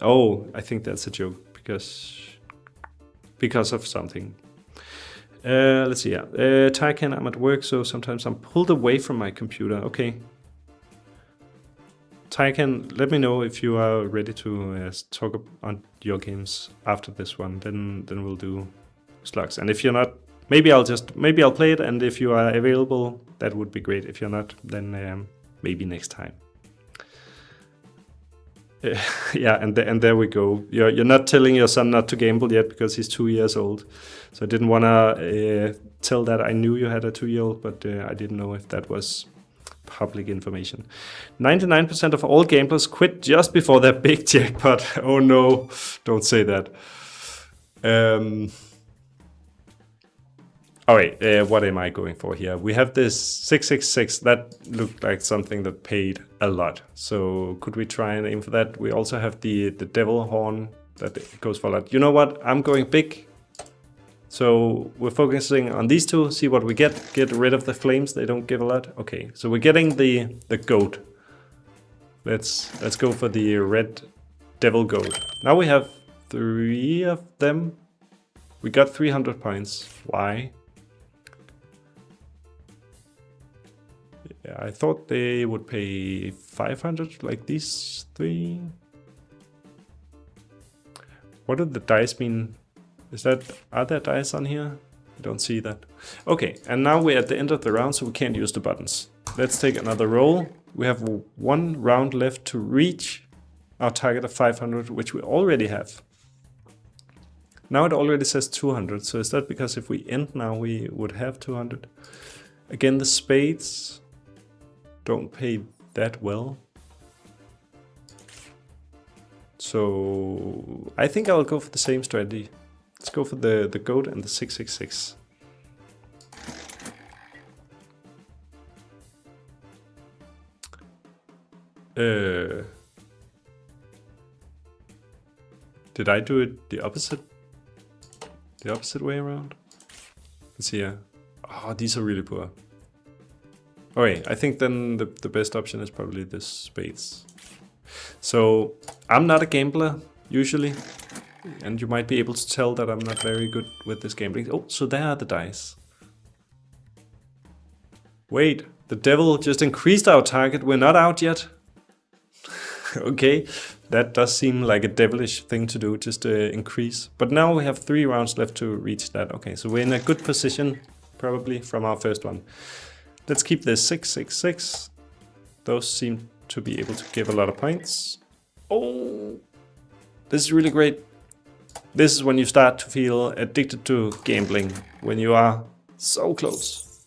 Oh, I think that's a joke because of something. Let's see. Yeah, Taikan, I'm at work, so sometimes I'm pulled away from my computer. Okay. Taikan, let me know if you are ready to talk on your games after this one. Then we'll do slugs. And if you're not, maybe I'll play it. And if you are available, that would be great. If you're not, then maybe next time. Yeah, and there we go. You're not telling your son not to gamble yet because he's 2 years old. So I didn't want to tell that. I knew you had a 2-year-old, but I didn't know if that was public information. 99% of all gamblers quit just before their big jackpot. Oh no, don't say that. All right, what am I going for here? We have this 666. That looked like something that paid a lot. So could we try and aim for that? We also have the devil horn that goes for a lot. You know what? I'm going big. So we're focusing on these two. See what we get. Get rid of the flames. They don't give a lot. Okay, so we're getting the goat. Let's go for the red devil goat. Now we have 3 of them. We got 300 points. Why? Yeah, I thought they would pay 500 like these 3. What do the dice mean? Are there dice on here? I don't see that. Okay, and now we're at the end of the round, so we can't use the buttons. Let's take another roll. We have 1 round left to reach our target of 500, which we already have. Now it already says 200, so is that because if we end now we would have 200? Again, the spades don't pay that well. So I think I'll go for the same strategy. Let's go for the goat and the 666. Did I do it the opposite? The opposite way around? Let's see here. Oh, these are really poor. Okay, I think then the best option is probably this spades. So I'm not a gambler usually, and you might be able to tell that I'm not very good with this gambling. Oh, so there are the dice. Wait, the devil just increased our target. We're not out yet. Okay, that does seem like a devilish thing to do, just increase. But now we have 3 rounds left to reach that. Okay, so we're in a good position, probably, from our first one. Let's keep this 666. Those seem to be able to give a lot of points. Oh, this is really great. This is when you start to feel addicted to gambling, when you are so close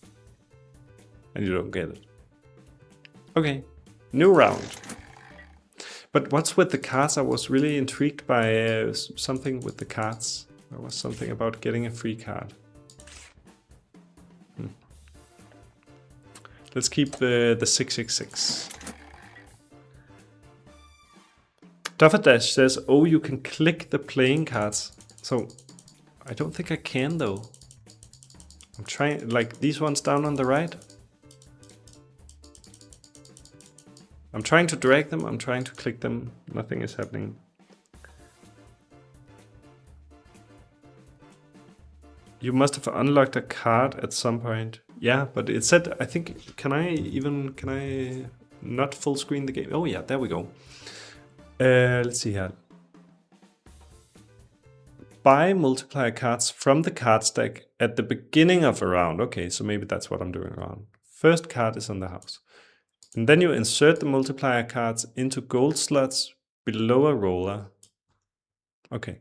and you don't get it. Okay, new round. But what's with the cards? I was really intrigued by something with the cards. There was something about getting a free card. Let's keep the 666. Dash says, oh, you can click the playing cards. So I don't think I can though. I'm trying, like these ones down on the right. I'm trying to drag them, I'm trying to click them, nothing is happening. You must have unlocked a card at some point. Yeah, but it said, I think, can I not full screen the game? Oh yeah, there we go. Let's see here. Buy multiplier cards from the card stack at the beginning of a round. Okay, so maybe that's what I'm doing wrong. First card is on the house. And then you insert the multiplier cards into gold slots below a roller. Okay.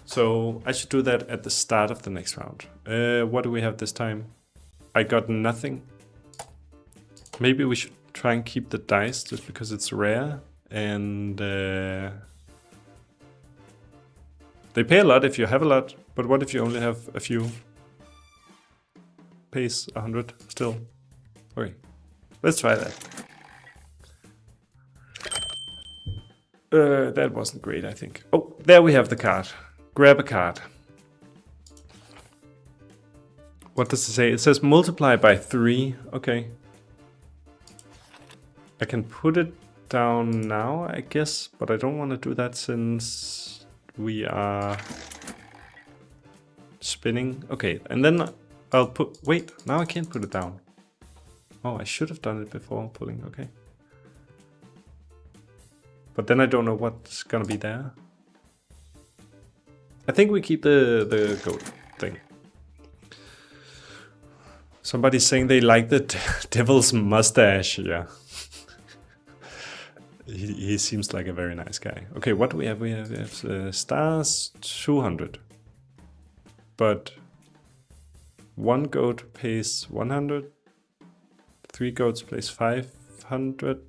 So I should do that at the start of the next round. What do we have this time? I got nothing. Maybe we should try and keep the dice just because it's rare. And they pay a lot if you have a lot. But what if you only have a few? Pays 100 still. Okay, let's try that. That wasn't great, I think. Oh, there we have the card. Grab a card. What does it say? It says multiply by 3. Okay. I can put it down now, I guess, but I don't want to do that since we are spinning. Okay, and then I'll put... Wait, now I can't put it down. Oh, I should have done it before pulling, okay. But then I don't know what's gonna be there. I think we keep the goat thing. Somebody's saying they like the devil's mustache, yeah. he seems like a very nice guy. Okay, what do we have? We have stars 200. But 1 goat pays 100. 3 goats plays 500.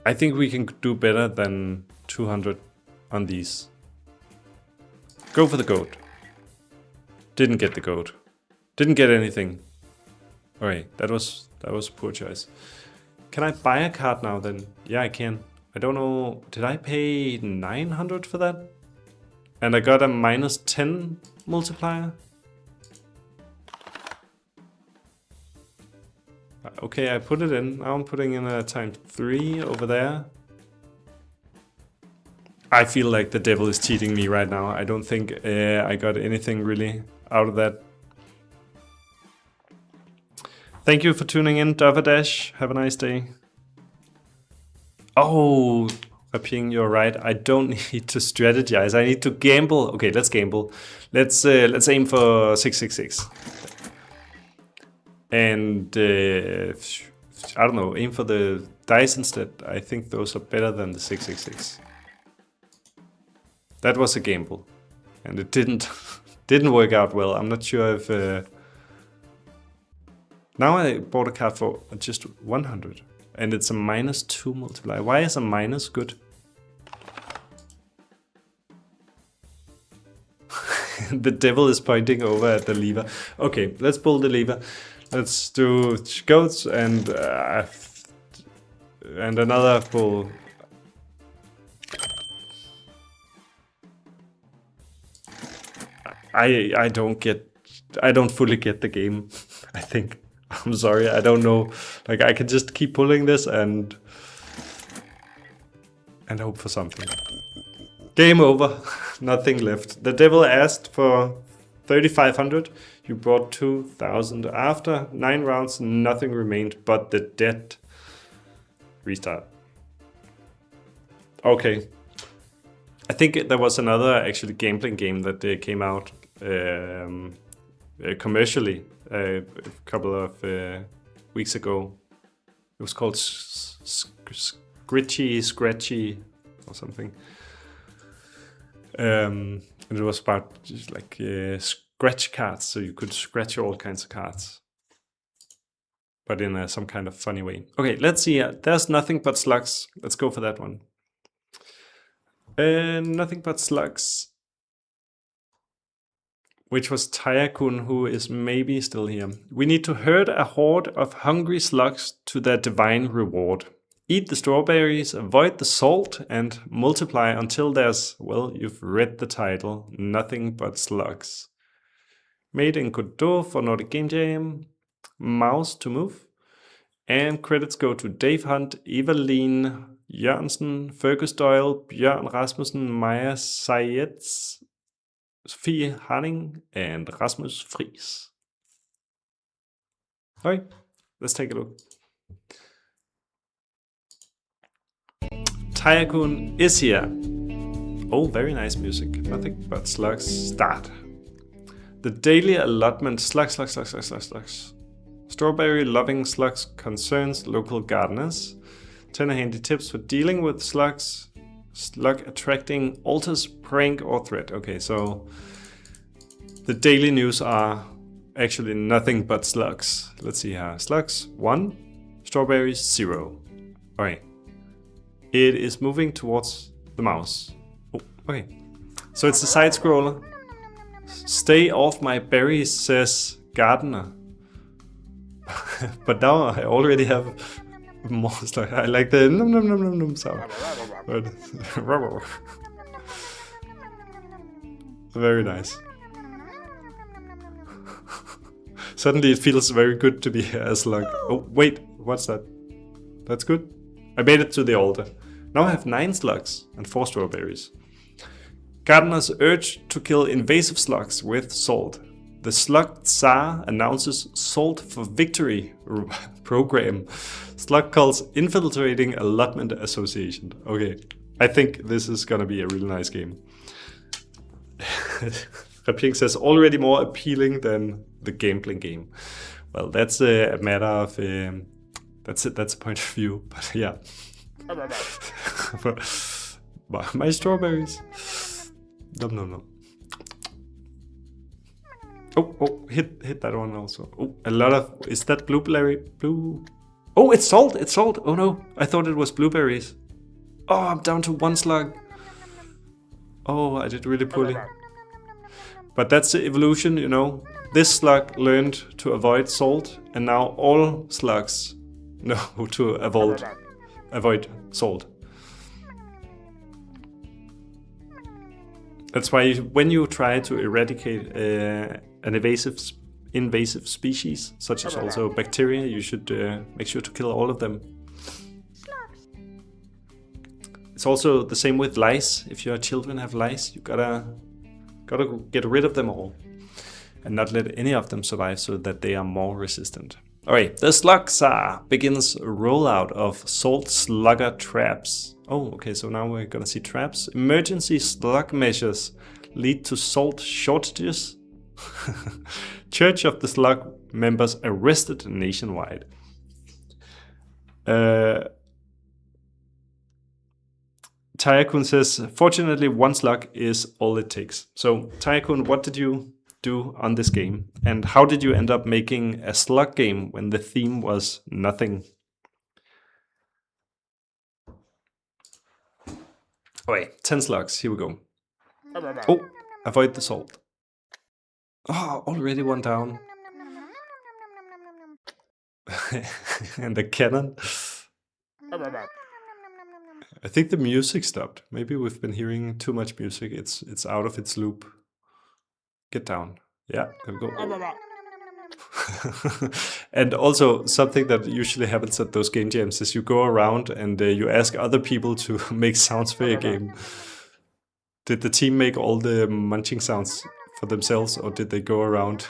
I think we can do better than 200 on these. Go for the goat. Didn't get the goat. Didn't get anything. Alright, that was a poor choice. Can I buy a card now then? Yeah, I can. I don't know. Did I pay 900 for that? And I got a minus 10 multiplier? Okay, I put it in. Now I'm putting in a times 3 over there. I feel like the devil is cheating me right now. I don't think I got anything really out of that. Thank you for tuning in, Dash. Have a nice day. Oh, Raping, you're right. I don't need to strategize. I need to gamble. Okay, let's gamble. Let's aim for 666. And I don't know, aim for the dice instead. I think those are better than the 666. That was a gamble, and it didn't work out well. I'm not sure if now I bought a card for just 100, And it's a -2 multiplier. Why is a minus good? The devil is pointing over at the lever. Okay, let's pull the lever. Let's do goats and another pull. I don't fully get the game. I think. I'm sorry, I don't know. Like, I can just keep pulling this and hope for something. Game over. Nothing left. The devil asked for 3,500. You brought 2,000. After 9 rounds, nothing remained but the dead. Restart. Okay. I think there was another actually gambling game that came out commercially a couple of weeks ago. It was called Scratchy or something. And it was about just like scratch cards, so you could scratch all kinds of cards, but in some kind of funny way. Okay, let's see. There's Nothing But Slugs. Let's go for that one. Nothing But Slugs, which was Tycoon, who is maybe still here. We need to herd a horde of hungry slugs to their divine reward. Eat the strawberries, avoid the salt, and multiply until there's, well, you've read the title, Nothing But Slugs. Made in Godot for Nordic Game Jam. Mouse to move. And credits go to Dave Hunt, Evelyn Jørgensen, Fergus Doyle, Bjørn Rasmussen, Maja Sayetz, Sofie Harning, and Rasmus Friis. Okay, let's take a look. Tycoon is here. Oh, very nice music. Nothing But Slugs. Start. The daily allotment. Slugs. Strawberry loving slugs concerns local gardeners. 10 handy tips for dealing with slugs. Slug attracting altars, prank, or threat. Okay, so the daily news are actually nothing but slugs. Let's see here. Slugs 1, strawberries 0. Okay. It is moving towards the mouse. Oh, okay. So it's a side scroller. Stay off my berries, says gardener. But now I already have more slugs. I like the num num num num num sound. But very nice. Suddenly it feels very good to be a slug. Oh, wait, what's that? That's good. I made it to the altar. Now I have 9 slugs and 4 strawberries. Gardeners urge to kill invasive slugs with salt. The Slug Tsar announces Salt for Victory program. Slug calls infiltrating allotment association. Okay, I think this is gonna be a really nice game. Raping says already more appealing than the gambling game. Well, that's a matter of that's a point of view, but yeah. My strawberries. No. Oh, hit that one also. Oh, a lot of, is that blueberry? Oh, it's salt. Oh no, I thought it was blueberries. Oh, I'm down to 1 slug. Oh, I did really poorly. But that's the evolution, you know. This slug learned to avoid salt, and now all slugs know to avoid salt. That's why when you try to eradicate an invasive species, such as also bacteria, you should make sure to kill all of them. It's also the same with lice. If your children have lice, you gotta get rid of them all and not let any of them survive so that they are more resistant. Alright, the Slug Tsar begins rollout of salt slugger traps. Oh, okay, so now we're gonna see traps. Emergency slug measures lead to salt shortages. Church of the Slug members arrested nationwide. Tycoon says, fortunately 1 slug is all it takes. So Tycoon, what did you do on this game? And how did you end up making a slug game when the theme was nothing? wait, 10 slugs. Here we go. Oh, avoid the salt. Oh, already one down. And the cannon. I think the music stopped. Maybe we've been hearing too much music. It's out of its loop. Get down. Yeah, there we go. And also something that usually happens at those game jams is you go around and you ask other people to make sounds for your game. Did the team make all the munching sounds for themselves, or did they go around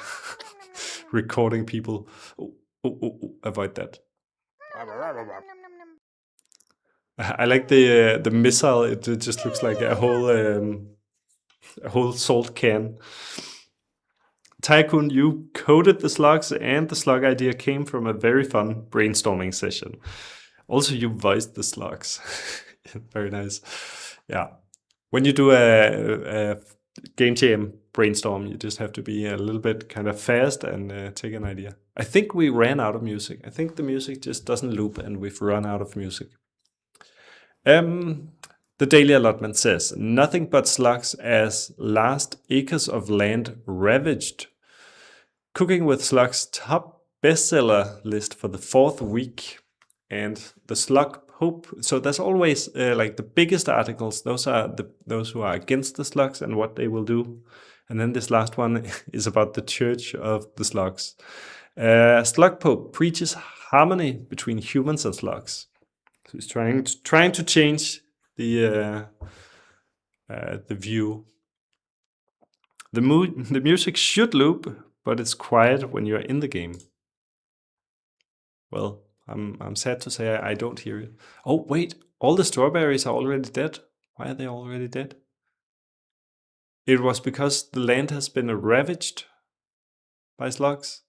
recording people? Avoid that. I like the missile. It just looks like a whole salt can. Tycoon, you coded the slugs, and the slug idea came from a very fun brainstorming session. Also, you voiced the slugs. Very nice. Yeah. When you do a game jam brainstorm, you just have to be a little bit kind of fast and take an idea. I think we ran out of music. I think the music just doesn't loop and we've run out of music. The daily allotment says, nothing but slugs as last acres of land ravaged. Cooking with Slugs top bestseller list for the 4th week. And the slug hope. So there's always like the biggest articles. Those are those who are against the slugs and what they will do. And then this last one is about the Church of the Slugs. Slug Pope preaches harmony between humans and slugs. So he's trying to change the view. The music should loop, but it's quiet when you're in the game. Well, I'm sad to say I don't hear it. Oh wait, all the strawberries are already dead. Why are they already dead? It was because the land has been ravaged by slugs.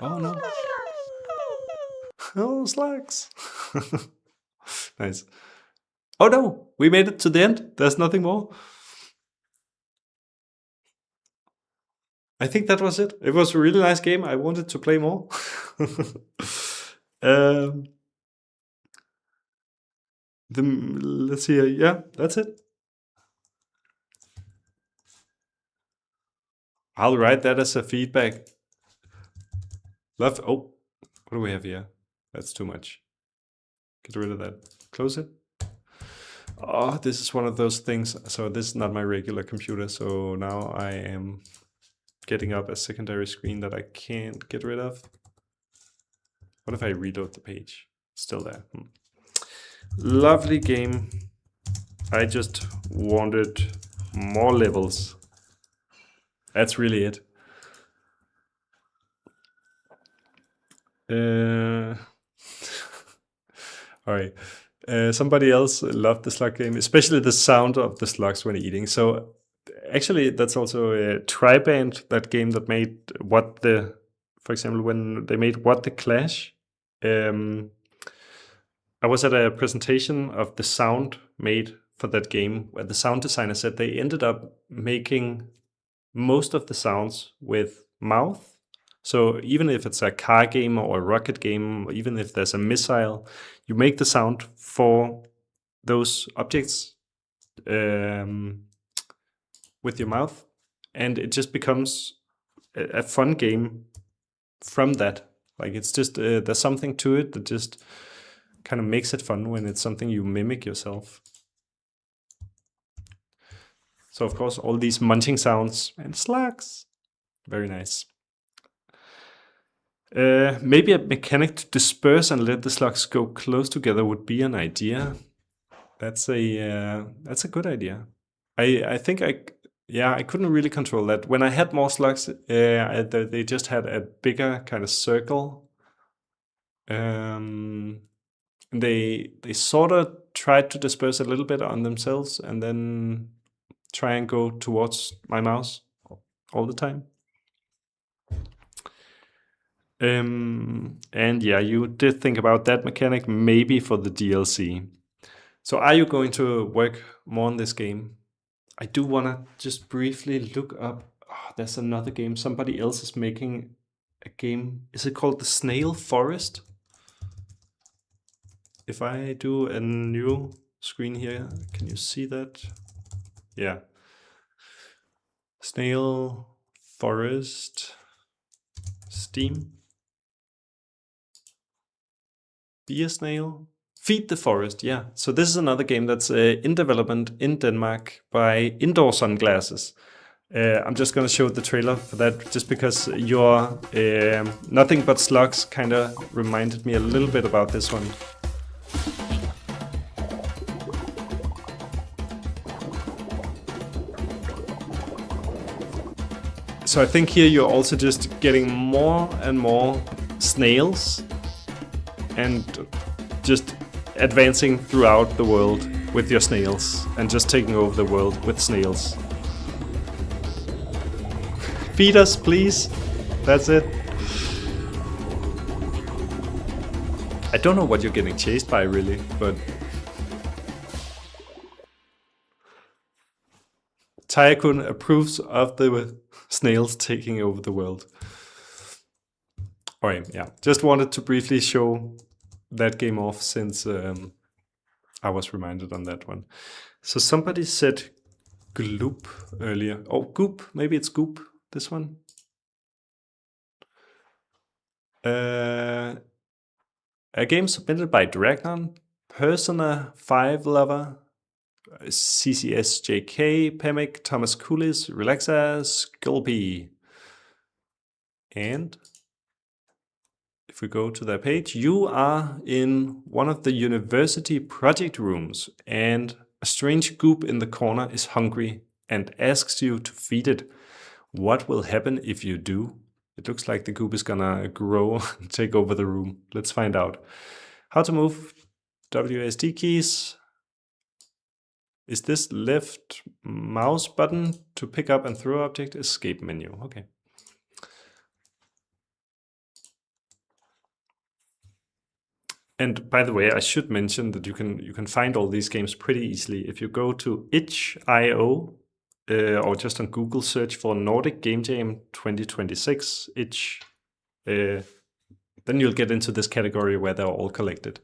Oh no. Oh, slugs. Nice. Oh no, we made it to the end. There's nothing more. I think that was it. It was a really nice game. I wanted to play more. Let's see. Yeah, that's it. I'll write that as a feedback. Love. Oh, what do we have here? That's too much. Get rid of that. Close it. Oh, this is one of those things. So this is not my regular computer. So now I am getting up a secondary screen that I can't get rid of. What if I reload the page? Still there. Lovely game. I just wanted more levels. That's really it. All right. Somebody else loved the slug game, especially the sound of the slugs when eating. So actually, that's also a Triband, that game that made for example, when they made What the Clash. I was at a presentation of the sound made for that game, where the sound designer said they ended up making most of the sounds with mouth. So even if it's a car game or a rocket game, or even if there's a missile, you make the sound for those objects with your mouth, and it just becomes a fun game from that. Like it's just there's something to it that just kind of makes it fun when it's something you mimic yourself. So of course all these munching sounds and slugs, very nice. Maybe a mechanic to disperse and let the slugs go close together would be an idea. That's a good idea. I think I couldn't really control that. When I had more slugs, they just had a bigger kind of circle. They sort of tried to disperse a little bit on themselves and then try and go towards my mouse all the time. And yeah, you did think about that mechanic, maybe for the DLC. So are you going to work more on this game? I do want to just briefly look up. Oh, there's another game. Somebody else is making a game. Is it called The Snail Forest? If I do a new screen here. Can you see that? Yeah. Snail, forest, steam. Be a snail. Feed the forest, yeah. So this is another game that's in development in Denmark by Indoor Sunglasses. I'm just going to show the trailer for that just because your Nothing But Slugs kind of reminded me a little bit about this one. So I think here you're also just getting more and more snails and just advancing throughout the world with your snails and just taking over the world with snails. Feed us, please. That's it. I don't know what you're getting chased by, really, but Tycoon approves of the snails taking over the world. Alright, yeah. Just wanted to briefly show that game off since I was reminded on that one. So somebody said Gloop earlier. Oh, Goop. Maybe it's Goop, this one. A game submitted by Dragnon, Persona 5 Lover, CCSJK, Pemic, Thomas Coolis, Relaxa, Sculpey. And if we go to their page, you are in one of the university project rooms and a strange goop in the corner is hungry and asks you to feed it. What will happen if you do? It looks like the goop is gonna grow and take over the room. Let's find out. How to move, WASD keys. Is this left mouse button to pick up and throw object? Escape menu, okay. And by the way, I should mention that you can find all these games pretty easily. If you go to itch.io or just on Google search for Nordic Game Jam 2026 itch, then you'll get into this category where they're all collected.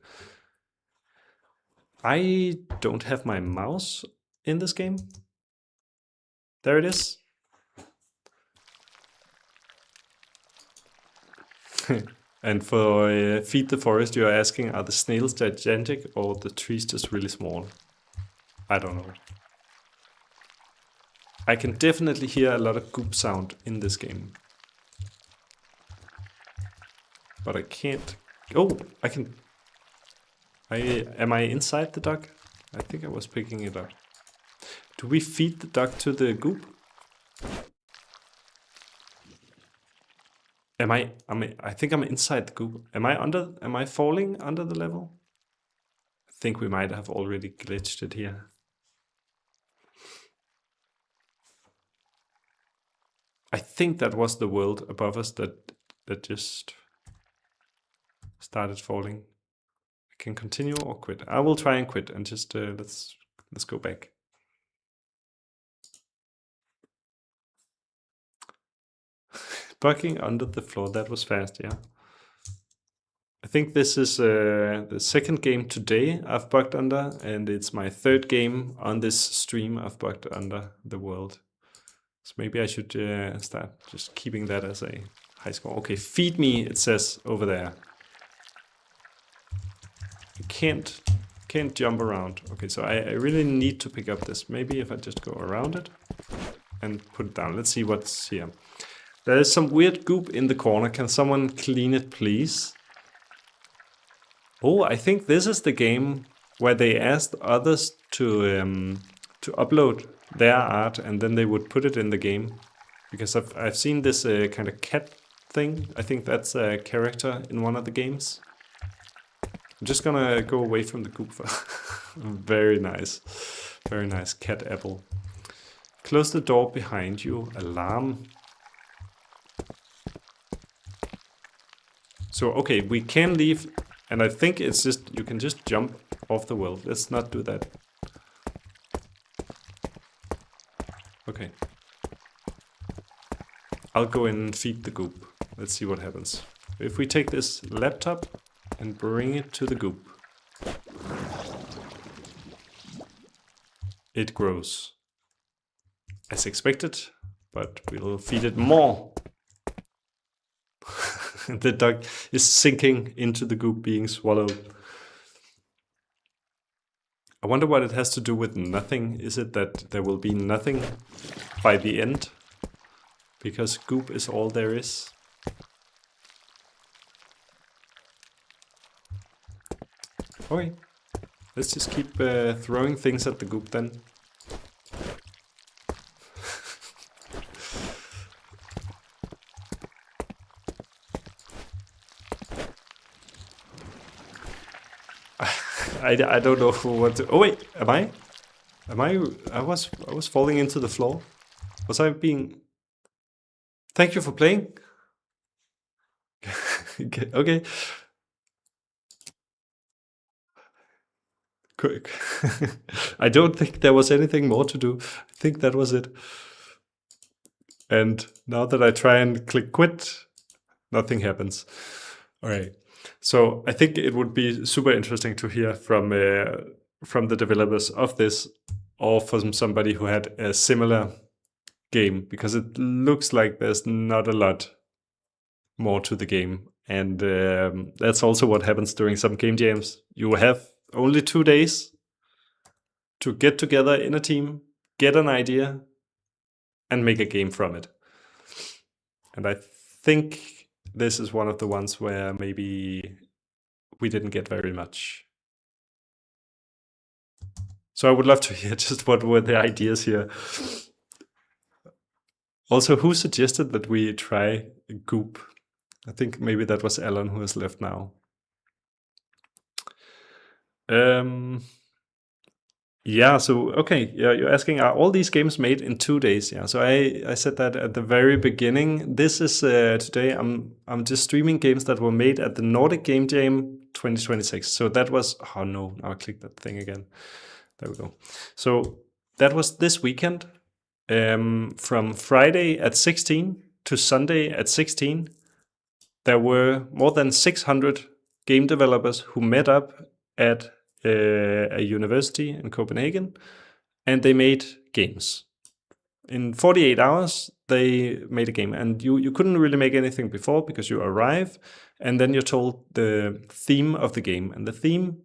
I don't have my mouse in this game. There it is. And for Feed the Forest, you're asking, are the snails gigantic or the trees just really small? I don't know. I can definitely hear a lot of goop sound in this game. But I can't... Oh, I can... Am I inside the duck? I think I was picking it up. Do we feed the duck to the goop? I think I'm inside the goop. Am I falling under the level? I think we might have already glitched it here. I think that was the world above us that just started falling. I can continue or quit. I will try and quit and just let's go back. Bugging under the floor, that was fast, yeah. I think this is the second game today I've bugged under, and it's my third game on this stream I've bugged under the world. So maybe I should start just keeping that as a high score. Okay, feed me, it says over there. You can't jump around. Okay, so I really need to pick up this. Maybe if I just go around it and put it down. Let's see what's here. There is some weird goop in the corner. Can someone clean it, please? Oh, I think this is the game where they asked others to upload their art and then they would put it in the game. Because I've seen this kind of cat thing. I think that's a character in one of the games. I'm just gonna go away from the goop. Very nice. Very nice. Cat apple. Close the door behind you. Alarm. So, okay, we can leave, and I think it's just, you can just jump off the world. Let's not do that. Okay. I'll go in and feed the goop. Let's see what happens. If we take this laptop and bring it to the goop. it grows as expected, but we'll feed it more. The duck is sinking into the goop being swallowed. I wonder what it has to do with nothing. Is it that there will be nothing by the end? Because goop is all there is. Okay, let's just keep throwing things at the goop then. I don't know what to... Oh wait, am I? I was falling into the floor. Was I being... Thank you for playing. Okay. Quick. I don't think there was anything more to do. I think that was it. And now that I try and click quit, nothing happens. All right. So I think it would be super interesting to hear from the developers of this, or from somebody who had a similar game, because it looks like there's not a lot more to the game. And that's also what happens during some game jams. You have only 2 days to get together in a team, get an idea, and make a game from it. And I think this is one of the ones where maybe we didn't get very much. So I would love to hear just what were the ideas here. Also, who suggested that we try goop? I think maybe that was Alan, who has left now. Yeah, so, okay, yeah, you're asking, are all these games made in 2 days? Yeah, so I said that at the very beginning. This is, today, I'm just streaming games that were made at the Nordic Game Jam 2026. So that was, oh no, now I clicked that thing again. There we go. So that was this weekend, from Friday at 16 to Sunday at 16. There were more than 600 game developers who met up at a university in Copenhagen, and they made games. In 48 hours, they made a game, and you couldn't really make anything before, because you arrive, and then you're told the theme of the game. And the theme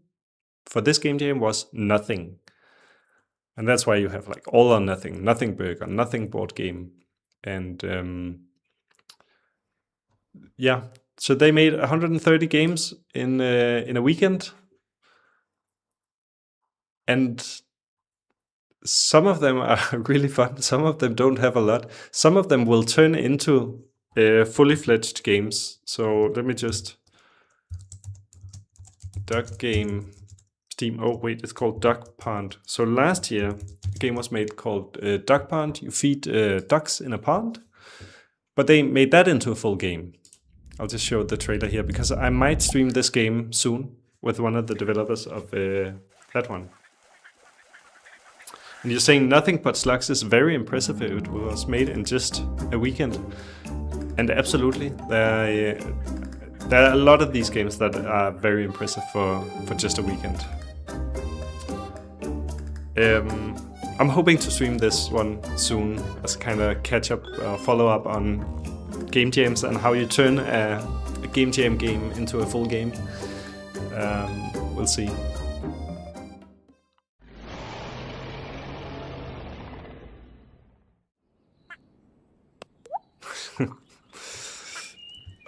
for this game jam was nothing. And that's why you have like all or nothing, nothing burger, nothing board game. And yeah, so they made 130 games in a weekend. And some of them are really fun. Some of them don't have a lot. Some of them will turn into fully fledged games. So let me just... Duck game Steam. Oh wait, it's called Duck Pond. So last year, a game was made called Duck Pond. You feed ducks in a pond. But they made that into a full game. I'll just show the trailer here, because I might stream this game soon with one of the developers of that one. And you're saying nothing but slugs is very impressive. It was made in just a weekend. And absolutely, there are a lot of these games that are very impressive for just a weekend. I'm hoping to stream this one soon as a kind of catch-up, follow-up on game jams and how you turn a game jam game into a full game. We'll see.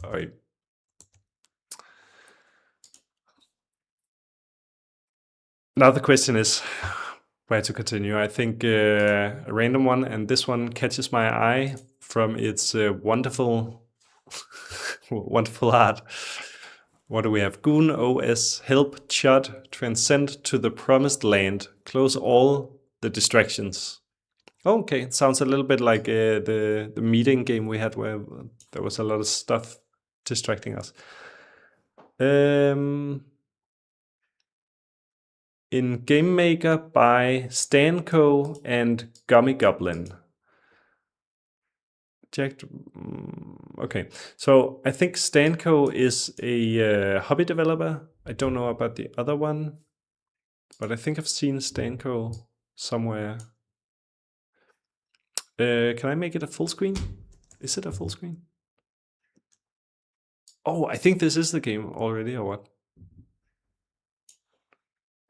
All right. Now the question is where to continue. I think a random one, and this one catches my eye from its wonderful, wonderful art. What do we have? Goon OS, help Chud transcend to the promised land, close all the distractions. Okay, it sounds a little bit like the meeting game we had, where there was a lot of stuff distracting us. In Game Maker by Stanco and Gummy Goblin. Checked. Okay, so I think Stanco is a hobby developer. I don't know about the other one, but I think I've seen Stanco somewhere. Can I make it a full screen? Is it a full screen? Oh, I think this is the game already, or what?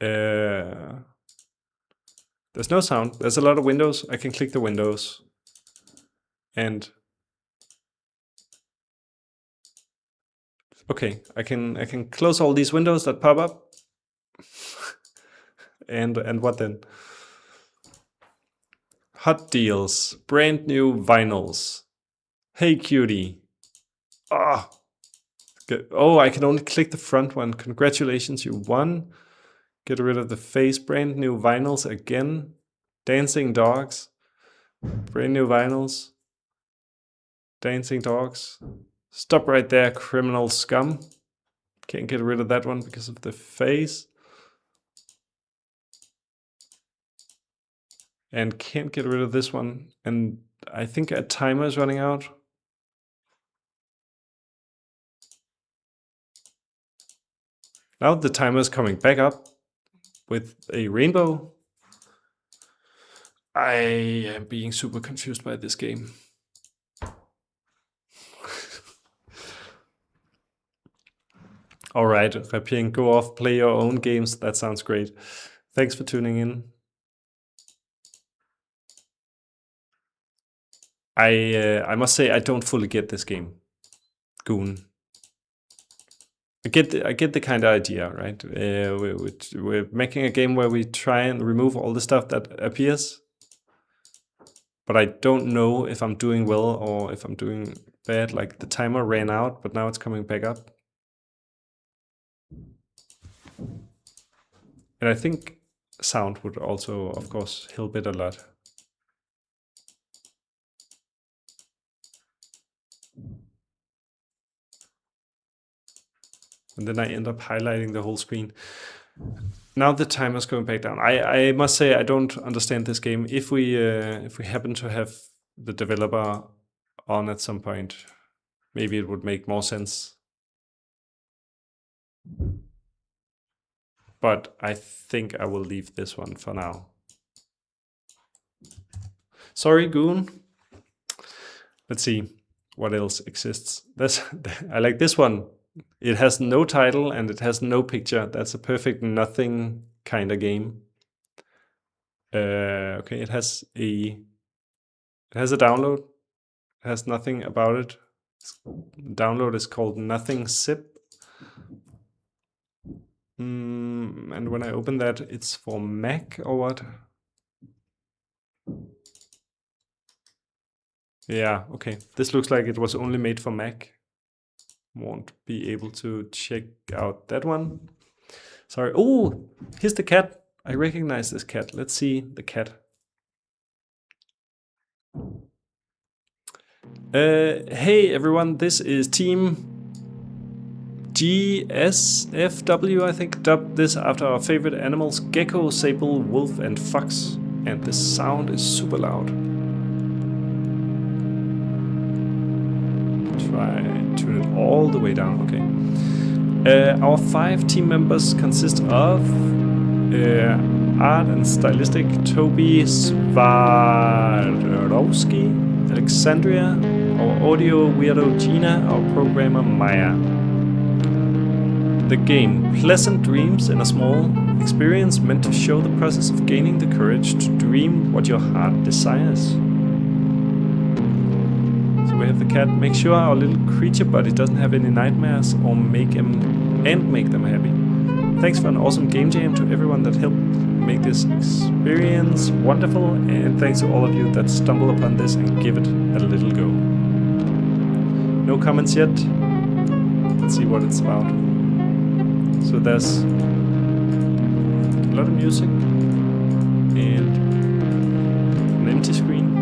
There's no sound. There's a lot of windows. I can click the windows. And okay, I can close all these windows that pop up. and what then? Hot deals, brand new vinyls. Hey cutie. Ah. Oh, I can only click the front one. Congratulations, you won. Get rid of the face. Brand new vinyls again. Dancing dogs. Brand new vinyls. Dancing dogs. Stop right there, criminal scum. Can't get rid of that one because of the face. And can't get rid of this one. And I think a timer is running out. Now the timer is coming back up with a rainbow. I am being super confused by this game. All right, Rapien, go off, play your own games. That sounds great. Thanks for tuning in. I must say I don't fully get this game, Goon. I get the kind of idea, right? We're making a game where we try and remove all the stuff that appears, but I don't know if I'm doing well or if I'm doing bad. Like the timer ran out, but now it's coming back up. And I think sound would also, of course, help it a lot. And then I end up highlighting the whole screen. Now the timer's going back down. I must say I don't understand this game. If we happen to have the developer on at some point, maybe it would make more sense. But I think I will leave this one for now. Sorry, Goon. Let's see what else exists. I like this one. It has no title and it has no picture. That's a perfect nothing kind of game. Okay, it has a download. It has nothing about it. The download is called Nothing Zip. And when I open that, it's for Mac or what? Yeah, okay. This looks like it was only made for Mac. Won't be able to check out that one. Sorry. Oh, here's the cat. I recognize this cat. Let's see the cat. Hey everyone, this is Team GSFW, I think, dubbed this after our favorite animals, gecko, sable, wolf, and fox. And the sound is super loud. Try and tune it all the way down, okay. Our 5 team members consist of art and stylistic Toby Swarovski, Alexandria, our audio weirdo Gina, our programmer Maya. The game, pleasant dreams in a small experience meant to show the process of gaining the courage to dream what your heart desires. So we have the cat. Make sure our little creature buddy doesn't have any nightmares or make them happy. Thanks for an awesome game jam to everyone that helped make this experience wonderful, and thanks to all of you that stumble upon this and give it a little go. No comments yet. Let's see what it's about. So there's a lot of music and an empty screen.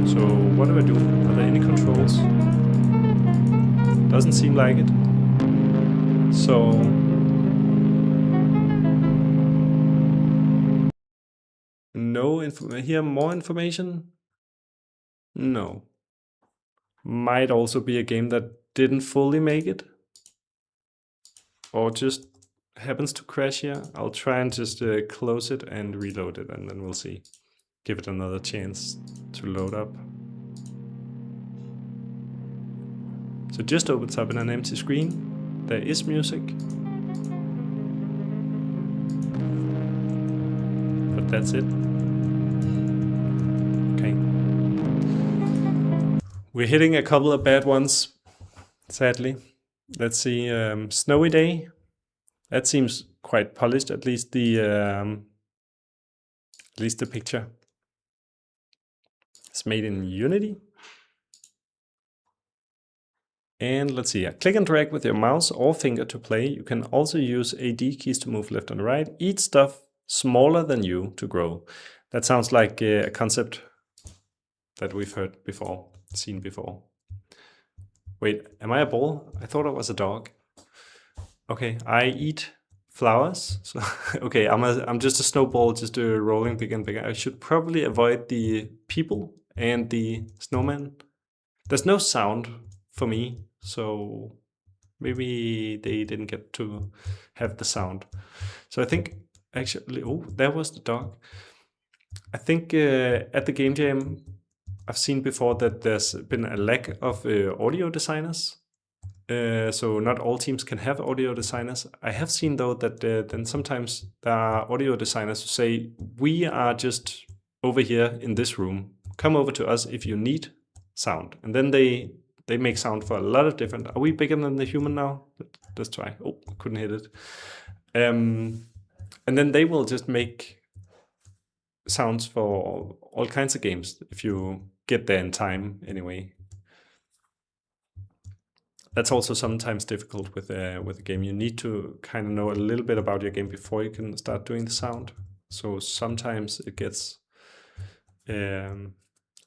So what do I do? Are there any controls? Doesn't seem like it. So no here more information? No. Might also be a game that didn't fully make it, or just happens to crash here, I'll try and just close it and reload it, and then we'll see. Give it another chance to load up. So it just opens up in an empty screen. There is music. But that's it. Okay. We're hitting a couple of bad ones, sadly. Let's see, Snowy Day. That seems quite polished, at least the picture. It's made in Unity. And let's see, click and drag with your mouse or finger to play. You can also use AD keys to move left and right. Eat stuff smaller than you to grow. That sounds like a concept that we've heard before, seen before. Wait, am I a ball? I thought I was a dog. Okay, I eat flowers. So okay, I'm just a snowball, just rolling bigger and bigger. I should probably avoid the people and the snowman. There's no sound for me, so maybe they didn't get to have the sound. So I think actually, oh, there was the dog. I think at the Game Jam, I've seen before that there's been a lack of audio designers. So not all teams can have audio designers. I have seen though that then sometimes there are audio designers who say, we are just over here in this room. Come over to us if you need sound. And then they make sound for a lot of different. Are we bigger than the human now? Let's try. Oh, I couldn't hit it. And then they will just make sounds for all kinds of games if you get there in time anyway. That's also sometimes difficult with a game. You need to kind of know a little bit about your game before you can start doing the sound. So sometimes it gets a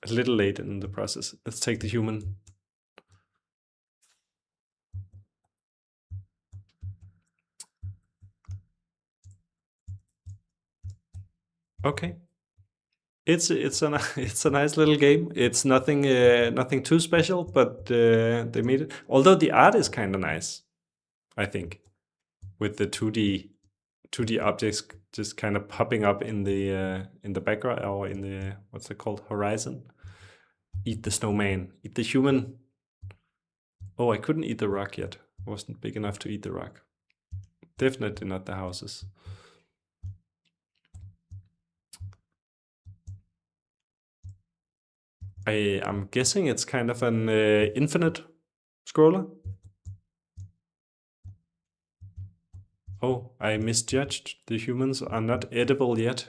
little late in the process. Let's take the human. Okay. It's a nice little game. It's nothing too special, but they made it. Although the art is kind of nice, I think, with the 2D objects just kind of popping up in the background, or in the, what's it called, horizon. Eat the snowman. Eat the human. Oh, I couldn't eat the rock yet. I wasn't big enough to eat the rock. Definitely not the houses. I'm guessing it's kind of an infinite scroller. Oh, I misjudged. The humans are not edible yet.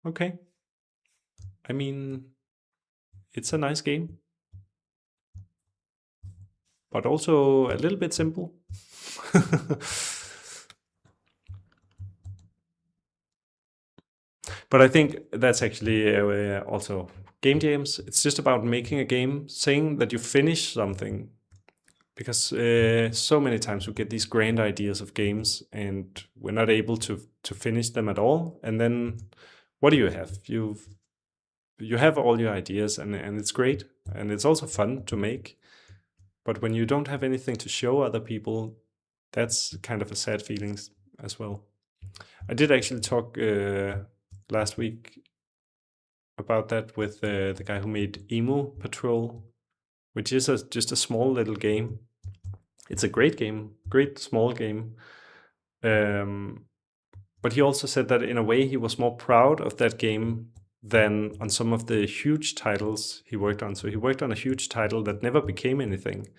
Okay. I mean, it's a nice game, but also a little bit simple. But I think that's actually also game jams. It's just about making a game, saying that you finish something. Because so many times we get these grand ideas of games and we're not able to finish them at all. And then what do you have? You have all your ideas, and it's great. And it's also fun to make. But when you don't have anything to show other people, that's kind of a sad feeling as well. I did actually talk last week about that with the guy who made Emu Patrol, which is just a small little game. It's a great game, great small game. But he also said that in a way he was more proud of that game than on some of the huge titles he worked on. So he worked on a huge title that never became anything.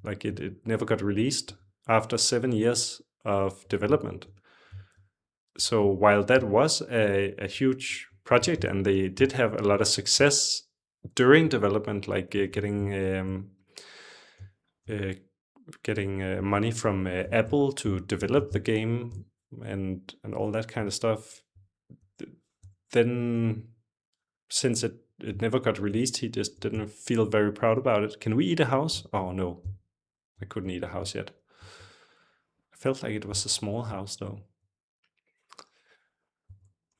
Like it never got released after 7 years of development. So while that was a huge project and they did have a lot of success during development, like getting money from Apple to develop the game and all that kind of stuff, then since it never got released, he just didn't feel very proud about it. Can we eat a house? Oh no, I couldn't eat a house yet. I felt like it was a small house though.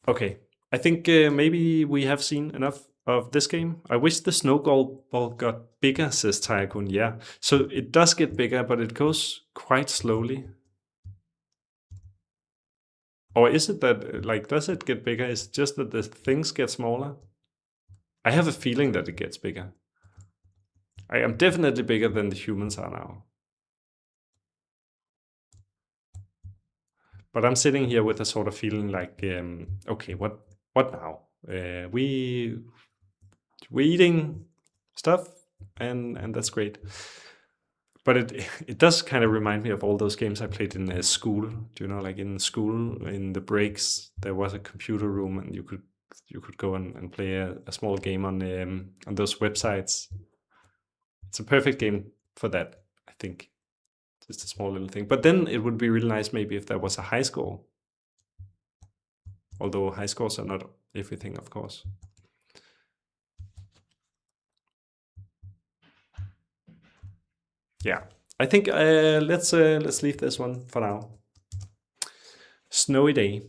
Okay, I think maybe we have seen enough of this game. I wish the snowball ball got bigger, says Tycoon. Yeah, so it does get bigger, but it goes quite slowly. Or is it that, like, does it get bigger? Is it just that the things get smaller? I have a feeling that it gets bigger. I am definitely bigger than the humans are now. But I'm sitting here with a sort of feeling like, okay, what now? We're eating stuff, and that's great. But it does kind of remind me of all those games I played in school. Do you know, like in school, in the breaks, there was a computer room, and you could go and play a small game on those websites. It's a perfect game for that, I think. Just a small little thing. But then it would be really nice maybe if there was a high score. Although high scores are not everything, of course. Yeah, I think let's leave this one for now. Snowy Day.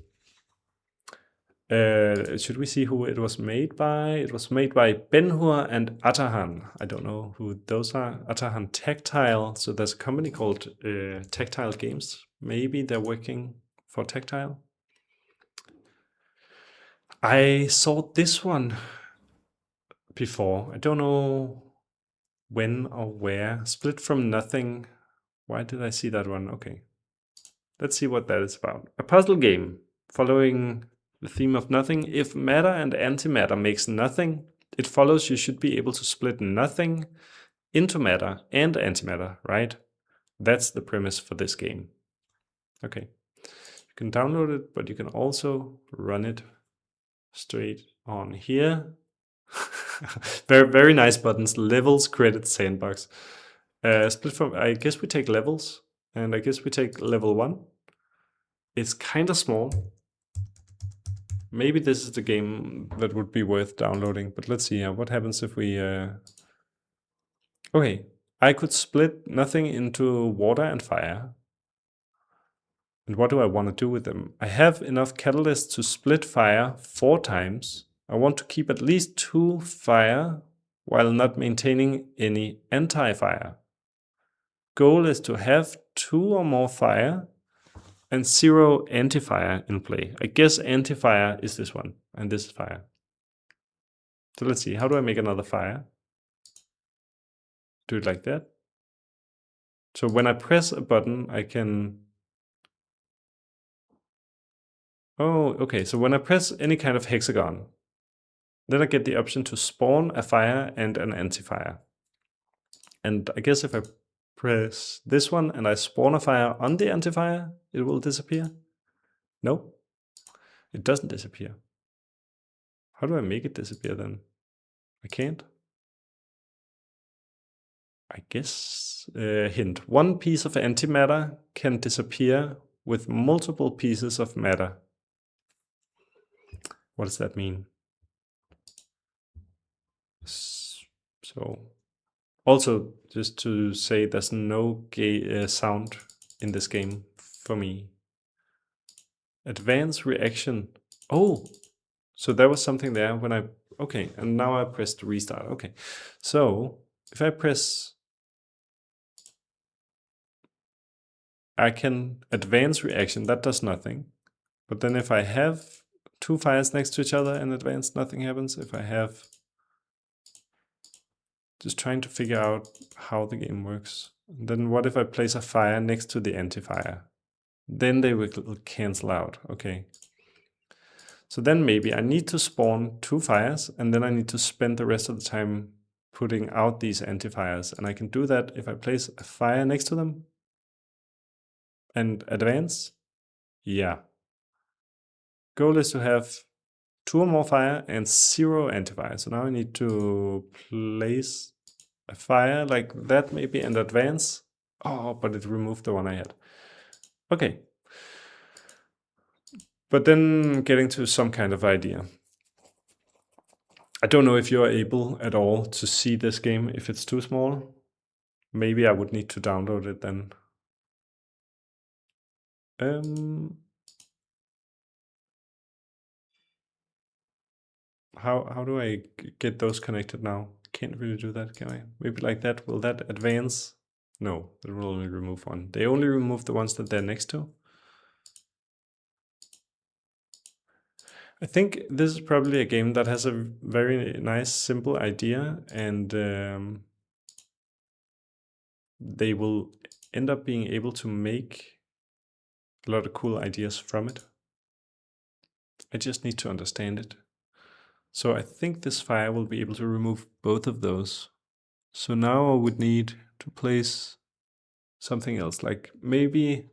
Should we see who it was made by? It was made by Ben-Hur and Atahan. I don't know who those are. Atahan Tactile. So there's a company called Tactile Games. Maybe they're working for Tactile. I saw this one before. I don't know when or where. Split from Nothing. Why did I see that one? Okay. Let's see what that is about. A puzzle game following the theme of nothing. If matter and antimatter makes nothing, it follows you should be able to split nothing into matter and antimatter, right? That's the premise for this game. Okay. You can download it, but you can also run it straight on here. Very, very nice buttons. Levels, credits, sandbox. Split from, I guess we take levels, and I guess we take level 1. It's kind of small. Maybe this is the game that would be worth downloading, but let's see. What happens if we... Okay, I could split nothing into water and fire. And what do I want to do with them? I have enough catalysts to split fire 4 times. I want to keep at least 2 fire while not maintaining any anti-fire. Goal is to have 2 or more fire and 0 anti-fire in play. I guess anti-fire is this one, and this is fire. So let's see, how do I make another fire? Do it like that. So when I press a button, I can... Oh, okay, so when I press any kind of hexagon, then I get the option to spawn a fire and an anti-fire. And I guess if I press this one and I spawn a fire on the anti-fire, it will disappear? No, it doesn't disappear. How do I make it disappear then? I can't. I guess, hint, 1 piece of antimatter can disappear with multiple pieces of matter. What does that mean? So, also, just to say, there's no sound in this game for me. Advanced reaction. Oh, so there was something there when I... Okay, and now I pressed restart. Okay, so if I press... I can advance reaction, that does nothing. But then if I have 2 fires next to each other and advance, nothing happens. If I have... Just trying to figure out how the game works. And then what if I place a fire next to the anti-fire? Then they will cancel out. Okay. So then maybe I need to spawn 2 fires, and then I need to spend the rest of the time putting out these anti-fires. And I can do that if I place a fire next to them and advance. Yeah. Goal is to have 2 or more fire and 0 anti-fire. So now I need to place a fire like that maybe and advance. Oh, but it removed the one I had. Okay. But then getting to some kind of idea. I don't know if you're able at all to see this game if it's too small. Maybe I would need to download it then. how do I get those connected now? Can't really do that, can I? Maybe like that. Will that advance? No, it will only remove one. They only remove the ones that they're next to. I think this is probably a game that has a very nice, simple idea, and they will end up being able to make a lot of cool ideas from it. I just need to understand it. So I think this fire will be able to remove both of those. So now I would need to place something else, like maybe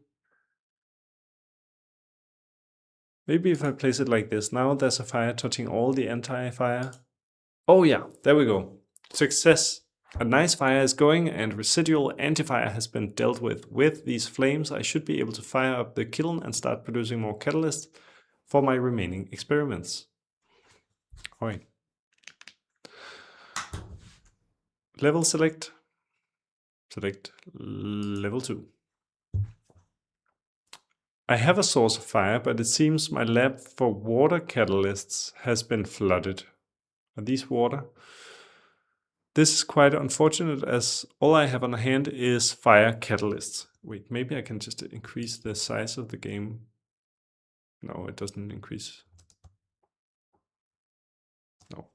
if I place it like this, now there's a fire touching all the anti-fire. Oh yeah, there we go. Success. A nice fire is going and residual anti-fire has been dealt with. With these flames, I should be able to fire up the kiln and start producing more catalysts for my remaining experiments. Alright. Level select. Select level 2. I have a source of fire, but it seems my lab for water catalysts has been flooded. Are these water? This is quite unfortunate as all I have on hand is fire catalysts. Wait, maybe I can just increase the size of the game. No, it doesn't increase. No.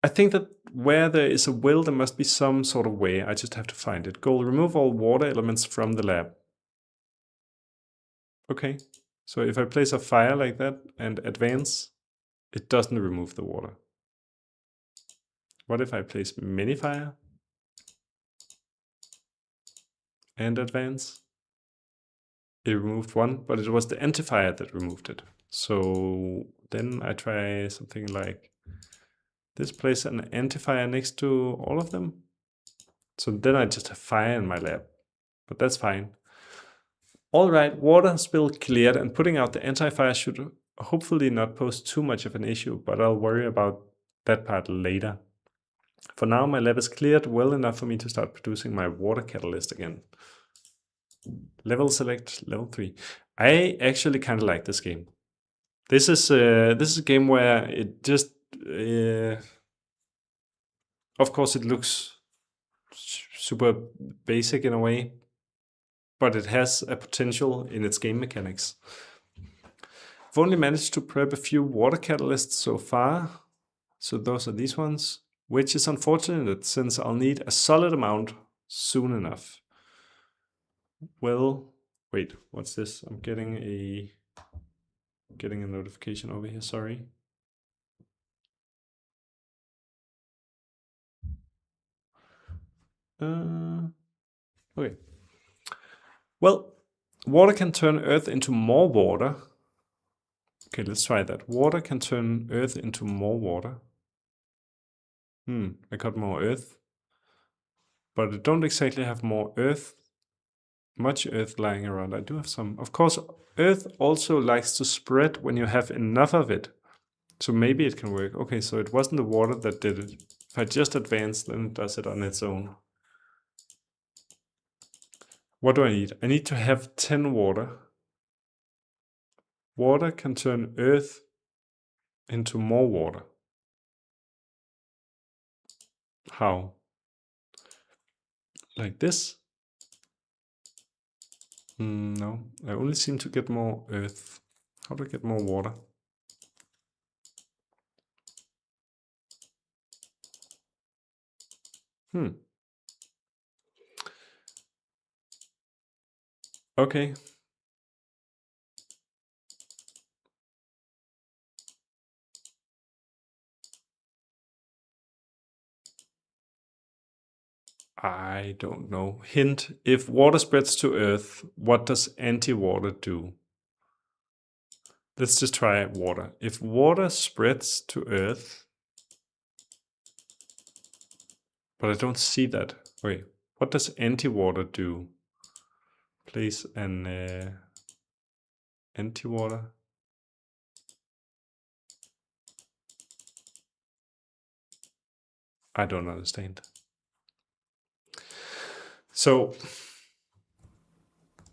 I think that where there is a will, there must be some sort of way. I just have to find it. Goal, remove all water elements from the lab. Okay, so if I place a fire like that and advance, it doesn't remove the water. What if I place mini fire and advance? It removed one, but it was the anti-fire that removed it. So then I try something like this, place an anti-fire next to all of them. So then I just have fire in my lab, but that's fine. All right, water spill cleared, and putting out the anti-fire should hopefully not pose too much of an issue, but I'll worry about that part later. For now, my lab is cleared well enough for me to start producing my water catalyst again. Level select, level 3. I actually kind of like this game. This is a game where it just, of course, it looks super basic in a way, but it has a potential in its game mechanics. I've only managed to prep a few water catalysts so far, so those are these ones, which is unfortunate since I'll need a solid amount soon enough. Well, wait, what's this? I'm getting a notification over here, sorry. Okay. Well, water can turn Earth into more water. Okay, let's try that. Water can turn Earth into more water. I got more Earth. But I don't exactly have more Earth. Much Earth lying around. I do have some. Of course, Earth also likes to spread when you have enough of it. So maybe it can work. Okay, so it wasn't the water that did it. If I just advance, then it does it on its own. What do I need? I need to have 10 water. Water can turn Earth into more water. How? Like this? No, I only seem to get more Earth. How do I get more water? Okay. I don't know. Hint, if water spreads to Earth, what does anti-water do? Let's just try water. If water spreads to Earth, but I don't see that. Wait, what does anti-water do? Place an anti-water. I don't understand. So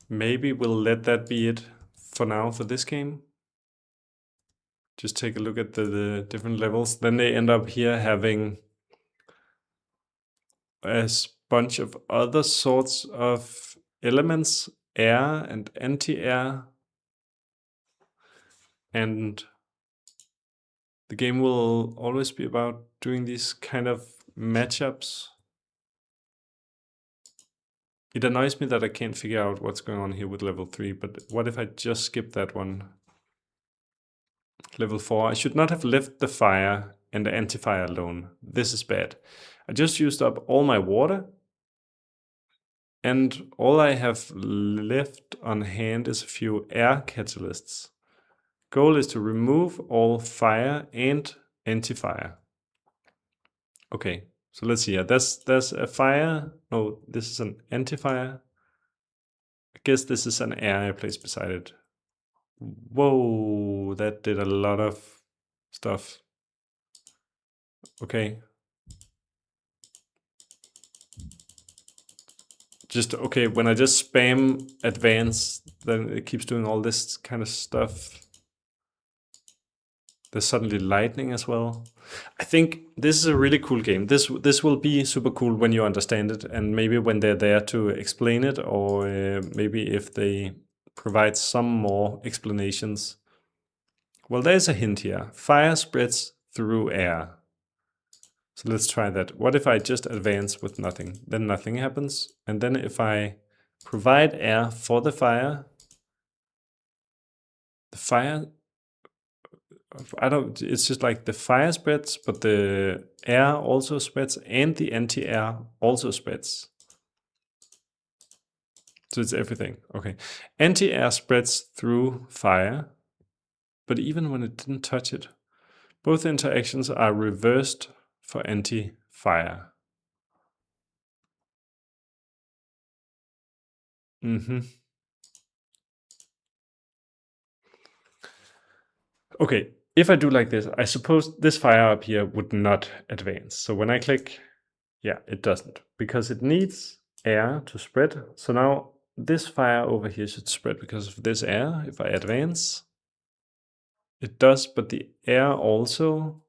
maybe we'll let that be it for now for this game. just take a look at the different levels. Then they end up here having a bunch of other sorts of elements, air and anti-air. And the game will always be about doing these kind of matchups. It annoys me that I can't figure out what's going on here with level 3, but what if I just skip that one? Level 4, I should not have left the fire and the anti-fire alone. This is bad. I just used up all my water, and all I have left on hand is a few air catalysts. Goal is to remove all fire and anti-fire. Okay, so let's see here. There's a fire. No, this is an anti-fire. I guess this is an air I placed beside it. Whoa, that did a lot of stuff. Okay. Okay, when I just spam advance, then it keeps doing all this kind of stuff. There's suddenly lightning as well. I think this is a really cool game. This will be super cool when you understand it, and maybe when they're there to explain it, or maybe if they provide some more explanations. Well, there's a hint here. Fire spreads through air. So let's try that. What if I just advance with nothing? Then nothing happens. And then if I provide air for the fire, it's just like the fire spreads, but the air also spreads and the anti-air also spreads. So it's everything. Okay. Anti-air spreads through fire, but even when it didn't touch it, both interactions are reversed for anti-fire. Okay, if I do like this, I suppose this fire up here would not advance. So when I click, yeah, it doesn't, because it needs air to spread. So now this fire over here should spread because of this air. If I advance, it does, but the air also,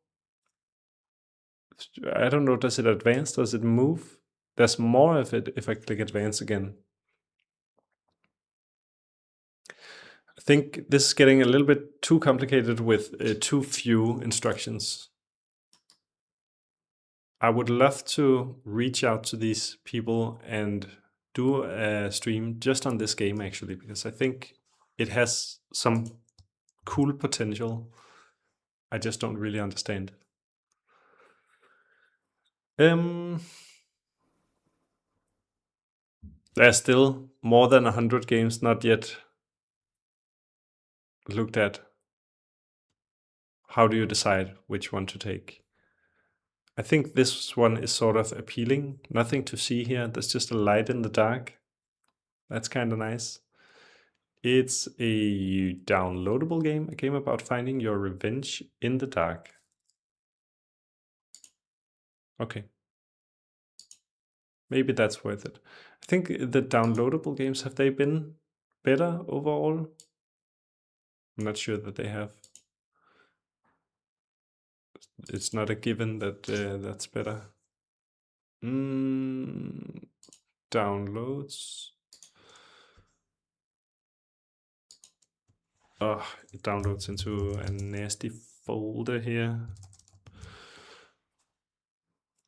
I don't know, does it advance? Does it move? There's more of it if I click advance again. I think this is getting a little bit too complicated with too few instructions. I would love to reach out to these people and do a stream just on this game, actually, because I think it has some cool potential. I just don't really understand. There's still more than 100 games not yet looked at. How do you decide which one to take? I think this one is sort of appealing. Nothing to see here. There's just a light in the dark. That's kind of nice. It's a downloadable game, a game about finding your revenge in the dark. Okay. Maybe that's worth it. I think the downloadable games, have they been better overall? I'm not sure that they have. It's not a given that that's better. Downloads. Oh, it downloads into a nasty folder here.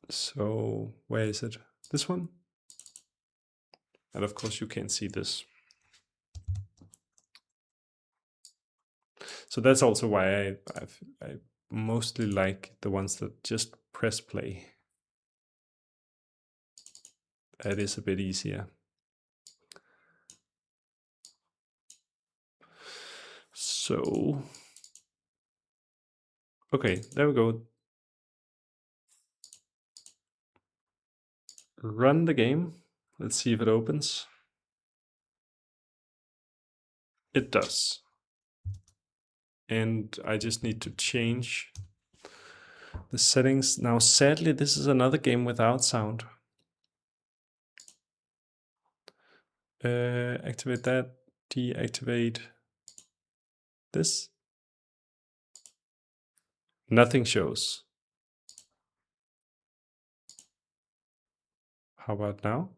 So where is it? This one? And of course you can't see this. So that's also why I mostly like the ones that just press play. That is a bit easier. So, okay, there we go. Run the game. Let's see if it opens. It does. And I just need to change the settings. Now, sadly, this is another game without sound. Activate that, deactivate this. Nothing shows. How about now?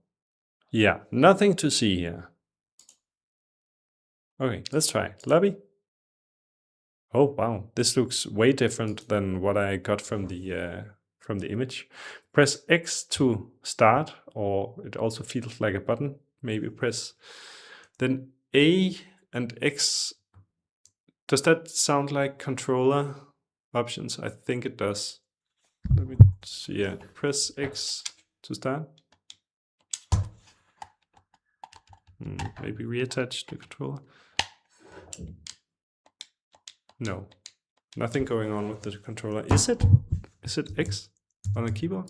Yeah, nothing to see here. Okay, let's try. Lobby. Oh wow, this looks way different than what I got from the image. Press X to start, or it also feels like a button. Maybe press then A and X. Does that sound like controller options? I think it does. Let me see. Yeah, press X to start. Maybe reattach the controller. No, nothing going on with the controller. Is it? Is it X on the keyboard?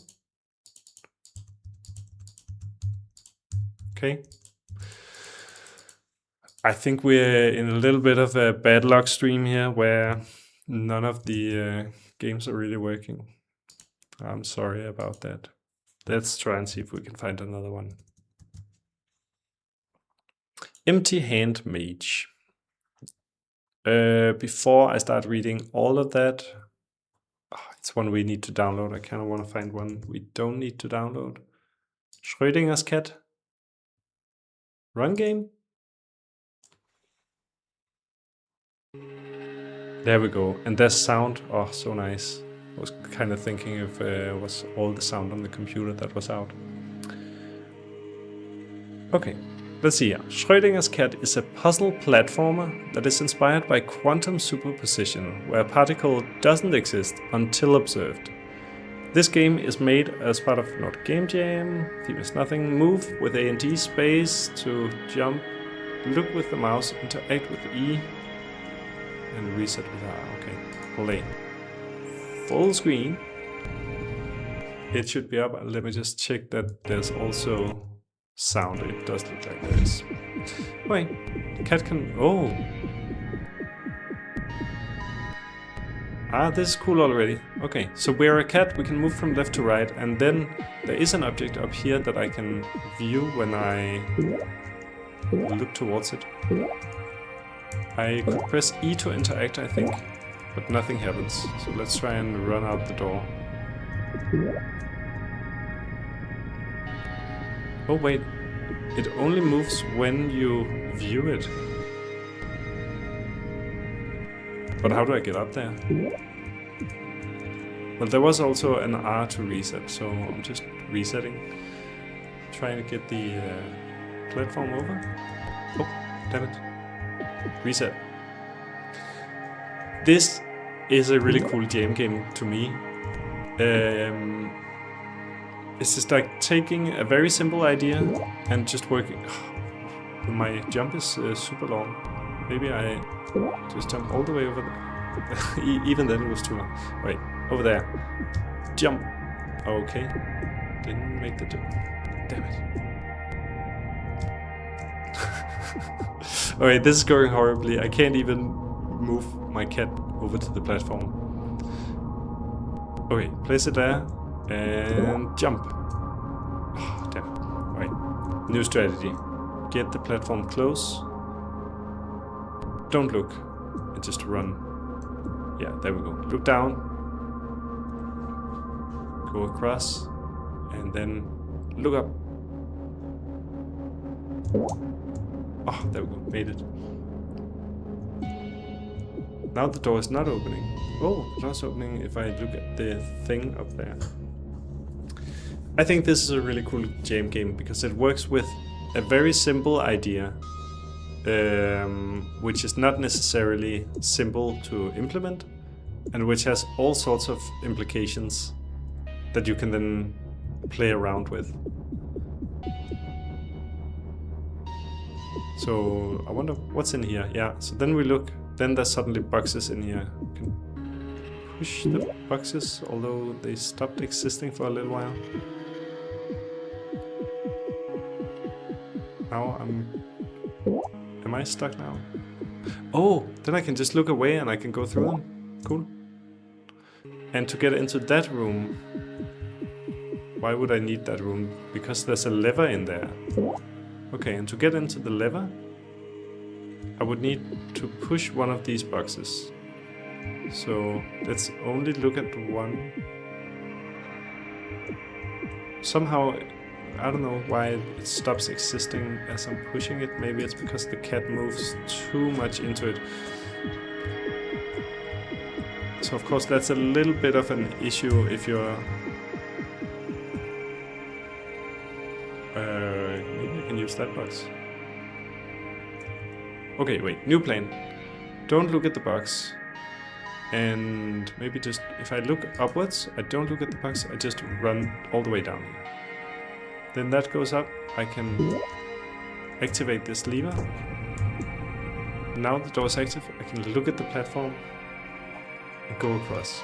Okay. I think we're in a little bit of a bad luck stream here where none of the games are really working. I'm sorry about that. Let's try and see if we can find another one. Empty Hand Mage. Before I start reading all of that, it's one we need to download. I kind of want to find one we don't need to download. Schrödinger's cat. Run game. There we go. And there's sound. Oh, so nice. I was kind of thinking if it was all the sound on the computer that was out. Okay. Let's see here. Schrödinger's cat is a puzzle platformer that is inspired by quantum superposition, where a particle doesn't exist until observed. This game is made as part of Nordic Game Jam. Theme is nothing. Move with A and D, space to jump. Look with the mouse, interact with E, and reset with R. Okay, play. Full screen. It should be up. Let me just check that there's also sound. It does look like there is. Wait, cat can. Oh. Ah, this is cool already. Okay, so we're a cat. We can move from left to right, and then there is an object up here that I can view when I look towards it. I could press E to interact, I think, but nothing happens. So let's try and run out the door. Oh wait, it only moves when you view it. But how do I get up there? Well, there was also an R to reset, so I'm just resetting. Trying to get the platform over. Oh, damn it. Reset. This is a really cool jam game to me. It's just like taking a very simple idea and just working. My jump is super long. Maybe I just jump all the way over there. Even then it was too long. Wait, over there. Jump. Okay. Didn't make the jump. Damn it. Alright, this is going horribly. I can't even move my cat over to the platform. Okay, place it there. And jump. Oh, damn it. Alright. New strategy. Get the platform close. Don't look. And just run. Yeah, there we go. Look down. Go across. And then look up. Oh, there we go. Made it. Now the door is not opening. Oh, the door's opening if I look at the thing up there. I think this is a really cool jam game because it works with a very simple idea, which is not necessarily simple to implement, and which has all sorts of implications that you can then play around with. So I wonder what's in here. Yeah, so then we look, then there's suddenly boxes in here. You can push the boxes, although they stopped existing for a little while. Now am I stuck now? Oh, then I can just look away and I can go through them. Cool. And to get into that room, why would I need that room? Because there's a lever in there. Okay, and to get into the lever, I would need to push one of these boxes. So let's only look at one. Somehow, I don't know why it stops existing as I'm pushing it. Maybe it's because the cat moves too much into it. So of course that's a little bit of an issue if you're... maybe I can use that box. Okay, wait, new plan. Don't look at the box. And maybe just, if I look upwards, I don't look at the box, I just run all the way down here. Then that goes up, I can activate this lever. Now the door is active, I can look at the platform and go across.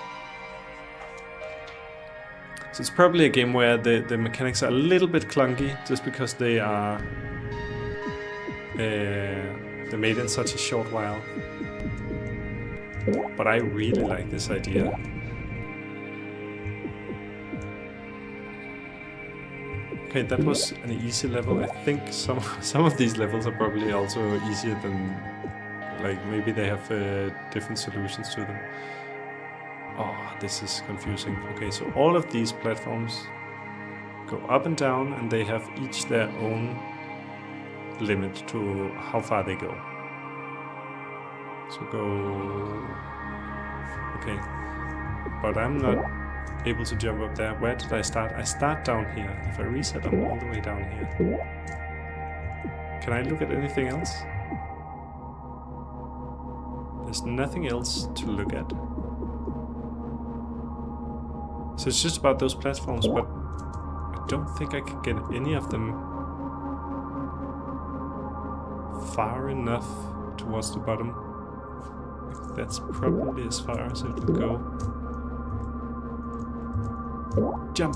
So it's probably a game where the mechanics are a little bit clunky, just because they are they're made in such a short while. But I really like this idea. Okay, that was an easy level. I think some of these levels are probably also easier than, like, maybe they have different solutions to them. Oh, this is confusing. Okay, so all of these platforms go up and down, and they have each their own limit to how far they go. So go... Okay. But I'm not able to jump up there. Where did I start? I start down here. If I reset, I'm all the way down here. Can I look at anything else? There's nothing else to look at. So it's just about those platforms, but I don't think I can get any of them far enough towards the bottom. That's probably as far as it will go. Jump!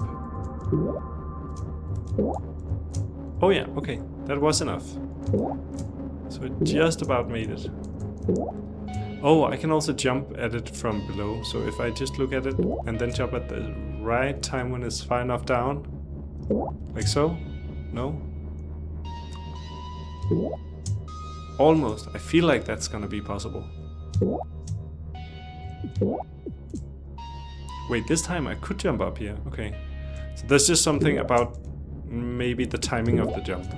Oh yeah, okay, that was enough. So it just about made it. Oh, I can also jump at it from below. So if I just look at it and then jump at the right time when it's far enough down, like so? No? Almost. I feel like that's gonna be possible. Wait, this time I could jump up here. Okay. So there's just something about maybe the timing of the jump.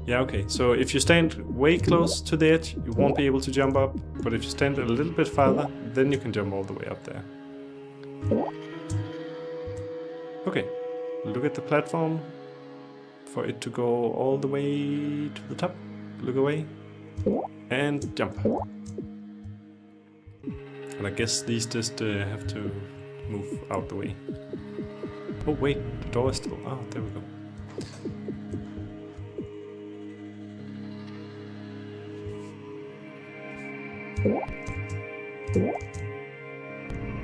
Yeah, okay. So if you stand way close to the edge, you won't be able to jump up. But if you stand a little bit farther, then you can jump all the way up there. Okay. Look at the platform for it to go all the way to the top. Look away. And jump. And I guess these just have to move out the way. Oh wait, the door is still... Oh, there we go.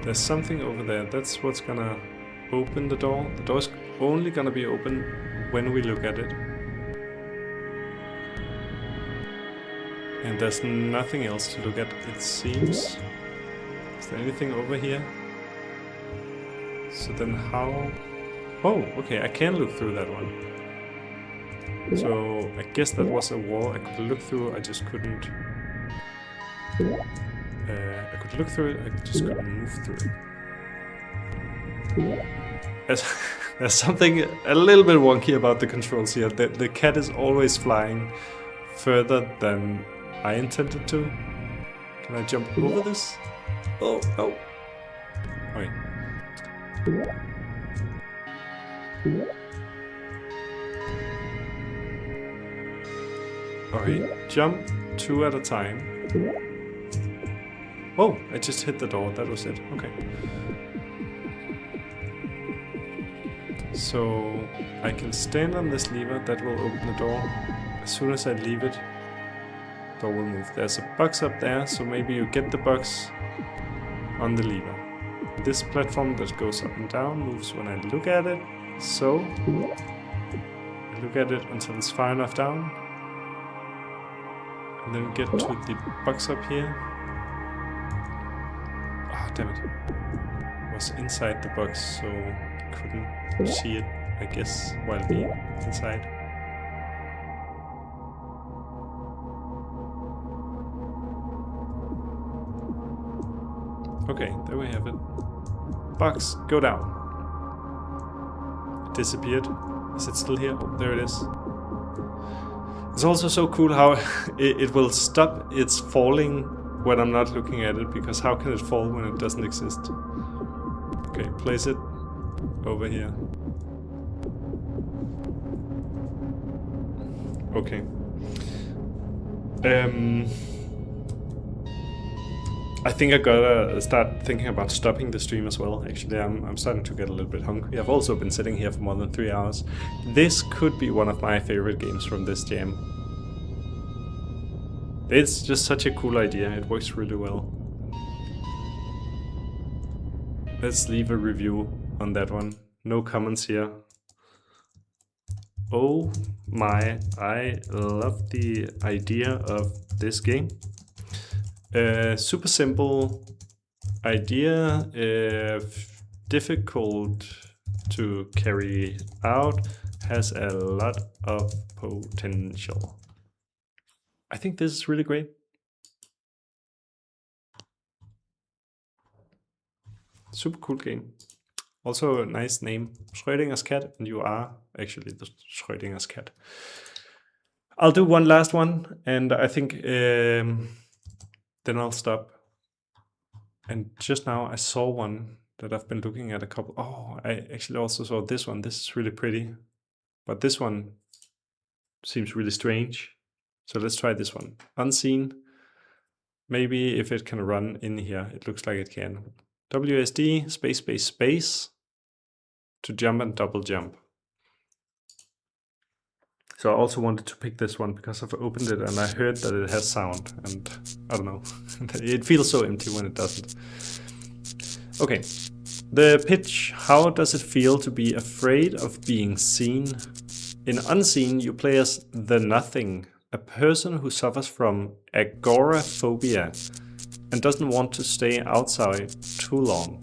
There's something over there. That's what's gonna open the door. The door's only gonna be open when we look at it. And there's nothing else to look at, it seems. Is there anything over here? So then how... Oh, okay, I can look through that one. So I guess that was a wall I could look through, I just couldn't... I could look through it, I just couldn't move through it. There's something a little bit wonky about the controls here. The cat is always flying further than I intended to. Can I jump over this? Oh, oh. Wait. Alright, jump 2 at a time. Oh, I just hit the door, that was it. Okay. So I can stand on this lever, that will open the door. As soon as I leave it, door will move. There's a box up there, so maybe you get the box on the lever. This platform that goes up and down moves when I look at it. So I look at it until it's far enough down. And then we get to the box up here. Ah, damn it. It was inside the box, so I couldn't see it, I guess, while being inside. Okay, there we have it. Box, go down. It disappeared. Is it still here? Oh, there it is. It's also so cool how it will stop its falling when I'm not looking at it, because how can it fall when it doesn't exist? Okay, place it over here. Okay. I think I gotta start thinking about stopping the stream as well. Actually, I'm starting to get a little bit hungry. I've also been sitting here for more than 3 hours. This could be one of my favorite games from this jam. It's just such a cool idea. It works really well. Let's leave a review on that one. No comments here. Oh my, I love the idea of this game. Super simple idea, difficult to carry out, has a lot of potential. I think this is really great. Super cool game. Also a nice name, Schrödinger's cat, and you are actually the Schrödinger's cat. I'll do one last one, and I think then I'll stop. And just now I saw one that I've been looking at a couple. Oh, I actually also saw this one. This is really pretty, but this one seems really strange. So let's try this one. Unseen. Maybe if it can run in here. It looks like it can. WSD space space space to jump and double jump. So I also wanted to pick this one because I've opened it and I heard that it has sound, and I don't know. It feels so empty when it doesn't. Okay. The pitch. How does it feel to be afraid of being seen? In Unseen, you play as the Nothing, a person who suffers from agoraphobia and doesn't want to stay outside too long.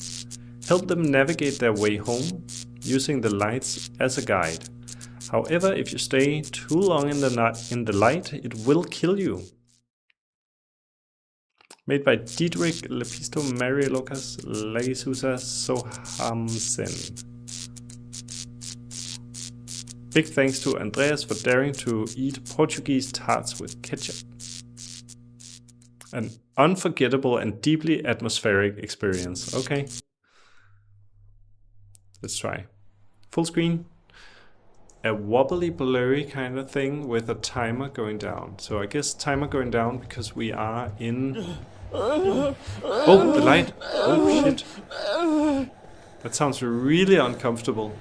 Help them navigate their way home using the lights as a guide. However, if you stay too long in the light, it will kill you. Made by Didrik Lepisto, Mary Lucas, Legisusa Sohamsen. Big thanks to Andreas for daring to eat Portuguese tarts with ketchup. An unforgettable and deeply atmospheric experience. Okay. Let's try. Full screen. A wobbly, blurry kind of thing with a timer going down. So I guess timer going down because we are in... Oh, the light. Oh, shit. That sounds really uncomfortable.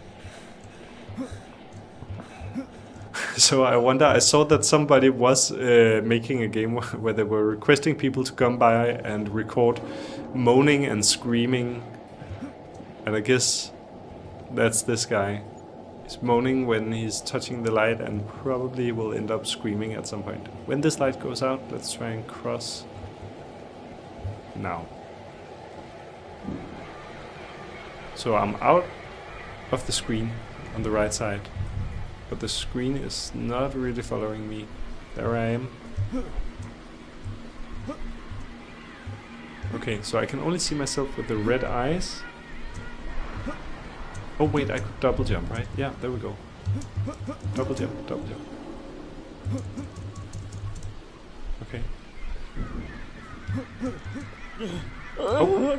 So I wonder, I saw that somebody was making a game where they were requesting people to come by and record moaning and screaming. And I guess that's this guy. He's moaning when he's touching the light and probably will end up screaming at some point. When this light goes out, let's try and cross now. So I'm out of the screen on the right side, but the screen is not really following me. There I am. Okay, so I can only see myself with the red eyes. Oh wait, I could double jump, right? Yeah, there we go. Double jump, double jump. Okay. Oh.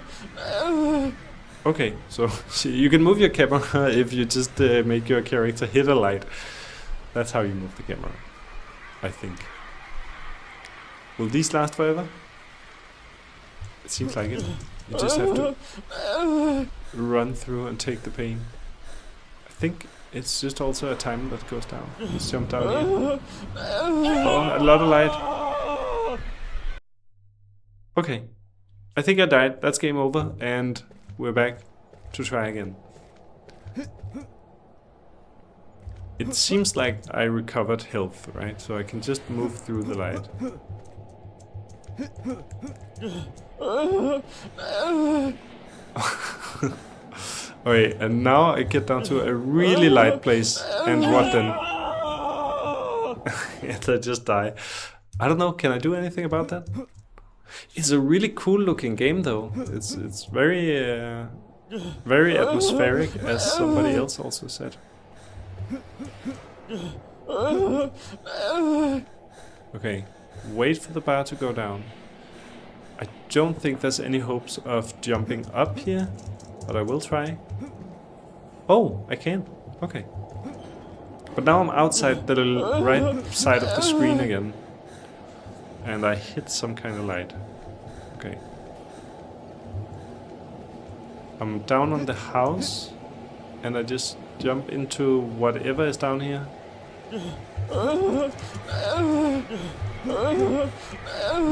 Okay, so you can move your camera if you just make your character hit a light. That's how you move the camera, I think. Will these last forever? It seems like it. You just have to run through and take the pain. I think it's just also a timer that goes down. Let's jump down here. Oh, a lot of light. Okay. I think I died. That's game over. And we're back to try again. It seems like I recovered health, right? So I can just move through the light. Okay, and now I get down to a really light place, and what then? And I just die. I don't know, can I do anything about that? It's a really cool looking game, though. It's very atmospheric, as somebody else also said. Okay, wait for the bar to go down. I don't think there's any hopes of jumping up here, but I will try. Oh, I can. Okay. But now I'm outside the little right side of the screen again. And I hit some kind of light. Okay. I'm down on the house, and I just jump into whatever is down here.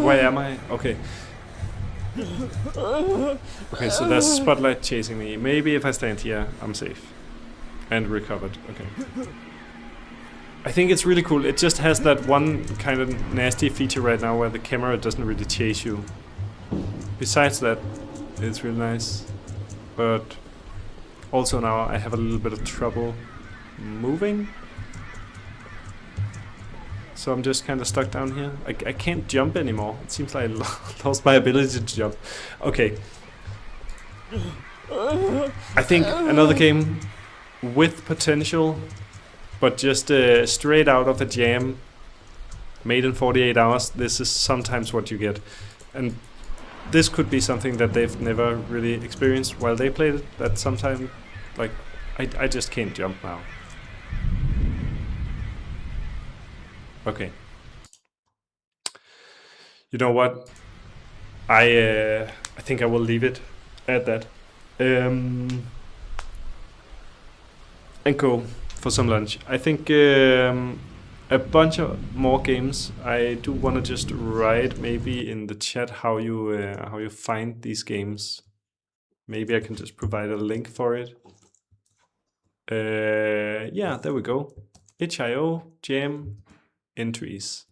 Where am I? Okay. Okay, so there's a spotlight chasing me. Maybe if I stand here, I'm safe. And recovered. Okay. I think it's really cool. It just has that one kind of nasty feature right now where the camera doesn't really chase you. Besides that, it's really nice. But also now I have a little bit of trouble moving. So I'm just kind of stuck down here. I can't jump anymore. It seems like I lost my ability to jump. Okay. I think another game with potential, but just straight out of a jam, made in 48 hours. This is sometimes what you get. And this could be something that they've never really experienced while they played it. That sometimes, like, I just can't jump now. Okay. You know what? I think I will leave it at that. And go for some lunch. I think a bunch of more games. I do want to just write maybe in the chat how you find these games. Maybe I can just provide a link for it. Yeah, there we go. itch.io jam entries.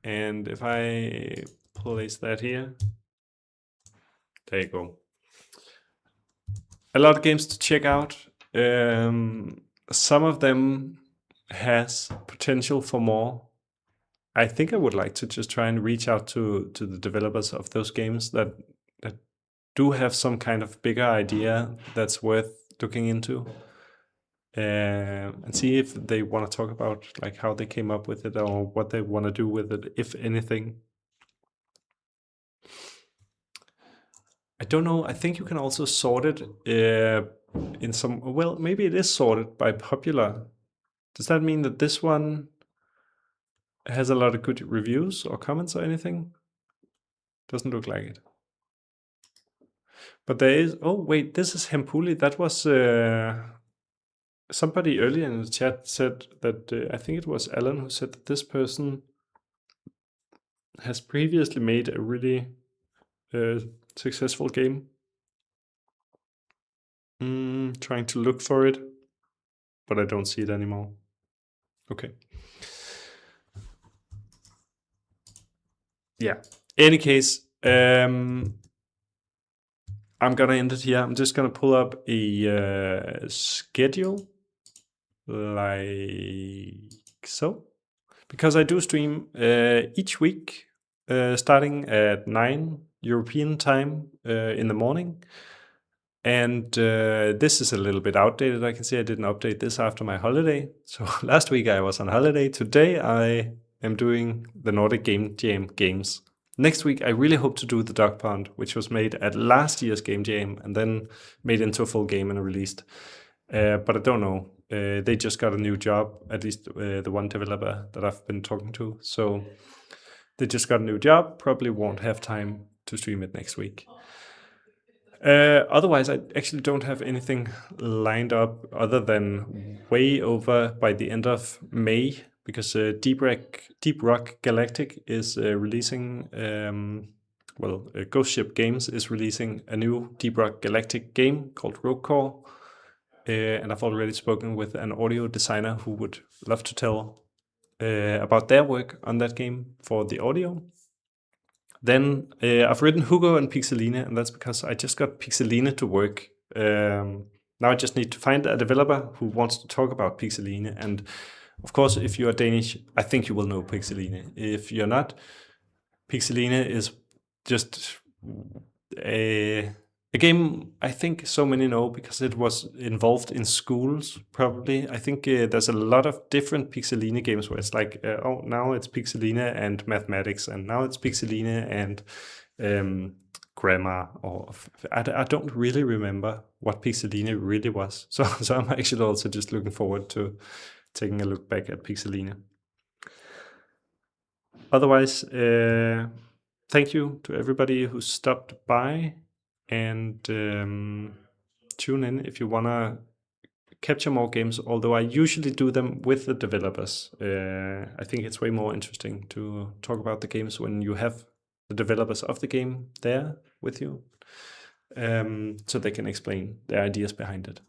And if I place that here, there you go. A lot of games to check out. Some of them has potential for more. I think I would like to just try and reach out to the developers of those games that do have some kind of bigger idea that's worth looking into, and see if they want to talk about like how they came up with it or what they want to do with it, if anything. I don't know. I think you can also sort it in some. Well, maybe it is sorted by popular. Does that mean that this one has a lot of good reviews or comments or anything? Doesn't look like it. But there is. Oh wait, this is Hempuli. That was somebody earlier in the chat said that I think it was Alan who said that this person has previously made a really successful game. Trying to look for it, but I don't see it anymore. Okay. Yeah. Any case, I'm gonna end it here. I'm just gonna pull up a schedule like so, because I do stream each week, starting at 9 European time in the morning. And this is a little bit outdated. I can see I didn't update this after my holiday. So last week I was on holiday. Today I am doing the Nordic Game Jam games. Next week I really hope to do the Dog Pound, which was made at last year's Game Jam and then made into a full game and released. But I don't know. They just got a new job, at least the one developer that I've been talking to. So they just got a new job. Probably won't have time to stream it next week. Otherwise, I actually don't have anything lined up other than way over by the end of May, because Deep Rock Galactic is releasing, Ghost Ship Games is releasing a new Deep Rock Galactic game called Rogue Core, and I've already spoken with an audio designer who would love to tell about their work on that game for the audio. Then I've written Hugo and Pixeline, and that's because I just got Pixeline to work. Now I just need to find a developer who wants to talk about Pixeline. And of course, if you are Danish, I think you will know Pixeline. If you're not, Pixeline is just a game I think so many know because it was involved in schools, probably. I think there's a lot of different Pixeline games where it's like, oh, now it's Pixeline and mathematics, and now it's Pixeline and grammar. Or I don't really remember what Pixeline really was. So I'm actually also just looking forward to taking a look back at Pixeline. Otherwise, thank you to everybody who stopped by, and tune in if you want to capture more games, although I usually do them with the developers. I think it's way more interesting to talk about the games when you have the developers of the game there with you, so they can explain their ideas behind it.